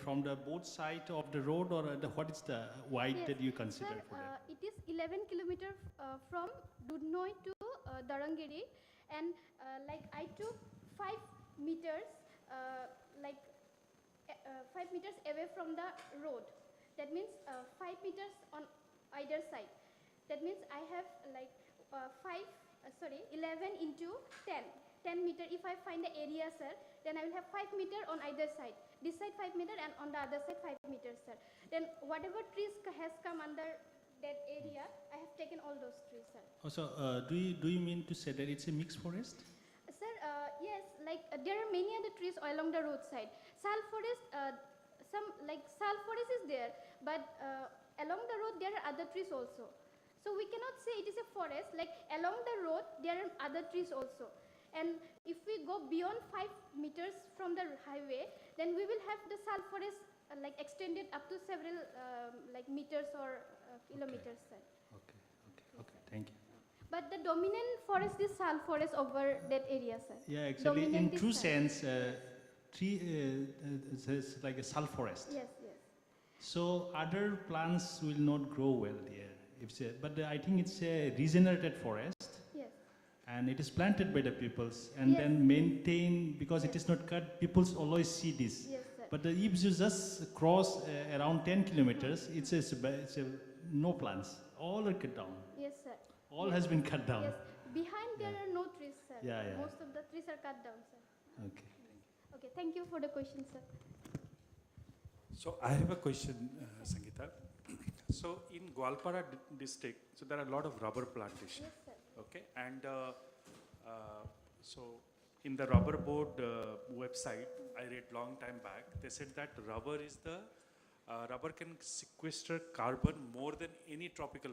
from the both side of the road, or what is the wide Yes, that you consider sir, for that? it is 11 kilometers from Dudhnoi to Darangiri, and like I took 5 meters, like 5 meters away from the road. That means 5 meters on either side. That means I have like 11 into 10 meter. If I find the area, sir, then I will have 5 meter on either side. This side 5 meter and on the other side 5 meters, sir. Then whatever trees has come under that area, I have taken all those trees, sir. Also, do you mean to say that it's a mixed forest? Sir, yes, like there are many other trees along the roadside. Sal forest, sal forest is there, but along the road there are other trees also. So we cannot say it is a forest. Like along the road there are other trees also. And if we go beyond 5 meters from the highway, then we will have the sal forest like extended up to several like meters or kilometers, sir. Okay, thank you. But the dominant forest is sal forest over that area, sir. Yeah, actually, Dominant in is true sal. sense, it's like a sal forest. Yes, yes. So other plants will not grow well there. But I think it's a regenerated forest. Yes. And it is planted by the peoples and then maintained because it is not cut. Peoples always see this. Yes, sir. But if you just cross around 10 kilometers, it's no plants. All are cut down. Yes, sir. All has been cut down. Yes. Behind there are no trees, sir. Yeah, yeah. Most of the trees are cut down, sir. Okay. Okay, thank you for the question, sir. So I have a question, Sangeeta. So in Gwalpara district, so there are a lot of rubber plantation. Yes, sir. Okay, and so in the rubber board website, I read long time back, they said that rubber can sequester carbon more than any tropical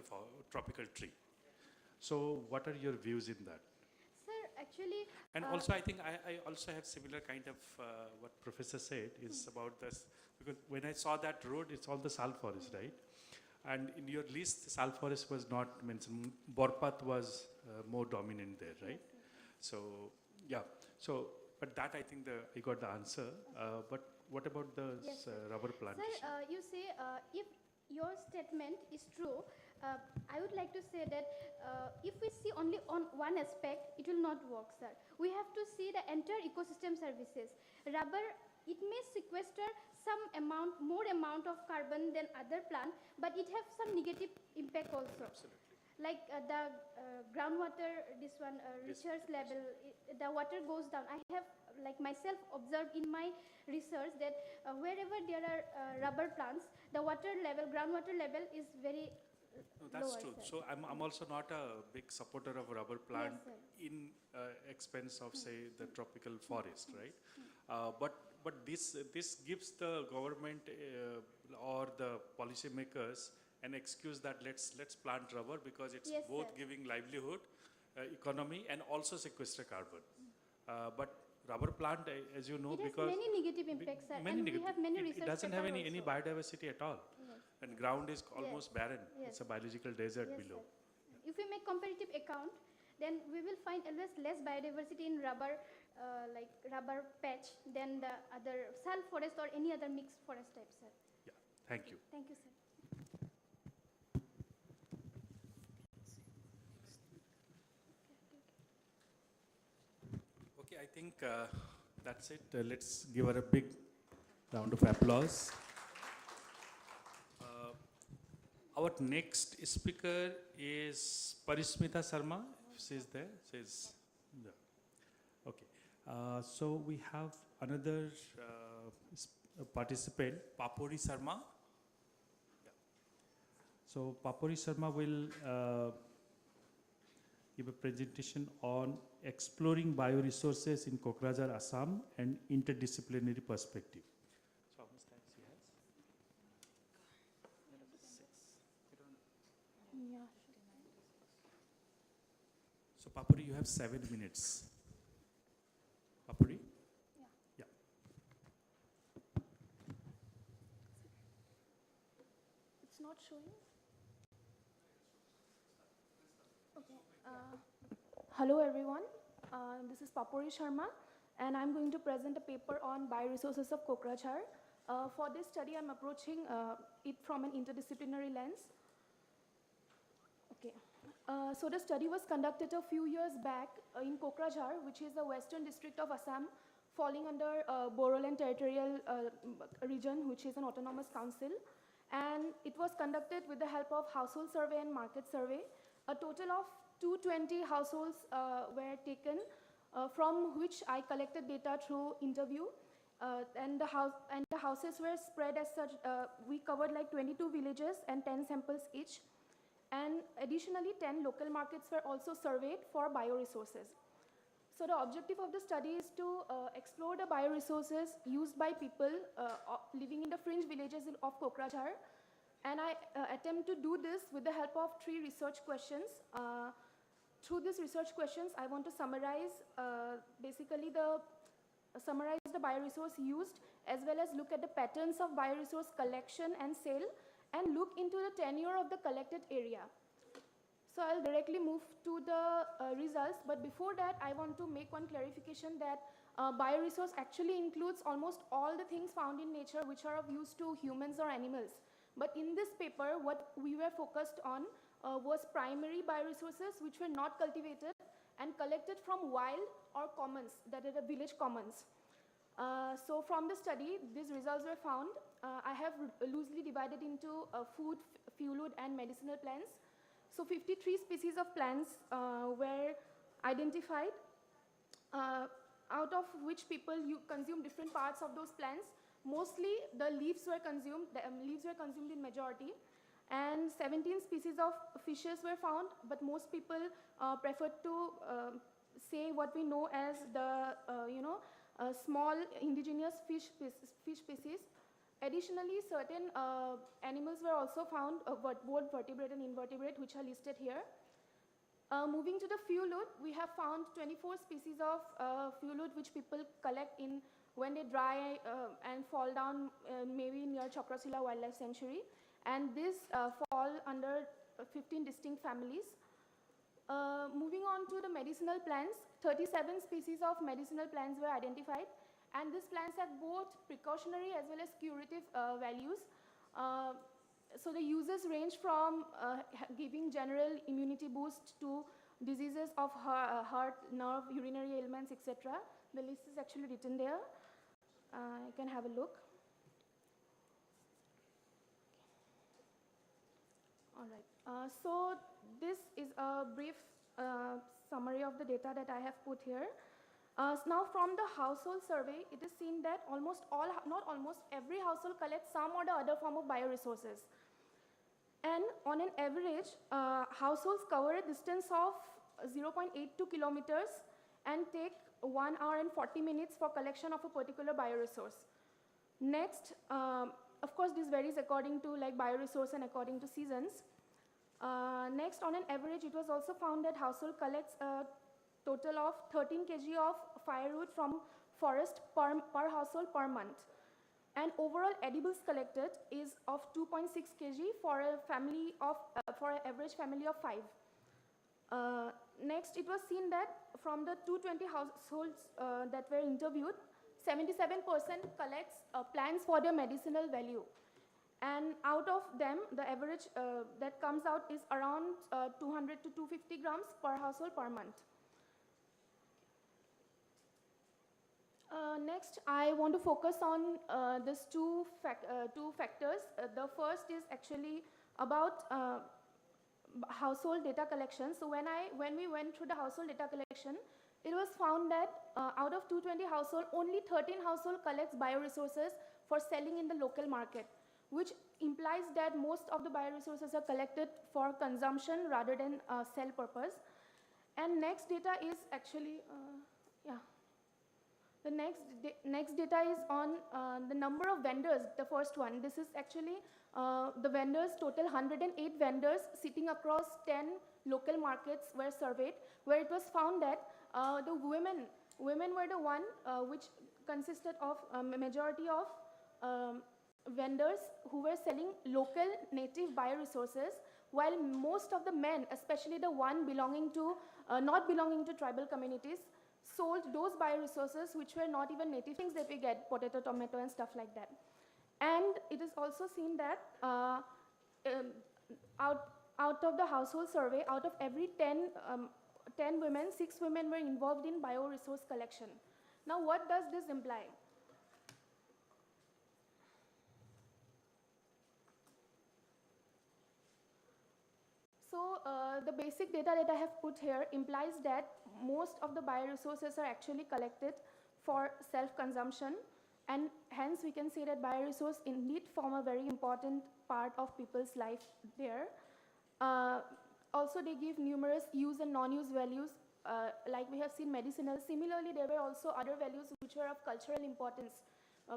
tree. So what are your views in that? Sir, actually... And also I think I also have similar kind of what Professor said is about this, because when I saw that road, it's all the sal forest, right? And in your list, sal forest was not mentioned. Borpat was more dominant there, right? So, yeah. So, but that I think I got the answer. But what about the rubber plantation? Sir, you say if your statement is true, I would like to say that if we see only on one aspect, it will not work, sir. We have to see the entire ecosystem services. Rubber, it may sequester some more amount of carbon than other plant, but it has some negative impact also. Absolutely. Like the groundwater, research level, the water goes down. I have like myself observed in my research that wherever there are rubber plants, the groundwater level is very No, that's lower, true. sir. So I'm also not a big supporter of rubber plant in expense of say the tropical forest, right? But this gives the government or the policymakers an excuse that let's plant rubber because it's both giving livelihood, economy, and also sequester carbon. But rubber plant, as you know, It has because many negative impacts, sir, and we have many research it doesn't have paper any also. biodiversity at all, and ground is almost barren. Yes. It's a biological desert Yes, below. sir. If we make comparative account, then we will find always less biodiversity in rubber, like rubber patch, than the other sal forest or any other mixed forest type, sir. Yeah, thank you. Thank you, sir. Okay, I think that's it. Let's give her a big round of applause. Our next speaker is Parismita Sharma. She's there. She's there. Okay. So we have another participant, Papuri Sharma. Yeah. So Papuri Sharma will give a presentation on exploring bioresources in Kokrajhar, Assam and interdisciplinary perspective. So how much time she has? Yeah. So Papuri, you have 7 minutes. Papuri? Yeah. It's not showing. Hello everyone, this is Papori Sharma and I'm going to present a paper on bioresources of Kokrajhar. For this study, I'm approaching it from an interdisciplinary lens. Okay. So the study was conducted a few years back in Kokrajhar, which is the western district of Assam, falling under Bodoland Territorial Region, which is an autonomous council. And it was conducted with the help of household survey and market survey. A total of 220 households were taken, from which I collected data through interview. And the houses were spread as such. We covered like 22 villages and 10 samples each. And additionally, 10 local markets were also surveyed for bioresources. So the objective of the study is to explore the bioresources used by people living in the fringe villages of Kokrajhar. And I attempt to do this with the help of 3 research questions. Through these research questions, I want to summarize summarize the bioresource used, as well as look at the patterns of bioresource collection and sale, and look into the tenure of the collected area. So I'll directly move to the results, but before that, I want to make one clarification that bioresource actually includes almost all the things found in nature which are of use to humans or animals. But in this paper, what we were focused on was primary bioresources which were not cultivated and collected from wild or commons, that are the village commons. So from the study, these results were found. I have loosely divided into food, fuel, and medicinal plants. So 53 species of plants were identified, out of which people consume different parts of those plants. Mostly the leaves were consumed, in majority. And 17 species of fishes were found, but most people preferred to say what we know as the small indigenous fish species. Additionally, certain animals were also found, both vertebrate and invertebrate, which are listed here. Moving to the fuelwood, we have found 24 species of fuelwood which people collect in when they dry and fall down, maybe near Chakrasila Wildlife Sanctuary. And these fall under 15 distinct families. Moving on to the medicinal plants, 37 species of medicinal plants were identified. And these plants have both precautionary as well as curative values. So the uses range from giving general immunity boost to diseases of heart, nerve, urinary ailments, etc. The list is actually written there. You can have a look. All right. So this is a brief summary of the data that I have put here. Now from the household survey, it is seen that every household collects some or the other form of bioresources. And on an average, households cover a distance of 0.82 kilometers and take 1 hour and 40 minutes for collection of a particular bioresource. Next, of course, this varies according to like bioresource and according to seasons. Next, on an average, it was also found that household collects a total of 13 kg of firewood from forest per household per month. And overall edibles collected is of 2.6 kg for a family of for an average family of 5. Next, it was seen that from the 220 households that were interviewed, 77% collects plants for their medicinal value. And out of them, the average that comes out is around 200 to 250 grams per household per month. Next, I want to focus on these two factors. The first is actually about household data collection. So when we went through the household data collection, it was found that out of 220 households, only 13 households collects bioresources for selling in the local market, which implies that most of the bioresources are collected for consumption rather than sell purpose. And next data is actually, the next data is on the number of vendors, the first one. This is actually the vendors, total 108 vendors sitting across 10 local markets were surveyed, where it was found that the women were the one which consisted of a majority of vendors who were selling local native bioresources, while most of the men, especially the one belonging to, not belonging to tribal communities, sold those bioresources which were not even native things that we get, potato, tomato, and stuff like that. And it is also seen that out of the household survey, out of every 10 women, 6 women were involved in bioresource collection. Now, what does this imply? So the basic data that I have put here implies that most of the bioresources are actually collected for self-consumption, and hence we can say that bioresources indeed form a very important part of people's life there. Also, they give numerous use and non-use values, like we have seen medicinal. Similarly, there were also other values which were of cultural importance.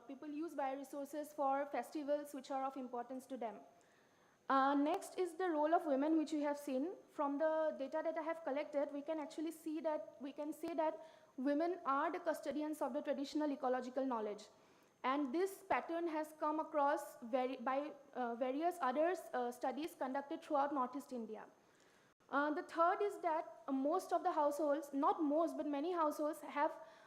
People use bioresources for festivals which are of importance to them. Next is the role of women, which we have seen. From the data that I have collected, we can actually see that, we can say that women are the custodians of the traditional ecological knowledge. And this pattern has come across by various other studies conducted throughout Northeast India. The third is that most of the households, not most, but many households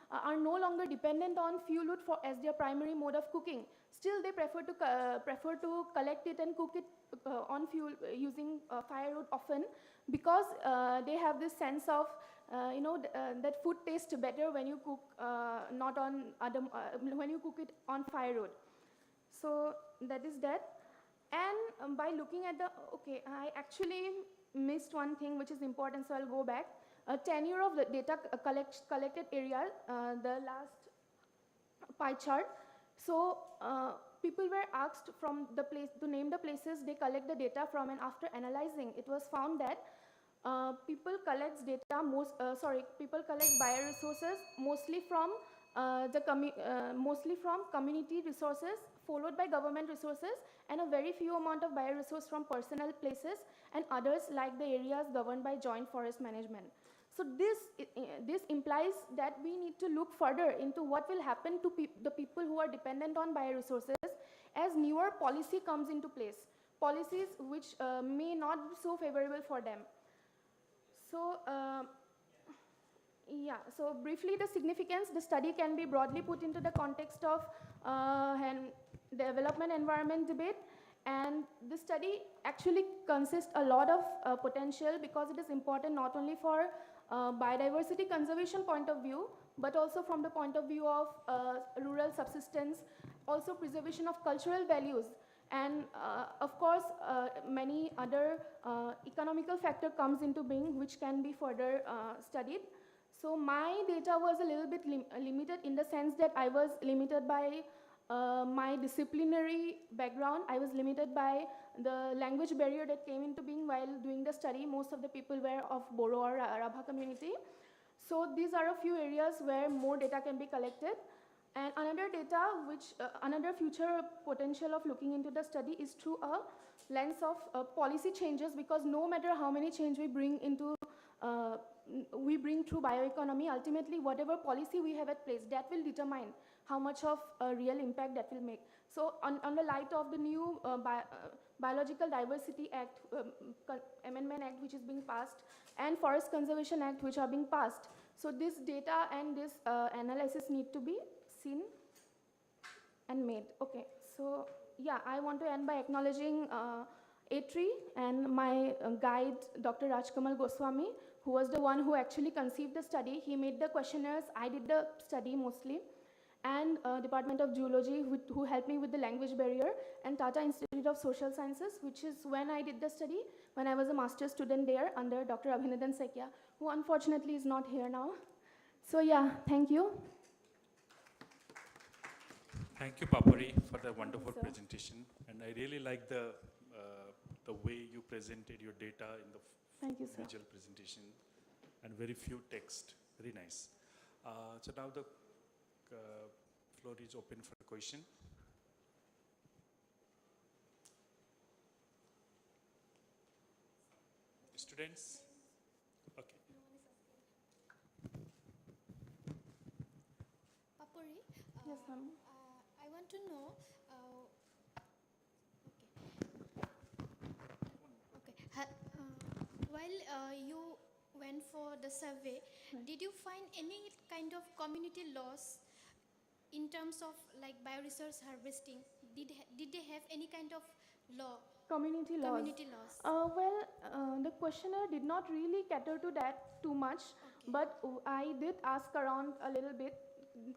are no longer dependent on fuel wood as their primary mode of cooking. Still, they prefer to collect it and cook it on fuel using firewood often, because they have this sense of that food tastes better when you cook when you cook it on firewood. So that is that. And by looking at I actually missed one thing which is important, so I'll go back. Tenure of the data collected area, the last pie chart. So people were asked from the place to name the places they collect the data from, and after analyzing, it was found that people collect bioresources mostly from community resources, followed by government resources, and a very few amount of bioresource from personal places, and others like the areas governed by joint forest management. So this implies that we need to look further into what will happen to the people who are dependent on bioresources as newer policy comes into place, policies which may not be so favorable for them. So so briefly the significance, the study can be broadly put into the context of development environment debate, and the study actually consists a lot of potential, because it is important not only for biodiversity conservation point of view, but also from the point of view of rural subsistence, also preservation of cultural values, and of course many other economical factor comes into being which can be further studied. So my data was a little bit limited, in the sense that I was limited by my disciplinary background. I was limited by the language barrier that came into being while doing the study. Most of the people were of Boro or Rabha community. So these are a few areas where more data can be collected. And another data, another future potential of looking into the study is through a lens of policy changes, because no matter how many change we bring through bioeconomy, ultimately whatever policy we have at place, that will determine how much of a real impact that will make. So on the light of the new Biological Diversity Act, Amendment Act which is being passed, and Forest Conservation Act which are being passed, so this data and this analysis need to be seen and made. Okay, so yeah, I want to end by acknowledging A3 and my guide, Dr. Rajkamal Goswami, who was the one who actually conceived the study. He made the questionnaires, I did the study mostly, and Department of Geology, who helped me with the language barrier, and Tata Institute of Social Sciences, which is when I did the study, when I was a master's student there under Dr. Abhinadan Sekia, who unfortunately is not here now. So yeah, thank you. Thank you, Papuri, for the wonderful presentation. And I really like the way you presented your data in the Thank you, sir. visual presentation, and very few text. Very nice. So now the floor is open for question. Students? Okay. Papuri, yes, ma'am. I want to know. while you went for the survey, did you find any kind of community loss in terms of like bioresource harvesting? Did they have any kind of law? Community laws. Community laws. The questionnaire did not really cater to that too much, but I did ask around a little bit.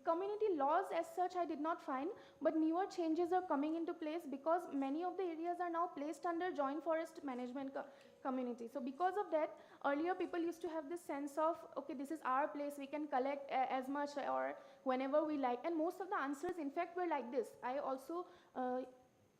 Community laws as such I did not find, but newer changes are coming into place because many of the areas are now placed under joint forest management community. So because of that, earlier people used to have this sense of, okay, this is our place, we can collect as much or whenever we like, and most of the answers in fact were like this. I also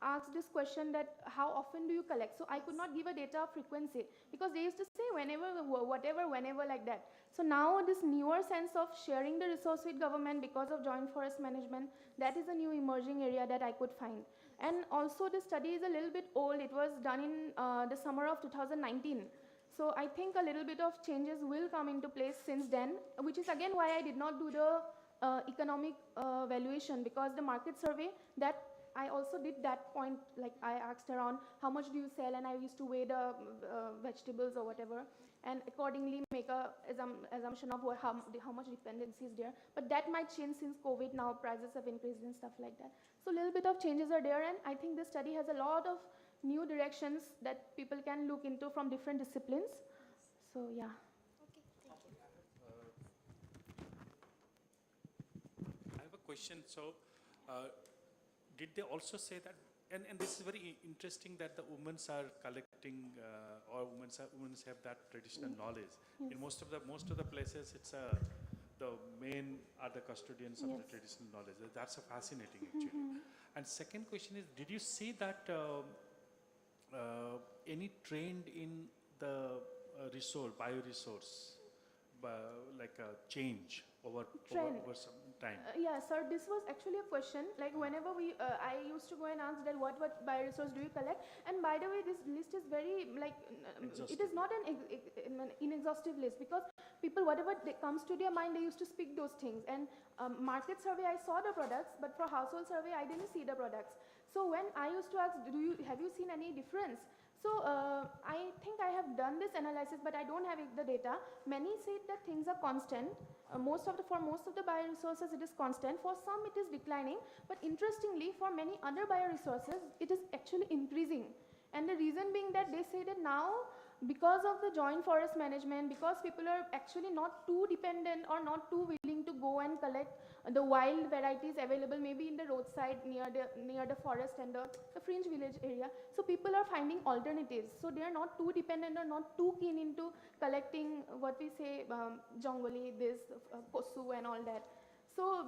asked this question that how often do you collect? So I could not give a data frequency because they used to say whenever, whatever, whenever, like that. So now this newer sense of sharing the resource with government because of joint forest management, that is a new emerging area that I could find. And also the study is a little bit old. It was done in the summer of 2019. So I think a little bit of changes will come into place since then, which is again why I did not do the economic valuation, because the market survey, that I also did that point, like I asked around how much do you sell, and I used to weigh the vegetables or whatever, and accordingly make a assumption of how much dependency is there. But that might change since COVID, now prices have increased and stuff like that. So a little bit of changes are there, and I think this study has a lot of new directions that people can look into from different disciplines. So yeah. Okay, thank you. I have a question. So, did they also say that, and this is very interesting that the women are collecting, or women have that traditional knowledge. Yes. In most of the places, it's the men are the custodians of the traditional knowledge. That's a fascinating actually. And second question is, did you see that any trend in the bioresource, like a change over some time? Yeah, sir, this was actually a question. Like whenever I used to go and ask that what bioresource do you collect? And by the way, this list is very it is not an inexhaustive list, because people, whatever comes to their mind, they used to speak those things. And market survey, I saw the products, but for household survey, I didn't see the products. So when I used to ask, have you seen any difference? So I think I have done this analysis, but I don't have the data. Many say that things are constant. For most of the bioresources, it is constant. For some, it is declining. But interestingly, for many other bioresources, it is actually increasing. And the reason being that they say that now, because of the joint forest management, because people are actually not too dependent or not too willing to go and collect the wild varieties available maybe in the roadside near the forest and the fringe village area. So people are finding alternatives. So they are not too dependent or not too keen into collecting what we say jongoli, this, kosu and all that. So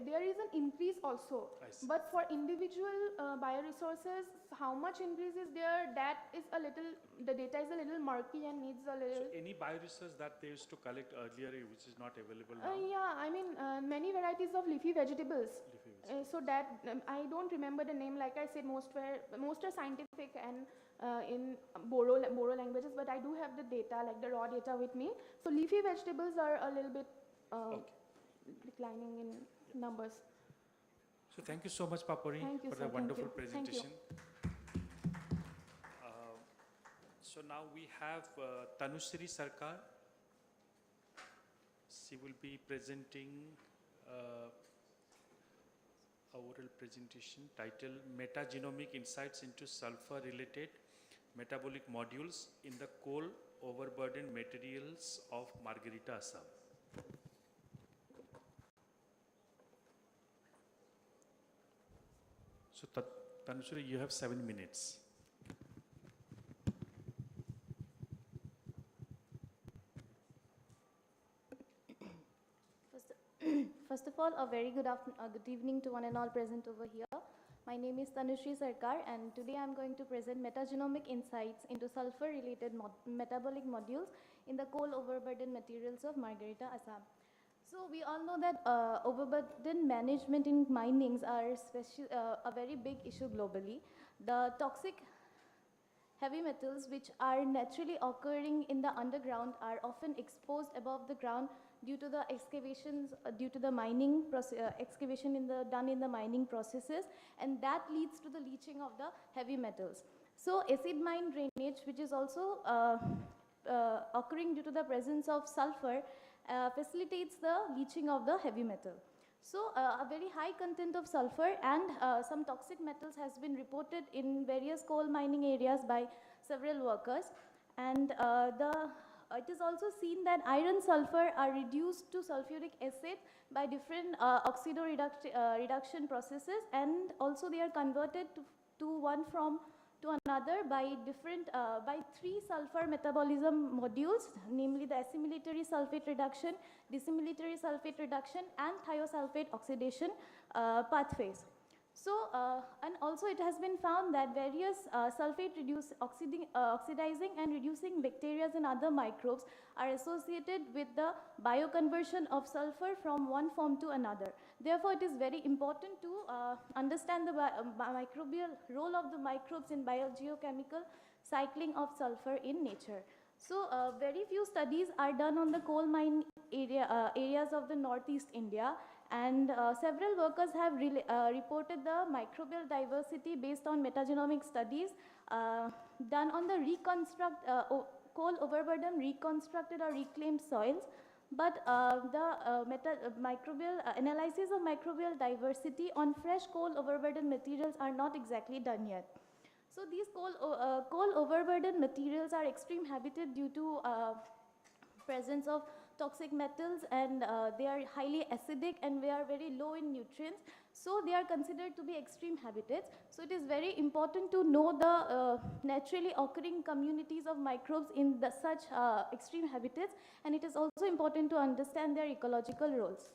there is an increase also. But for individual bioresources, how much increase is there, that is a little, the data is a little murky and needs a little... So any bioresource that they used to collect earlier, which is not available now? Yeah, I mean, many varieties of leafy vegetables. So that, I don't remember the name, like I said, most are scientific and in Boro languages, but I do have the data, like the raw data with me. So leafy vegetables are a little bit declining in numbers. So thank you so much, Papuri, for the wonderful presentation. So now we have Tanushree Sarkar. She will be presenting a oral presentation titled Metagenomic Insights into Sulfur-Related Metabolic Modules in the Coal Overburdened Materials of Margarita, Assam. So Tanushree, you have 7 minutes. First of all, a very good evening to one and all present over here. My name is Tanushree Sarkar, and today I'm going to present metagenomic insights into sulfur-related metabolic modules in the coal overburden materials of Margarita, Assam. So we all know that overburden management in minings are a very big issue globally. The toxic heavy metals which are naturally occurring in the underground are often exposed above the ground due to the excavations, due to the mining excavation done in the mining processes, and that leads to the leaching of the heavy metals. So acid mine drainage, which is also occurring due to the presence of sulfur facilitates the leaching of the heavy metal. So a very high content of sulfur and some toxic metals has been reported in various coal mining areas by several workers. And it is also seen that iron sulfur are reduced to sulfuric acid by different reduction processes, and also they are converted to one from to another by different by 3 sulfur metabolism modules, namely the assimilatory sulfate reduction, dissimilatory sulfate reduction, and thiosulfate oxidation pathways. So, and also it has been found that various sulfate oxidizing and reducing bacteria and other microbes are associated with the bioconversion of sulfur from one form to another. Therefore, it is very important to understand the microbial role of the microbes in biogeochemical cycling of sulfur in nature. So, very few studies are done on the coal mine areas of the northeast India, and several workers have reported the microbial diversity based on metagenomic studies done on the coal overburden reconstructed or reclaimed soils. But the microbial analysis of microbial diversity on fresh coal overburden materials are not exactly done yet. So these coal overburden materials are extreme habitat due to presence of toxic metals, and they are highly acidic and they are very low in nutrients. So they are considered to be extreme habitats. So it is very important to know the naturally occurring communities of microbes in such extreme habitats, and it is also important to understand their ecological roles.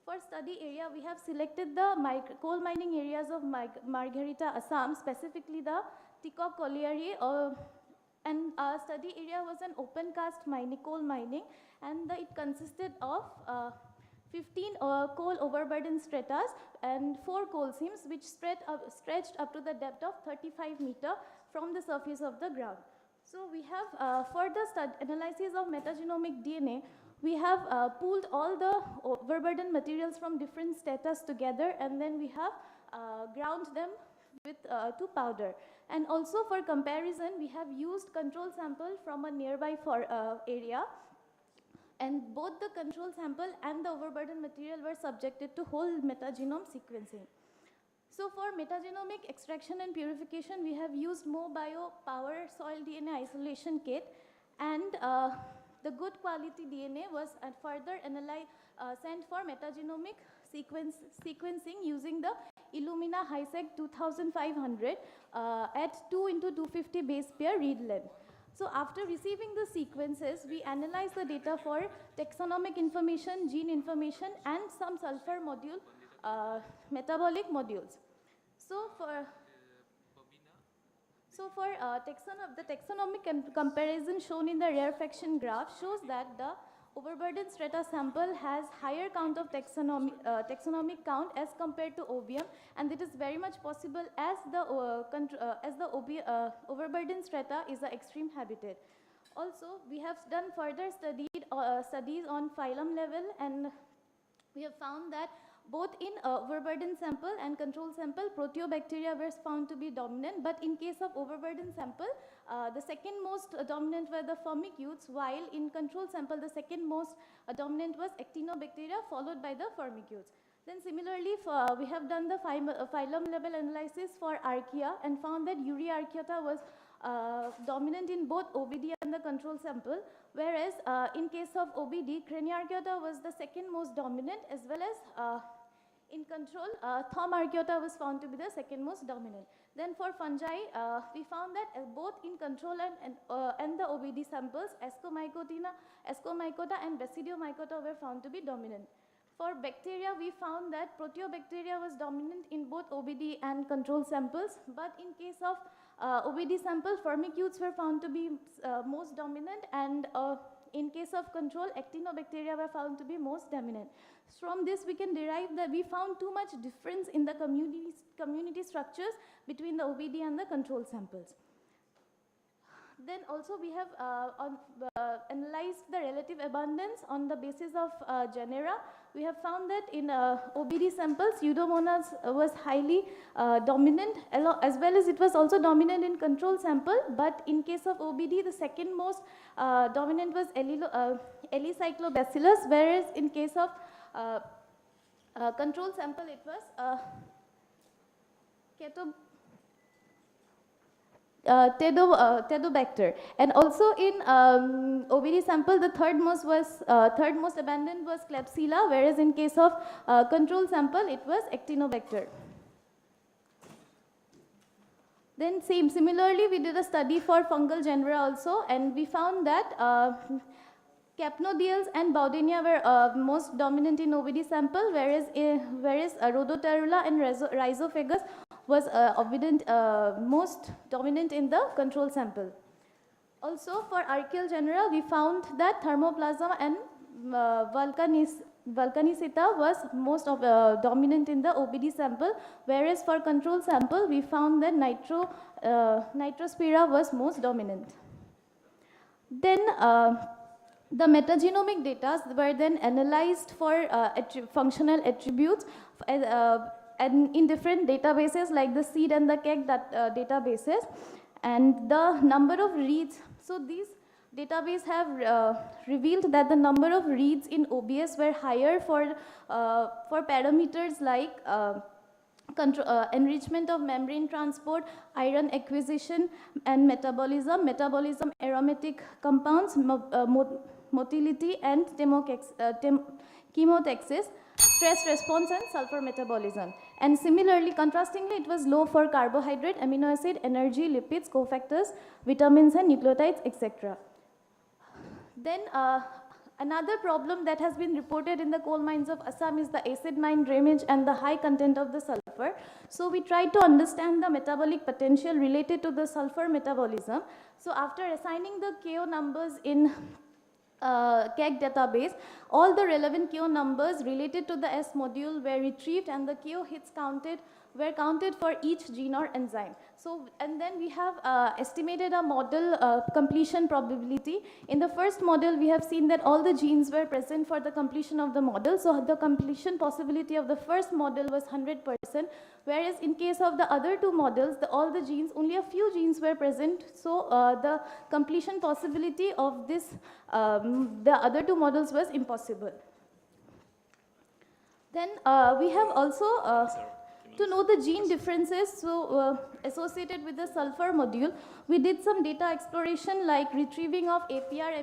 For study area, we have selected the coal mining areas of Margherita, Assam, specifically the Tikok Colliery, and our study area was an open cast coal mining, and it consisted of 15 coal overburden stratas and 4 coal seams, which stretched up to the depth of 35 meters from the surface of the ground. So we have, for the analysis of metagenomic DNA, we have pooled all the overburden materials from different stratas together, and then we have ground them with to powder. And also for comparison, we have used control sample from a nearby area, and both the control sample and the overburden material were subjected to whole metagenome sequencing. So for metagenomic extraction and purification, we have used MoBio Power Soil DNA Isolation Kit, and the good quality DNA was further sent for metagenomic sequencing using the Illumina HiSec 2500 at 2 × 250 base pair read length. So after receiving the sequences, we analyze the data for taxonomic information, gene information, and some sulfur module metabolic modules. So for the taxonomic comparison shown in the rarefaction graph shows that the overburden strata sample has higher count of taxonomic count as compared to OBM, and it is very much possible as the overburden strata is an extreme habitat. Also, we have done further studies on phylum level, and we have found that both in overburden sample and control sample, proteobacteria were found to be dominant, but in case of overburden sample, the second most dominant were the firmicutes, while in control sample, the second most dominant was actinobacteria, followed by the firmicutes. Then similarly, we have done the phylum level analysis for Archaea and found that Euryarchaea was dominant in both OBD and the control sample, whereas in case of OBD, Craniarchaea was the second most dominant, as well as in control, Thaumarchaea was found to be the second most dominant. Then for fungi, we found that both in control and the OBD samples, Ascomycota and Basidiomycota were found to be dominant. For bacteria, we found that Proteobacteria was dominant in both OBD and control samples, but in case of OBD sample, Firmicutes were found to be most dominant, and in case of control, Actinobacteria were found to be most dominant. From this, we can derive that we found too much difference in the community structures between the OBD and the control samples. Then also we have analyzed the relative abundance on the basis of genera, we have found that in OBD samples, Pseudomonas was highly dominant, as well as it was also dominant in control sample. But in case of OBD, the second most dominant was Elicyclobacillus, whereas in case of control sample, it was Tedobacter. And also in OBD sample, the third most abundant was Klebsiella, whereas in case of control sample, it was Actinobacter. Then similarly, we did a study for fungal genera also, and we found that Capnodiales and Baudinia were most dominant in OBD sample, whereas Rhodotarula and Rhizophagus was most dominant in the control sample. Also, for archaeal genera, we found that Thermoplasma and Vulcanicita was most dominant in the OBD sample, whereas for control sample, we found that Nitrospira was most dominant. Then the metagenomic data were then analyzed for functional attributes and in different databases like the seed and the KEGG databases, and the number of reads. So these databases have revealed that the number of reads in OBS were higher for parameters like enrichment of membrane transport, iron acquisition, and metabolism, aromatic compounds, motility, and chemotaxis, stress response, and sulfur metabolism. And similarly, contrastingly, it was low for carbohydrate, amino acid, energy, lipids, cofactors, vitamins, and nucleotides, etc. Then another problem that has been reported in the coal mines of Assam is the acid mine drainage and the high content of the sulfur. So we tried to understand the metabolic potential related to the sulfur metabolism. So after assigning the KO numbers in KEGG database, all the relevant KO numbers related to the S module were retrieved, and the KO hits were counted for each gene or enzyme. So, and then we have estimated a model completion probability. In the first model, we have seen that all the genes were present for the completion of the model. So the completion possibility of the first model was 100%, whereas in case of the other two models, all the genes, only a few genes were present. So the completion possibility of this, the other two models was impossible. Then we have also to know the gene differences associated with the sulfur module, we did some data exploration like retrieving of APR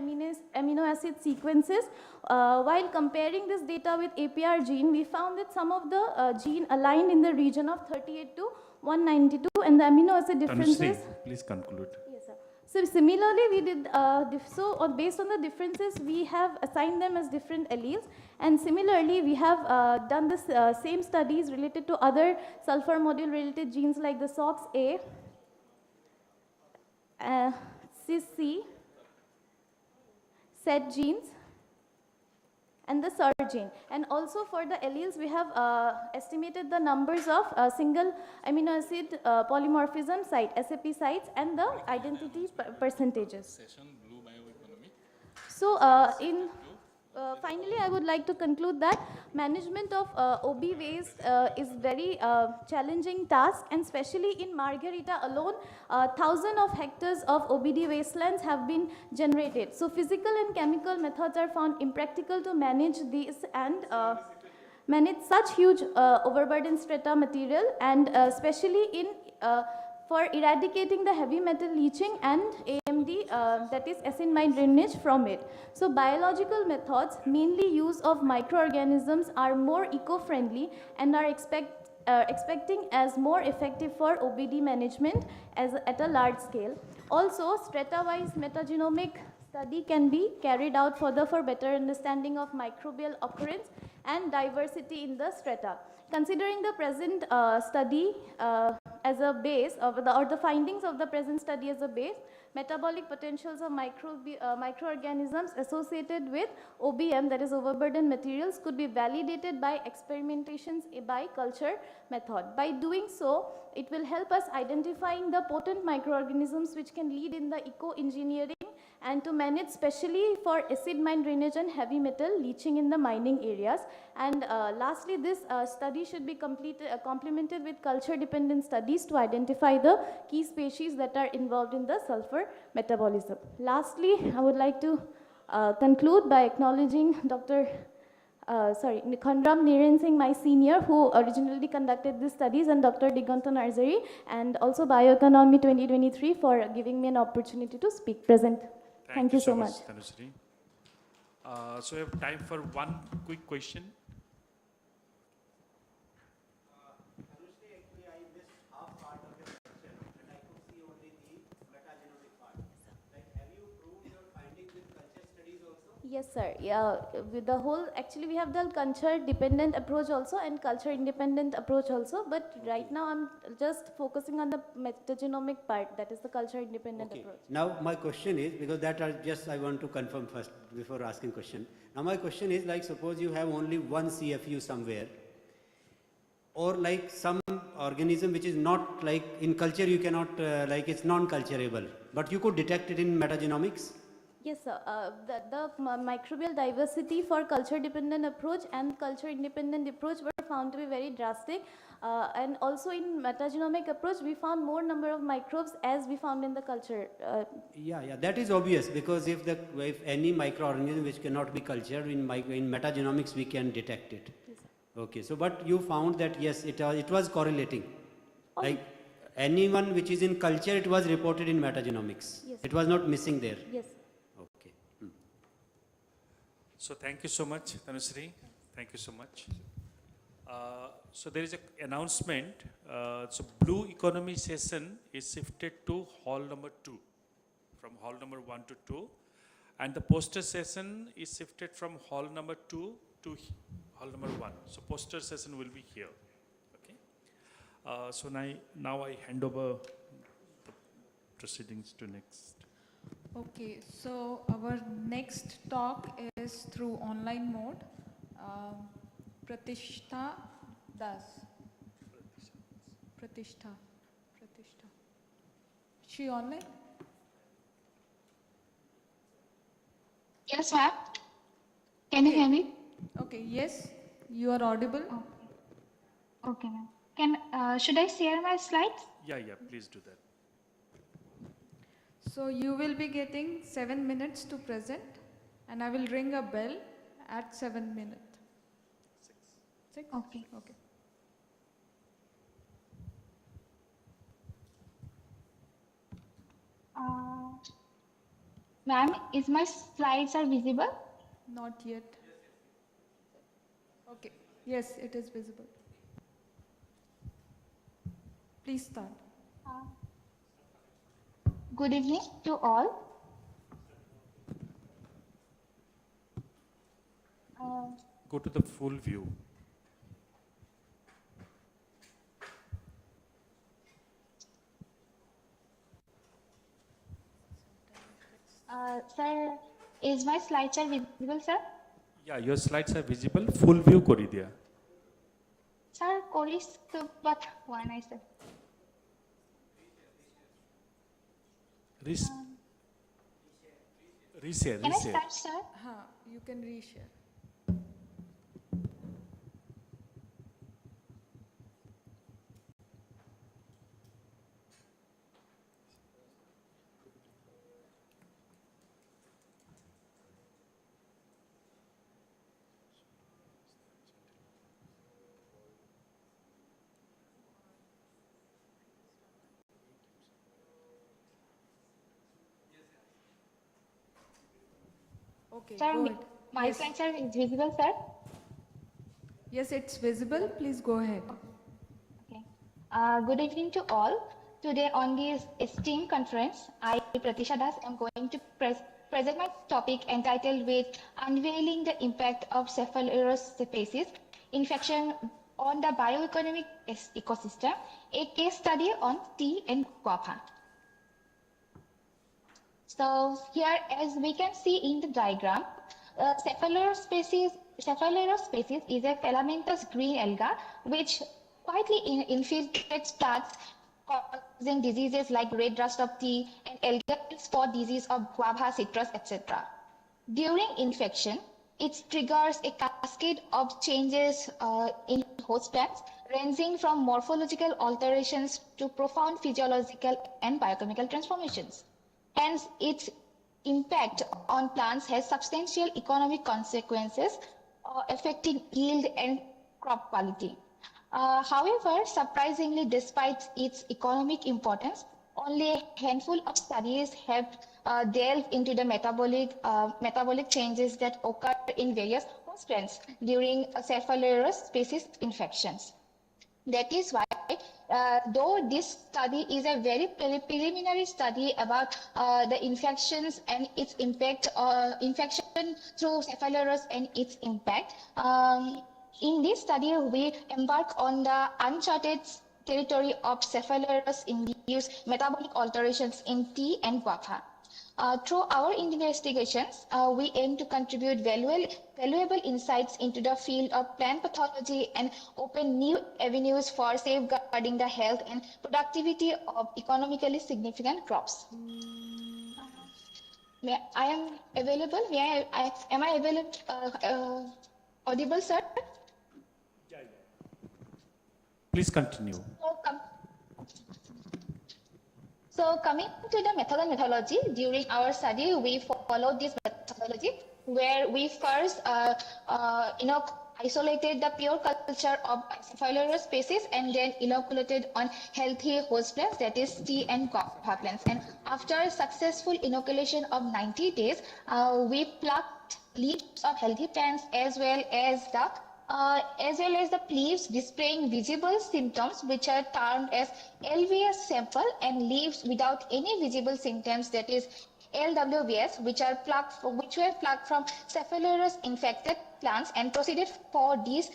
amino acid sequences. While comparing this data with APR gene, we found that some of the gene aligned in the region of 38 to 192, and the amino acid differences. Please conclude. Yes, sir. So similarly, we did, based on the differences, we have assigned them as different alleles. And similarly, we have done the same studies related to other sulfur module related genes like the SOX-A, CIS-C, SET genes, and the SER gene. And also for the alleles, we have estimated the numbers of single amino acid polymorphism site, SAP sites, and the identity percentages. Session Blue Bioeconomy. So finally, I would like to conclude that management of OB waste is very challenging task, and especially in Margarita alone, thousands of hectares of OBD wastelands have been generated. So physical and chemical methods are found impractical to manage these and manage such huge overburden strata material, and especially in for eradicating the heavy metal leaching and AMD, that is acid mine drainage from it. So biological methods, mainly use of microorganisms, are more eco-friendly and are expecting as more effective for OBD management at a large scale. Also, strata-wise metagenomic study can be carried out further for better understanding of microbial occurrence and diversity in the strata. Considering the present study as a base, or the findings of the present study as a base, metabolic potentials of microorganisms associated with OBM, that is overburden materials, could be validated by experimentations by culture method. By doing so, it will help us identifying the potent microorganisms which can lead in the eco-engineering and to manage specially for acid mine drainage and heavy metal leaching in the mining areas. And lastly, this study should be complemented with culture-dependent studies to identify the key species that are involved in the sulfur metabolism. Lastly, I would like to conclude by acknowledging Khandram Niren Singh, my senior, who originally conducted these studies, and Dr. Diganta Narzari, and also Bioeconomy 2023 for giving me an opportunity to speak. Present. Thank you so much. Tanushree. So we have time for one quick question. Yes, sir. Yeah, with the whole, actually we have the culture dependent approach also and culture independent approach also, but right now I'm just focusing on the metagenomic part, that is the culture independent approach. Now my question is, because that I want to confirm first before asking question. Now my question is, like, suppose you have only one CFU somewhere, or like some organism which is not, like in culture you cannot, like it's non-culturable, but you could detect it in metagenomics? Yes, sir. The microbial diversity for culture-dependent approach and culture-independent approach were found to be very drastic. And also in metagenomic approach, we found more number of microbes as we found in the culture. Yeah, that is obvious, because if any microorganism which cannot be cultured in metagenomics, we can detect it. Yes, okay, so but you found that yes, it was correlating. Like anyone which is in culture, it was reported in metagenomics. Yes. It was not missing there. Yes. So thank you so much, Tanushree. Thank you so much. So there is an announcement. So Bioeconomy session is shifted to hall number 2, from hall number 1 to 2. And the poster session is shifted from hall number 2 to hall number 1. So poster session will be here. Okay. So now I hand over the proceedings to next. Okay, so our next talk is through online mode. Pratishtha Das. Pratishtha. She online? Yes, ma'am. Can you hear me? Okay, yes, you are audible. Okay, ma'am. Should I share my slides? Yeah, please do that. So you will be getting 7 minutes to present, and I will ring a bell at 7 minutes. 6? Okay. Okay. Ma'am, is my slides are visible? Not yet. Okay. Yes, it is visible. Please start. Good evening to all. Go to the full view. Sir, is my slides are visible, sir? Yeah, your slides are visible. Full view kori dia. Sir, Koris, but one I said. Reshare. Can I start, sir? You can reshare. Okay, Sir, go ahead. my Yes. slides are visible, sir? Yes, it's visible. Please go ahead. Okay. Good evening to all. Today on this esteemed conference, I, Pratisha Das, am going to present my topic entitled with Unveiling the Impact of Cephalosporus species Infection on the Bioeconomic Ecosystem, a case study on tea and guava. So here, as we can see in the diagram, Cephalosporus species is a filamentous green alga which quietly infiltrates plants, causing diseases like red rust of tea and algal spot disease of guava, citrus, etc. During infection, it triggers a cascade of changes in host plants, ranging from morphological alterations to profound physiological and biochemical transformations. Hence, its impact on plants has substantial economic consequences, affecting yield and crop quality. However, surprisingly, despite its economic importance, only a handful of studies have delved into the metabolic changes that occur in various host plants during Cephalosporus species infections. That is why, though this study is a very preliminary study about the infections and its impact, infection through Cephalosporus and its impact, in this study we embark on the uncharted territory of Cephalosporus-induced metabolic alterations in tea and guava. Through our investigations, we aim to contribute valuable insights into the field of plant pathology and open new avenues for safeguarding the health and productivity of economically significant crops. I am available. Am I available? Audible, sir? Please continue. So coming to the methodology, during our study, we followed this methodology where we first isolated the pure culture of Cephalosporus species and then inoculated on healthy host plants, that is tea and guava plants. And after successful inoculation of 90 days, we plucked leaves of healthy plants as well as the leaves displaying visible symptoms, which are termed as LVS sample, and leaves without any visible symptoms, that is LWVS, which were plucked from Cephalosporus infected plants and proceeded for these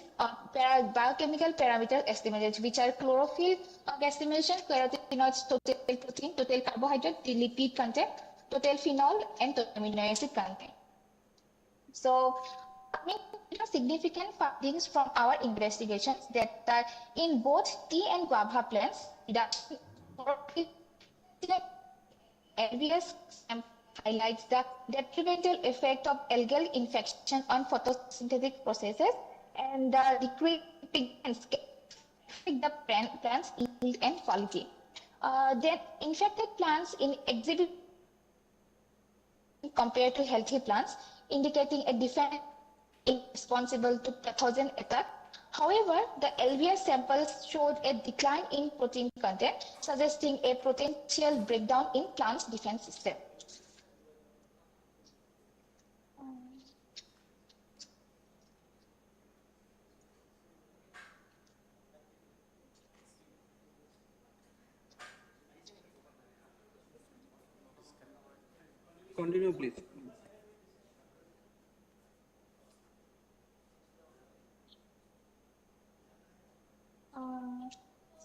biochemical parameters estimated, which are chlorophyll estimation, carotenoids, total protein, total carbohydrate, the lipid content, total phenol, and total amino acid content. So, coming to significant findings from our investigations, that in both tea and guava plants, the LVS highlights the detrimental effect of algal infection on photosynthetic processes and the decreased pigments affect the plant's yield and quality. Then infected plants in exhibit compared to healthy plants, indicating a defense responsible to pathogen attack. However, the LVS samples showed a decline in protein content, suggesting a potential breakdown in plants' defense system. Continue, please.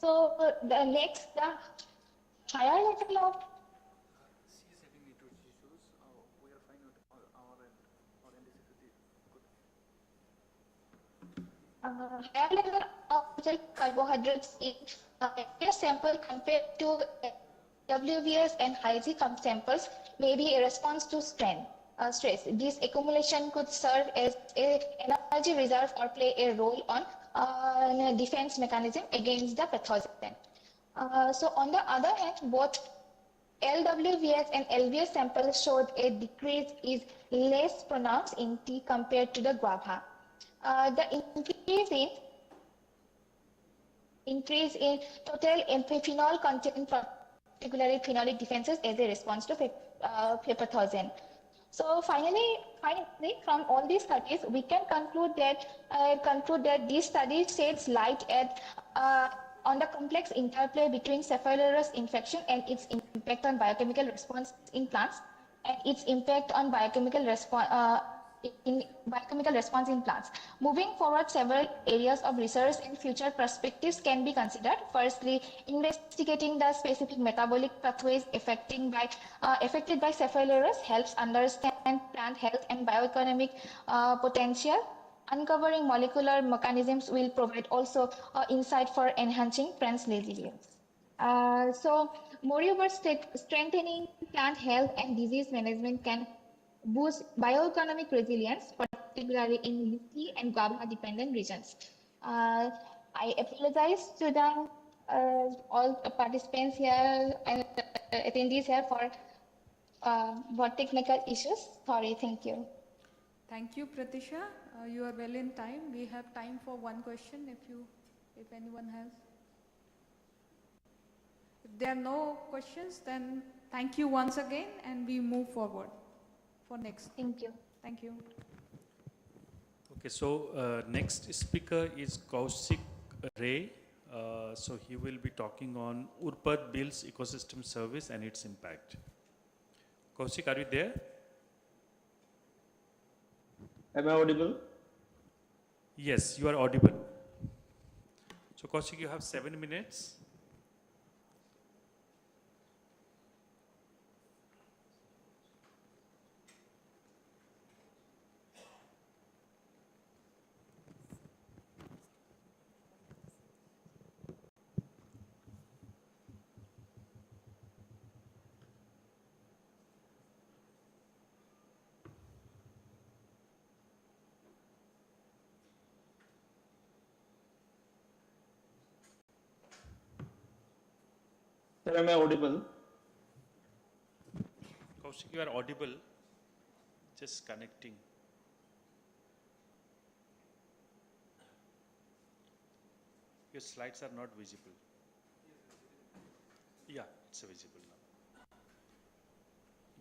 So the next, the higher level of higher level of carbohydrates in a sample compared to WVS and high-Z samples may be a response to stress. This accumulation could serve as an energy reserve or play a role on a defense mechanism against the pathogen. So on the other hand, both LWVS and LVS samples showed a decrease is less pronounced in tea compared to the guava. The increase in total phenol content, particularly phenolic defenses, as a response to pathogen. So finally, from all these studies, we can conclude that this study sheds light on the complex interplay between Cephalosporus infection and its impact on biochemical response in plants, and its impact on biochemical response in plants. Moving forward, several areas of research and future perspectives can be considered. Firstly, investigating the specific metabolic pathways affected by Cephalosporus helps understand plant health and bioeconomic potential. Uncovering molecular mechanisms will provide also insight for enhancing plants' resilience. So, moreover, strengthening plant health and disease management can boost bioeconomic resilience, particularly in leafy and guava-dependent regions. I apologize to the all participants here and attendees here for technical issues. Sorry, thank you. Thank you, Pratisha. You are well in time. We have time for one question if anyone has. If there are no questions, then thank you once again and we move forward for next. Thank you. Thank you. Okay, so next speaker is Kaushik Ray. So he will be talking on Urpat Bill's ecosystem service and its impact. Kaushik, are you there? Am I audible? Yes, you are audible. So Kaushik, you have 7 minutes. Sir, am I audible? Kaushik, you are audible. Just connecting. Your slides are not visible. Yeah, it's visible now.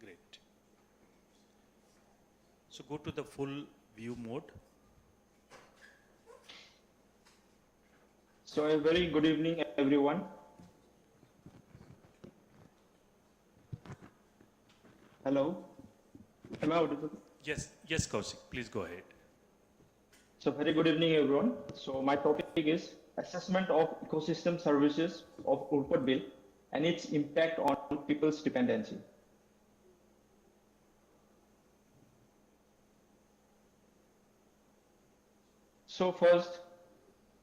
Great. So go to the full view mode. So a very good evening, everyone. Hello, am I audible? Yes, yes, Kaushik, please go ahead. So very good evening, everyone. So my topic is assessment of ecosystem services of Urpat Bill and its impact on people's dependency. So first,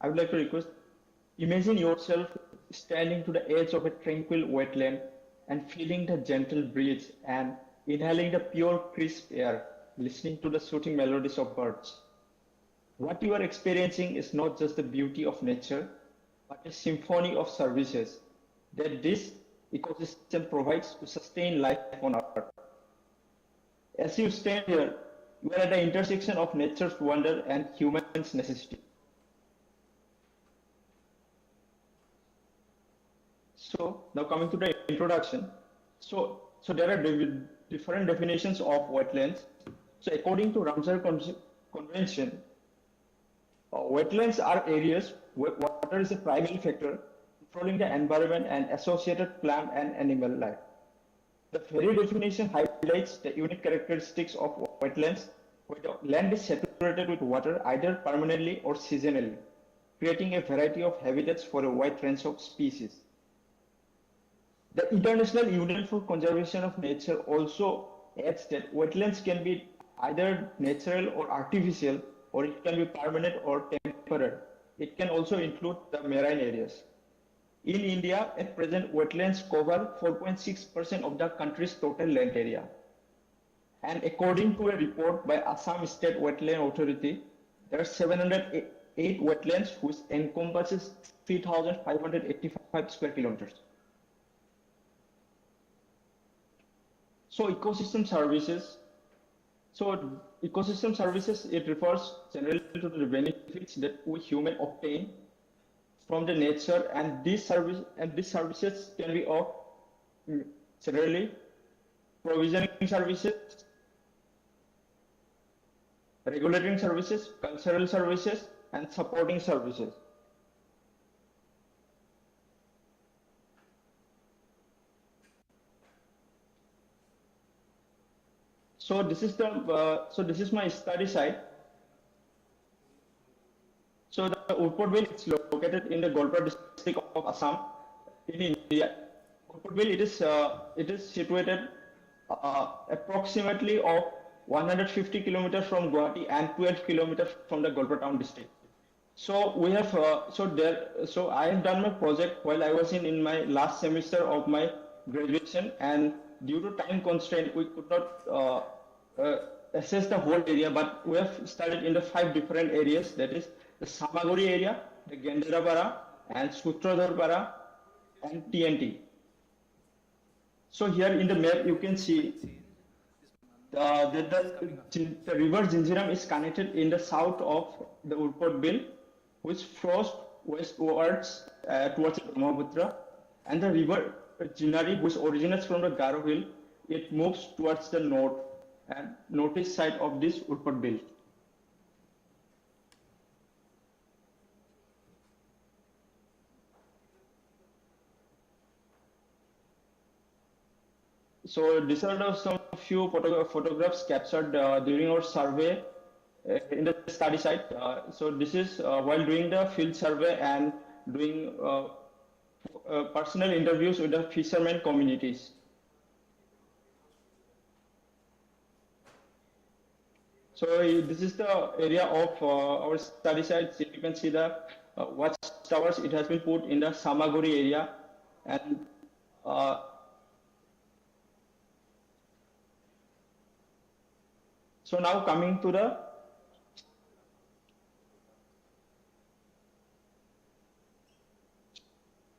I would like to request, imagine yourself standing to the edge of a tranquil wetland and feeling the gentle breeze and inhaling the pure crisp air, listening to the soothing melodies of birds. What you are experiencing is not just the beauty of nature, but a symphony of services that this ecosystem provides to sustain life on Earth. As you stand here, you are at the intersection of nature's wonder and human's necessity. So now coming to the introduction. So there are different definitions of wetlands. So according to Ramsar Convention, wetlands are areas where water is a primary factor controlling the environment and associated plant and animal life. The very definition highlights the unique characteristics of wetlands, where the land is saturated with water either permanently or seasonally, creating a variety of habitats for a wide range of species. The International Union for Conservation of Nature also adds that wetlands can be either natural or artificial, or it can be permanent or temporary. It can also include the marine areas. In India, at present, wetlands cover 4.6% of the country's total land area. And according to a report by Assam State Wetland Authority, there are 708 wetlands which encompasses 3,585 square kilometers. So ecosystem services. So ecosystem services, it refers generally to the benefits that we human obtain from the nature, and these services can be of generally provisioning services, regulating services, cultural services, and supporting services. So this is my study site. So the Urpat Bill is located in the Golpur district of Assam in India. Urpat Bill, it is situated approximately of 150 kilometers from Guwahati and 12 kilometers from the Golpur town district. So we have so I have done my project while I was in my last semester of my graduation, and due to time constraint we could not assess the whole area, but we have studied in the 5 different areas, that is the Samaguri area, the Gendarapara, and Sutradharpara, and TNT. So here in the map you can see the river Jinjiram is connected in the south of the Urpot Bill, which flows westwards towards Brahmaputra, and the river Jinari, which originates from the Garo Hill, it moves towards the north and northeast side of this Urpot Bill. So these are some few photographs captured during our survey in the study site. So this is while doing the field survey and doing personal interviews with the fishermen communities. So this is the area of our study site. So you can see the watchtowers. It has been put in the Samaguri area, and so now coming to the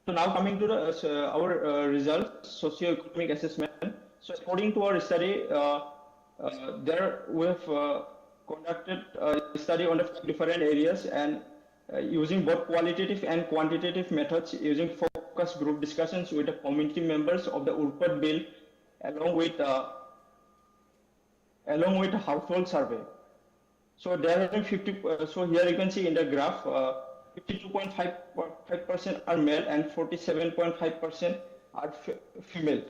our results, socio-economic assessment. So according to our study, there we have conducted a study on the different areas, and using both qualitative and quantitative methods, using focus group discussions with the community members of the Urpat Bill, along with household survey. So there have been 50. So here you can see in the graph, 52.5% are male and 47.5% are female.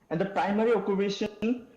And the primary occupation